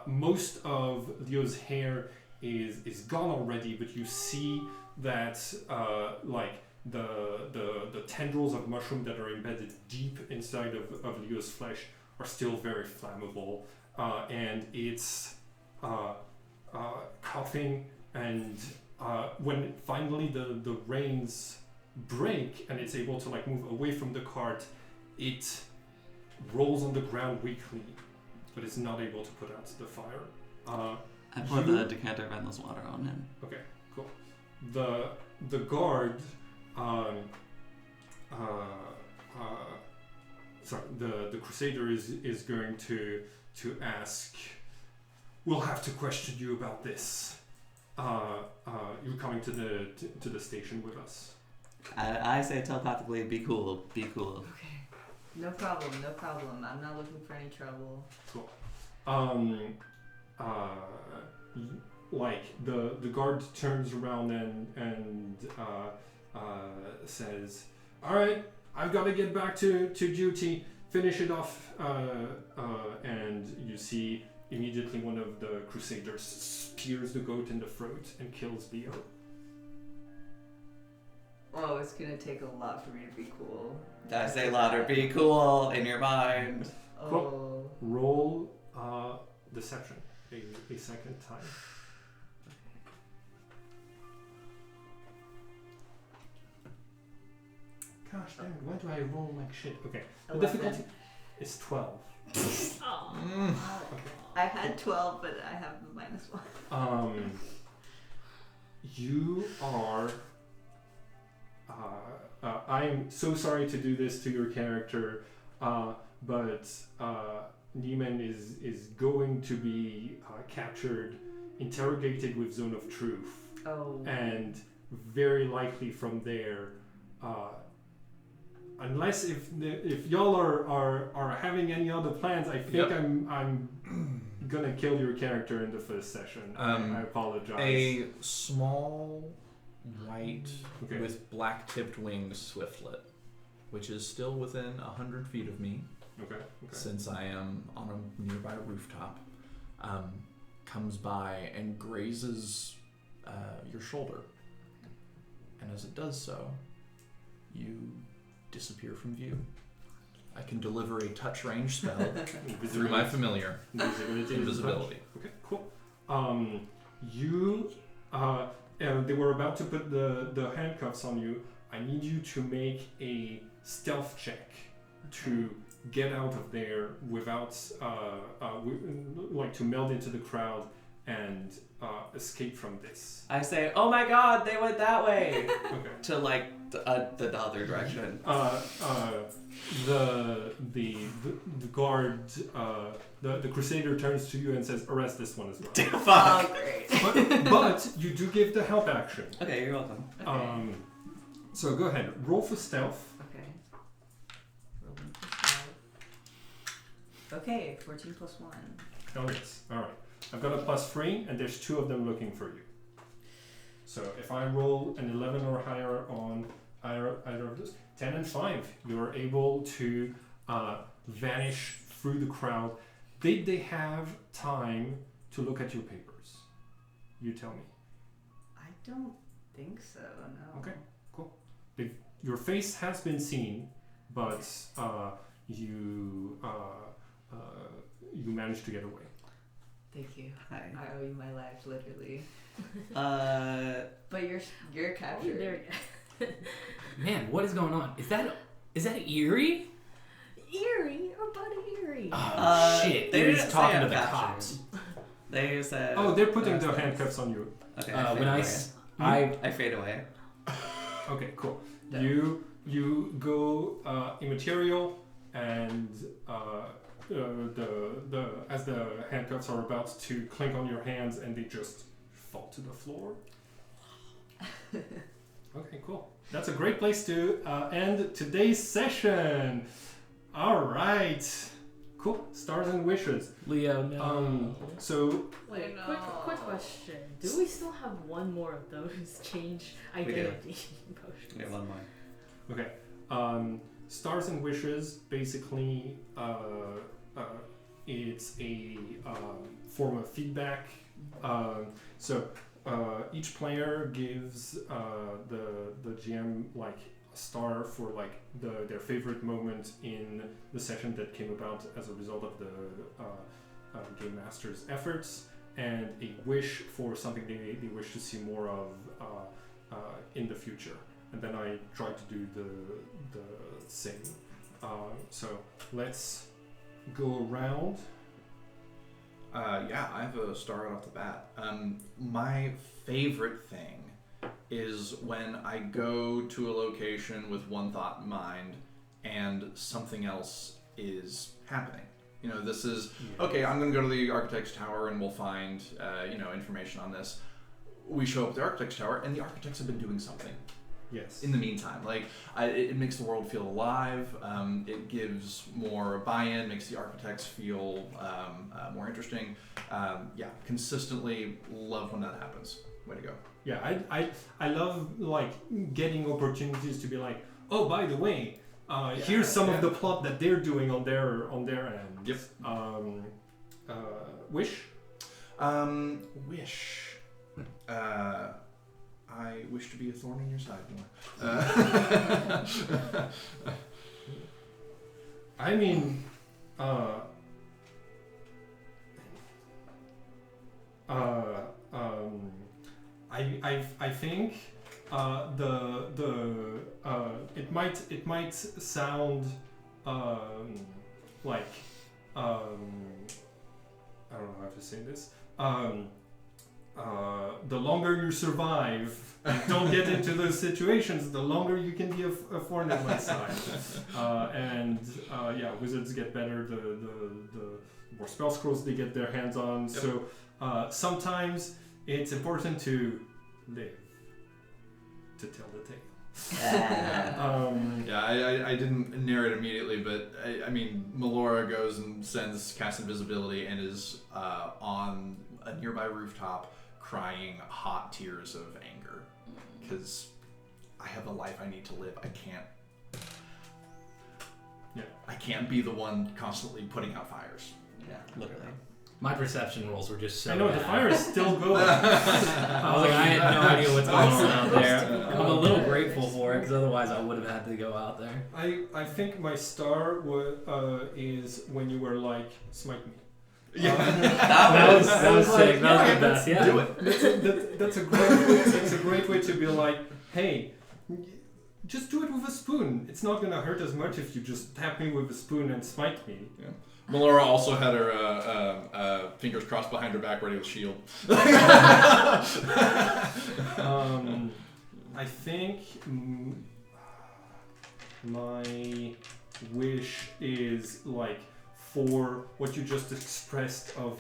most of Leo's hair is gone already, but you see that like the tendrils of mushroom that are embedded deep inside of Leo's flesh are still very flammable, and it's coughing and when finally the reins break and it's able to like move away from the cart, it rolls on the ground weakly, but it's not able to put out the fire. I pour the decanter of endless water on him. Okay, cool. The guard, sorry, the crusader is going to ask. We'll have to question you about this. You're coming to the station with us. I say telepathically, be cool, be cool. Okay. No problem. I'm not looking for any trouble. Cool. Like the guard turns around and says, "All right, I've got to get back to duty. Finish it off." And you see immediately one of the crusaders spears the goat in the throat and kills Leo. Oh, it's gonna take a lot for me to be cool. I say louder, be cool in your mind. Cool. Roll deception a second time. Gosh dang, why do I roll like shit? Okay, the 11. difficulty is 12. Oh. I had 12, but I have the -1. You are. I am so sorry to do this to your character, but Neiman is going to be captured, interrogated with Zone of Truth, and very likely from there, unless if y'all are having any other plans, I think I'm gonna kill your character in the first session. I apologize. A small white Okay. with black-tipped wings swiftlet, which is still within 100 feet of me, Okay. since I am on a nearby rooftop, comes by and grazes your shoulder. And as it does so, you disappear from view. I can deliver a touch range spell through my familiar. Invisibility. Okay, cool. They were about to put the handcuffs on you. I need you to make a stealth check to get out of there without, to meld into the crowd and escape from this. I say, oh my god, they went that way! Okay. To like the other direction. The guard, the crusader turns to you and says, "Arrest this one as well." Fuck! Great. but you do give the help action. Okay, you're welcome. Okay. So go ahead, roll for stealth. Okay. Rolling for 12. Okay, 14 plus 1. Oh yes, all right. I've got a +3, and there's 2 of them looking for you. So if I roll an 11 or higher on either of those, 10 and 5, you're able to vanish through the crowd. Did they have time to look at your papers? You tell me. I don't think so, no. Okay, cool. Your face has been seen, but you managed to get away. Thank you. Hi. I owe you my life, literally. But you're Oh, captured. there you Man, what is going on? Is that Eerie? Eerie or Buddy Eerie? Oh shit! They Eerie's didn't say talking I'm to the captured. cops. They said. Oh, they're putting the handcuffs on you. Okay. When I fade away. Okay, cool. Yeah. You go immaterial, and as the handcuffs are about to clink on your hands, and they just fall to the floor. Okay, cool. That's a great place to end today's session. All right, cool. Stars and wishes. Leo, no. So Wait, No. quick question. Do we still have one more of those change identity potions? We have one more. okay. Stars and wishes basically it's a form of feedback. So each player gives the GM like a star for like their favorite moment in the session that came about as a result of the game master's efforts, and a wish for something they wish to see more of in the future. And then I try to do the same. So let's go around. Yeah, I have a star right off the bat. My favorite thing is when I go to a location with one thought in mind and something else is happening. You know, this is, okay, I'm going to go to the Architect's Tower and we'll find, information on this. We show up at the Architect's Tower and the architects have been doing something. Yes. In the meantime, it makes the world feel alive. It gives more buy-in, makes the architects feel more interesting. Consistently love when that happens. Way to go. Yeah, I love getting opportunities to be like, oh, by the way, here's some of the plot that they're doing on their end. Yep. Wish. Wish. I wish to be a thorn in your side more. I mean, I think it might sound like I don't know how to say this. The longer you survive and don't get into those situations, the longer you can be a thorn in my side. Wizards get better the more spell scrolls they get their hands on. Yep. So sometimes it's important to live to tell the tale. I didn't narrate immediately, but I mean, Melora goes and casts invisibility and is on a nearby rooftop crying hot tears of anger because I have a life I need to live. I can't be the one constantly putting out fires. Yeah, literally. My perception rolls were just so I know, bad. the fire is still going. I was like, I had no idea what's going on out there. I'm a little grateful for it, because otherwise I would have had to go out there. I think my star is when you were like, smite me. Yeah, that was sick. That was the best. Yeah, do it. That's a great way. It's a great way to be like, hey, just do it with a spoon. It's not gonna hurt as much if you just tap me with a spoon and smite me. Yeah. Melora also had her fingers crossed behind her back, ready with shield. I think my wish is for what you just expressed of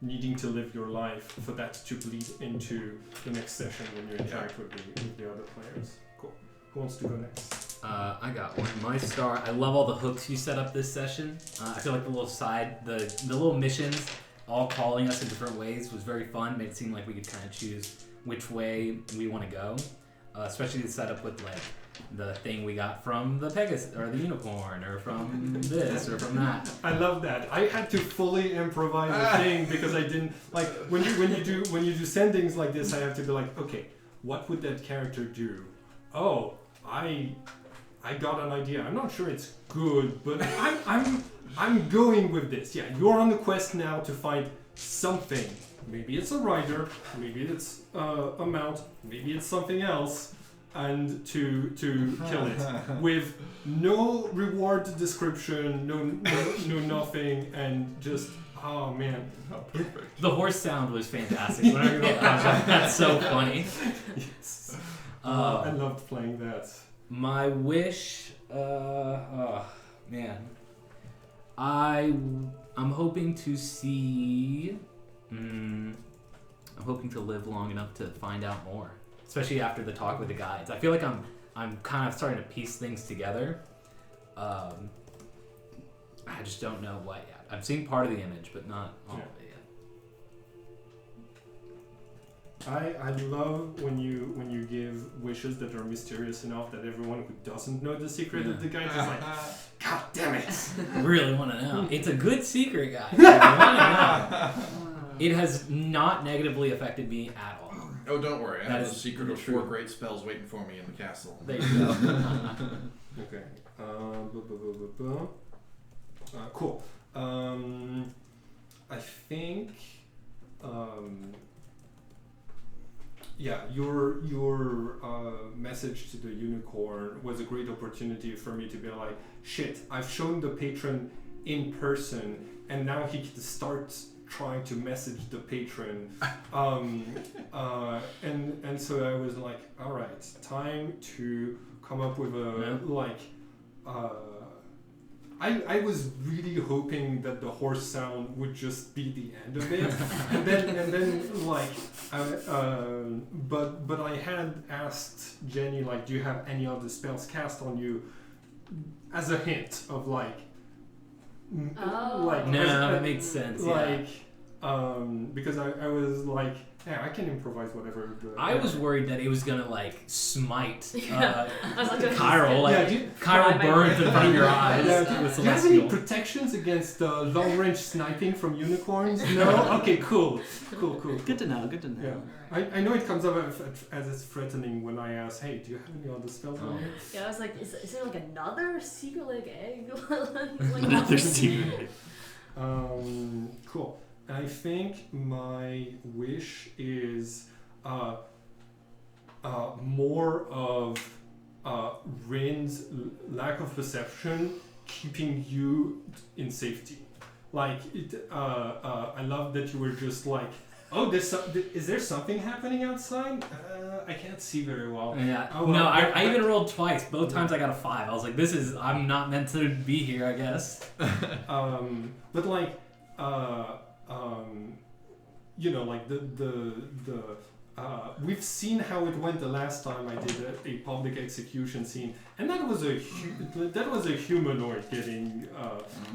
needing to live your life, for that to bleed into the next session when you interact with the other players. Cool. Who wants to go next? I got one. My star. I love all the hooks you set up this session. I feel like the little missions, all calling us in different ways, was very fun. Made it seem like we could kind of choose which way we want to go. Especially the setup with the thing we got from the Pegasus or the unicorn, or from this or from that. I love that. I had to fully improvise a thing because I didn't when you do sendings like this. I have to be like, okay, what would that character do? Oh, I got an idea. I'm not sure it's good, but I'm going with this. Yeah, you're on the quest now to find something. Maybe it's a rider, maybe it's a mount, maybe it's something else, and to kill it with no reward description, no nothing, and just oh man. Oh, perfect. The horse sound was fantastic. Whenever that's so funny. Yes. I loved playing that. My wish, man, I'm hoping to see. I'm hoping to live long enough to find out more, especially after the talk with the guides. I feel like I'm kind of starting to piece things together. I just don't know what yet. I'm seeing part of the image, but not all of it yet. I love when you give wishes that are mysterious enough that everyone who doesn't know the secret of the guide is like, God damn it! I really want to know. It's a good secret, guys. I want to know. It has not negatively affected me at all. Oh, don't worry. I That have is a secret of true. 4 great spells waiting for me in the castle. There you go. Okay. Cool. I think yeah, your message to the unicorn was a great opportunity for me to be like, shit, I've shown the patron in person, and now he can start trying to message the patron. And so I was like, all right, time to come up with a I was really hoping that the horse sound would just be the end of it, and then like, but I had asked Jenny, like, do you have any other spells cast on you, as a hint of like, like no, that makes sense. Like, because I was like, yeah, I can improvise whatever. I was worried that it was gonna like smite I was like, Chiral, like Chiral burns in front of your eyes. Yeah, with do you have any celestial. protections against long-range sniping from unicorns? No? Okay, cool. Good to know. Good to know. Yeah. I know it comes up as it's threatening when I ask, hey, do you have any other spells on you? Yeah, I was like, is there like another secret like egg? Like, Another secret. Cool. I think my wish is more of Rin's lack of perception keeping you in safety. Like, I love that you were just like, oh, is there something happening outside? I can't see very well. Yeah. Oh, well, no, I even rolled twice. Both times I got a 5. I was like, I'm not meant to be here, I guess. But like, you know, like we've seen how it went the last time I did a public execution scene, and that was a humanoid getting,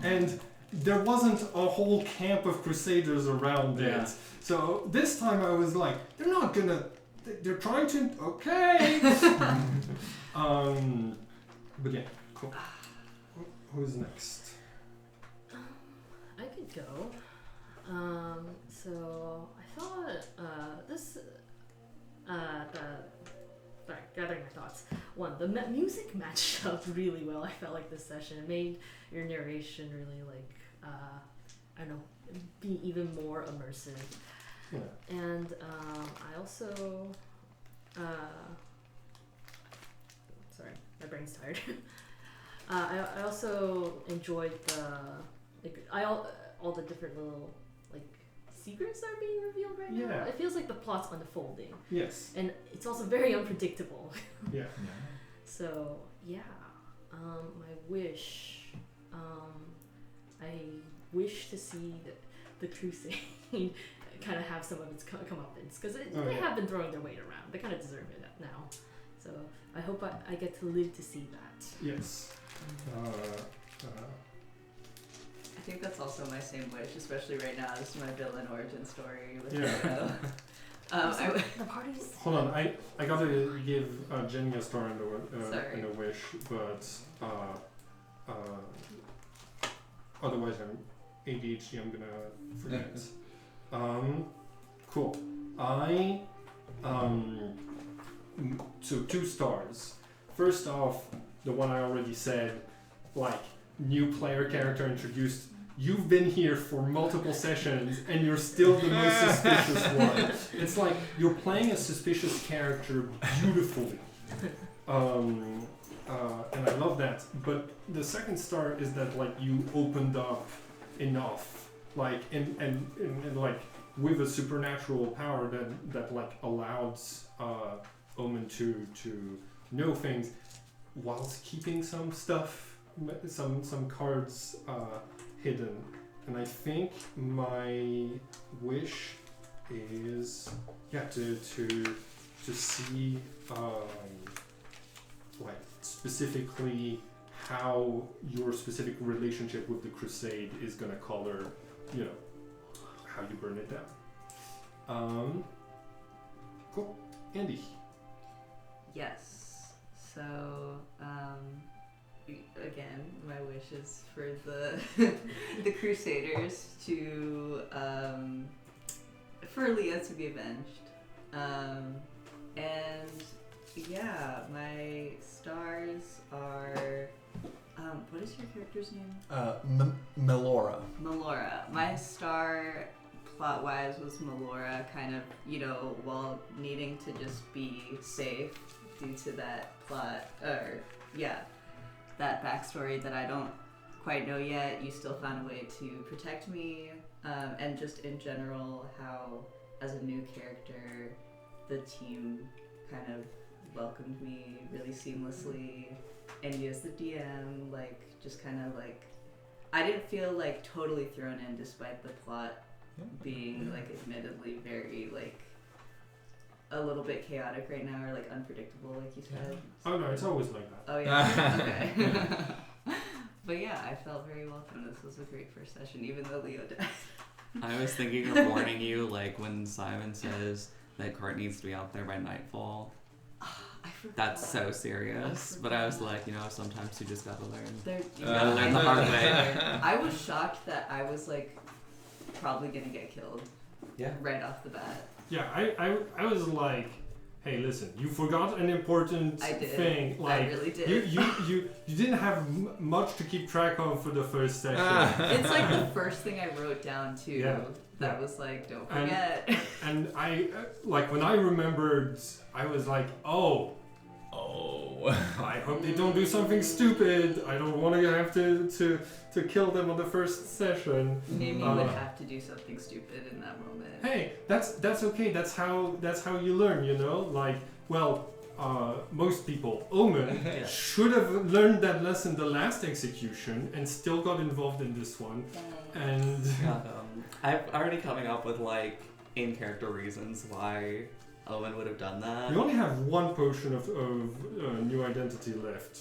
and there wasn't a whole camp of crusaders around it. Yeah. So this time I was like, they're trying to, okay. But yeah, cool. Who's next? I could go. So I thought sorry, gathering my thoughts. One, the music matched up really well. I felt like this session, it made your narration really like I don't know, be even more immersive. Yeah. And I also sorry, my brain's tired. I also enjoyed all the different little like secrets that are being revealed right now. Yeah. It feels like the plot's unfolding, Yes. and it's also very unpredictable. Yeah. So yeah, my wish, I wish to see the crusade kind of have some of its comeuppance, because they have been throwing their weight around. They kind of deserve it now. So I hope I get to live to see that. Yes. I think that's also my same wish, especially right now. This is my villain origin story with Yeah. The parties. Hold on, I gotta give Jenny a star and a wish, but otherwise I'm ADHD. I'm gonna forget. Cool. So 2 stars. First off, the one I already said, like, new player character introduced. You've been here for multiple sessions and you're still the most suspicious one. It's like you're playing a suspicious character beautifully. And I love that. But the second star is that like you opened up enough, like and like with a supernatural power that like allowed Omen to know things whilst keeping some stuff, some cards hidden. And I think my wish is to see like specifically how your specific relationship with the crusade is gonna color, you know, how you burn it down. Cool. Andy. Yes. So, again, my wish is for the Crusaders to, for Leah to be avenged. And yeah, my stars are, what is your character's name? Melora. Melora. My star plot-wise was Melora kind of, while needing to just be safe due to that that backstory that I don't quite know yet, you still found a way to protect me, and just in general how, as a new character, the team kind of welcomed me really seamlessly, and you as the DM, just kind of I didn't feel totally thrown in despite the plot being admittedly very a little bit chaotic right now, or unpredictable, like you said. Oh no, it's always like that. Oh yeah. Okay. But yeah, I felt very welcome. This was a great first session, even though Leo died. I was thinking of warning you, when Simon says that Cart needs to be out there by nightfall. I forgot. That's so serious. But I was like, sometimes you just gotta learn. You gotta learn the hard way. I was shocked that I was probably gonna get killed. Yeah. Right off the bat. Yeah, I was like, hey, listen, you forgot an important thing. I really did. You didn't have much to keep track of for the first session. It's the first thing I wrote down too. Yeah. That was don't forget. And I when I remembered, I was like, oh, I hope they don't do something stupid. I don't want to have to kill them on the first session. Maybe would have to do something stupid in that moment. Hey, that's okay. That's how you learn. Most people, Omen, should have learned that lesson the last execution and still got involved in this one. And I'm already coming up with in-character reasons why Owen would have done that. you only have one potion of new identity left,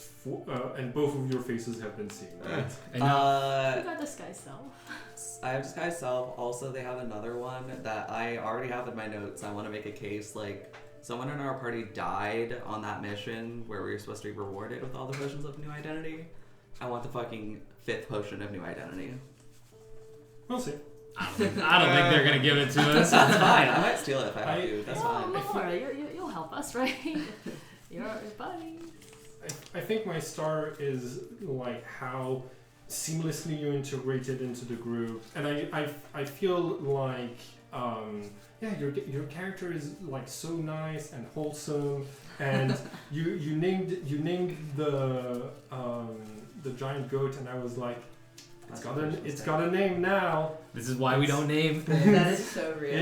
and both of your faces have been seen, right? You got Disguise Self. I have Disguise Self. Also, they have another one that I already have in my notes. I want to make a case someone in our party died on that mission where we were supposed to be rewarded with all the potions of new identity. I want the fucking 5th potion of new identity. We'll see. I don't think they're gonna give it to us. That's fine. I might steal it if I have to. That's fine. Melora, you'll help us, right? You're our buddy. I think my star is how seamlessly you integrated into the group, and I feel your character is so nice and wholesome, and you named the giant goat, and I was like, it's got a name now. This is why we don't name things. That is so real.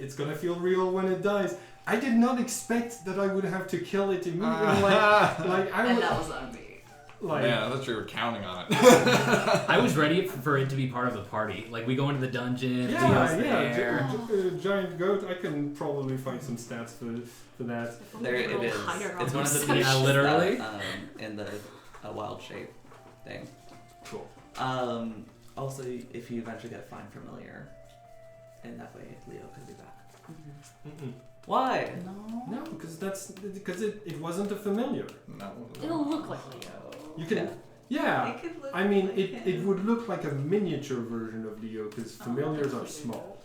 It's gonna feel real when it dies. I did not expect that I would have to kill it immediately. And that was on me. Man, I thought you were counting on it. I was ready for it to be part of the party. We go into the dungeon. Yeah. Giant goat. I can probably find some stats for that. There it is. It's one of the Yeah, literally. In the wild shape thing. Cool. Also, if you eventually get Find Familiar, and that way Leo could be back. Mm-mm. Why? No, because it wasn't a familiar. No. It'll look like Leo. You can. It could look it would look like a miniature version of Leo because familiars are small.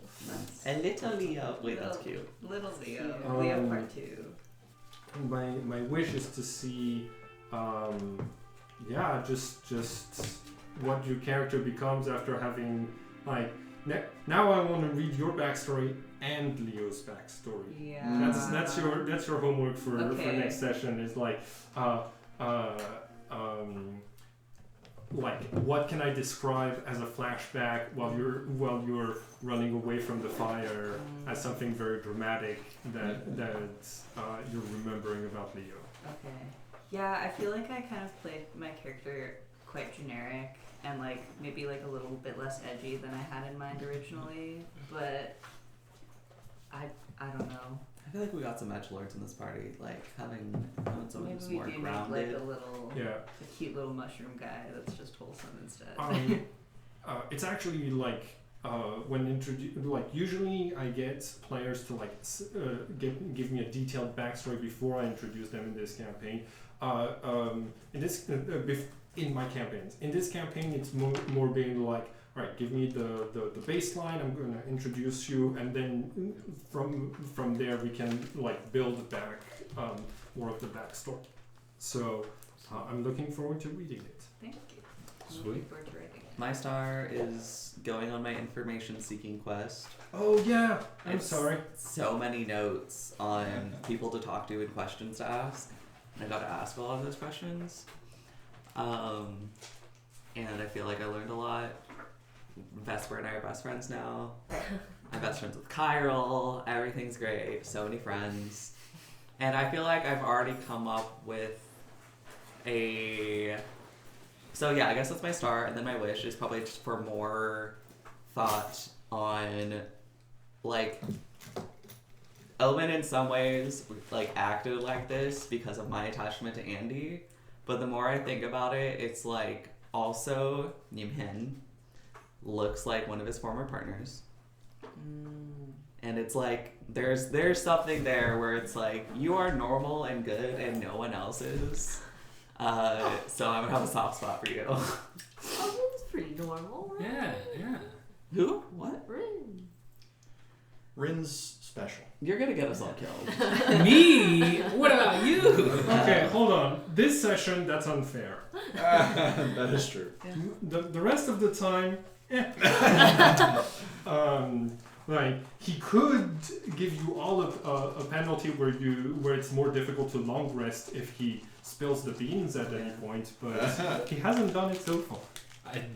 A little Leo. Wait, that's cute. Little Leo. Leo part 2. My wish is to see, just what your character becomes after having now I want to read your backstory and Leo's backstory. Yeah. That's your homework for next session. Is what can I describe as a flashback while you're running away from the fire as something very dramatic that you're remembering about Leo. Okay. Yeah, I feel like I kind of played my character quite generic and maybe a little bit less edgy than I had in mind originally, but I don't know. I feel like we got some edgelords in this party, having someone who's Maybe more we do grounded. make a cute little mushroom guy that's just wholesome instead. It's actually when introduced, usually I get players to give me a detailed backstory before I introduce them in this campaign. In my campaigns, in this campaign, it's more being alright, give me the baseline. I'm gonna introduce you, and then from there we can build back more of the backstory. So I'm looking forward to reading it. Thank you. I'm Sweet. looking forward to writing it. My star is going on my information-seeking quest. Oh yeah, I'm It's sorry. So many notes on people to talk to and questions to ask. And I got to ask a lot of those questions. And I feel like I learned a lot. Vesper and I are best friends now. I'm best friends with Kyril. Everything's great. So many friends. And I feel like I've already come up with a... So yeah, I guess that's my star. And then my wish is probably just for more thought on, like... Owen in some ways, like, acted like this because of my attachment to Andy. But the more I think about it, it's like, also, Nimhin looks like one of his former partners. And it's like, there's something there where it's like, you are normal and good and no one else is. So I'm gonna have a soft spot for you. Oh, Rin's pretty normal, right? Yeah. Who? What? Rin. Rin's special. You're gonna get us all killed. Me? What about you? Okay, hold on. This session, that's unfair. That is true. The rest of the time, like he could give you all a penalty where it's more difficult to long rest if he spills the beans at any point, but he hasn't done it so far.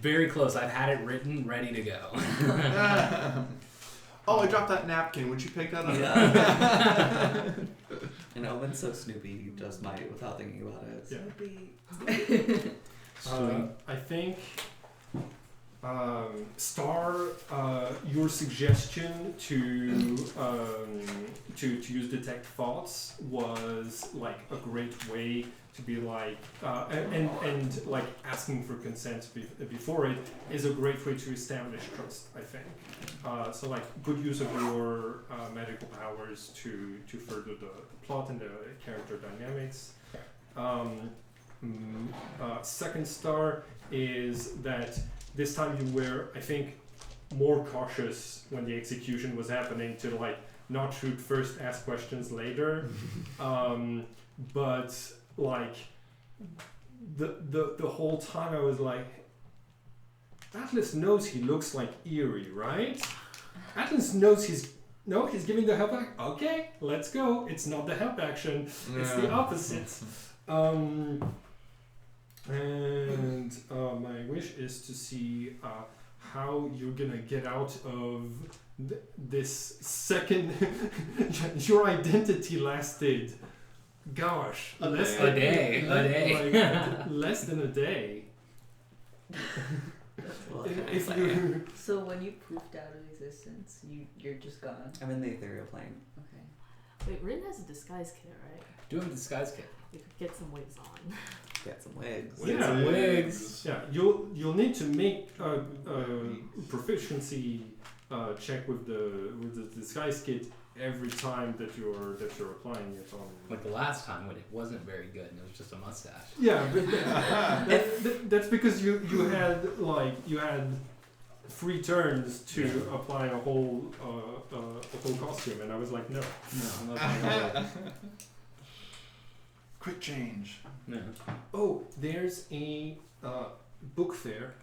Very close. I've had it written, ready to go. Oh, I dropped that napkin. Would you pick that up? Yeah. And Owen's so Snoopy, he just might without thinking about it. Yeah. Sweet. I think Star, your suggestion to use detect thoughts was like a great way to be like and like asking for consent before it is a great way to establish trust, I think. So like good use of your magical powers to further the plot and the character dynamics. Second star is that this time you were, I think, more cautious when the execution was happening to like not shoot first, ask questions later. But like the whole time I was like, Atlas knows he looks like Eerie, right? Atlas knows he's giving the help action. Okay, let's go. It's not the help action. It's the opposite. And my wish is to see how you're gonna get out of this second. Your identity lasted, gosh, less than a day. Well, If you So when you poofed out of existence, you're just gone. I'm in the ethereal plane. Okay. Wait, Rin has a disguise kit, right? Do have a disguise kit. We could get some wigs on. Get some wigs. Yeah, wigs. Yeah, you'll need to make a proficiency check with the disguise kit every time that you're applying it on. Like the last time when it wasn't very good and it was just a mustache. Yeah, but that's because you had 3 turns to apply a whole costume, and I was like, no. No, not Quick change. no. Oh, there's a book fair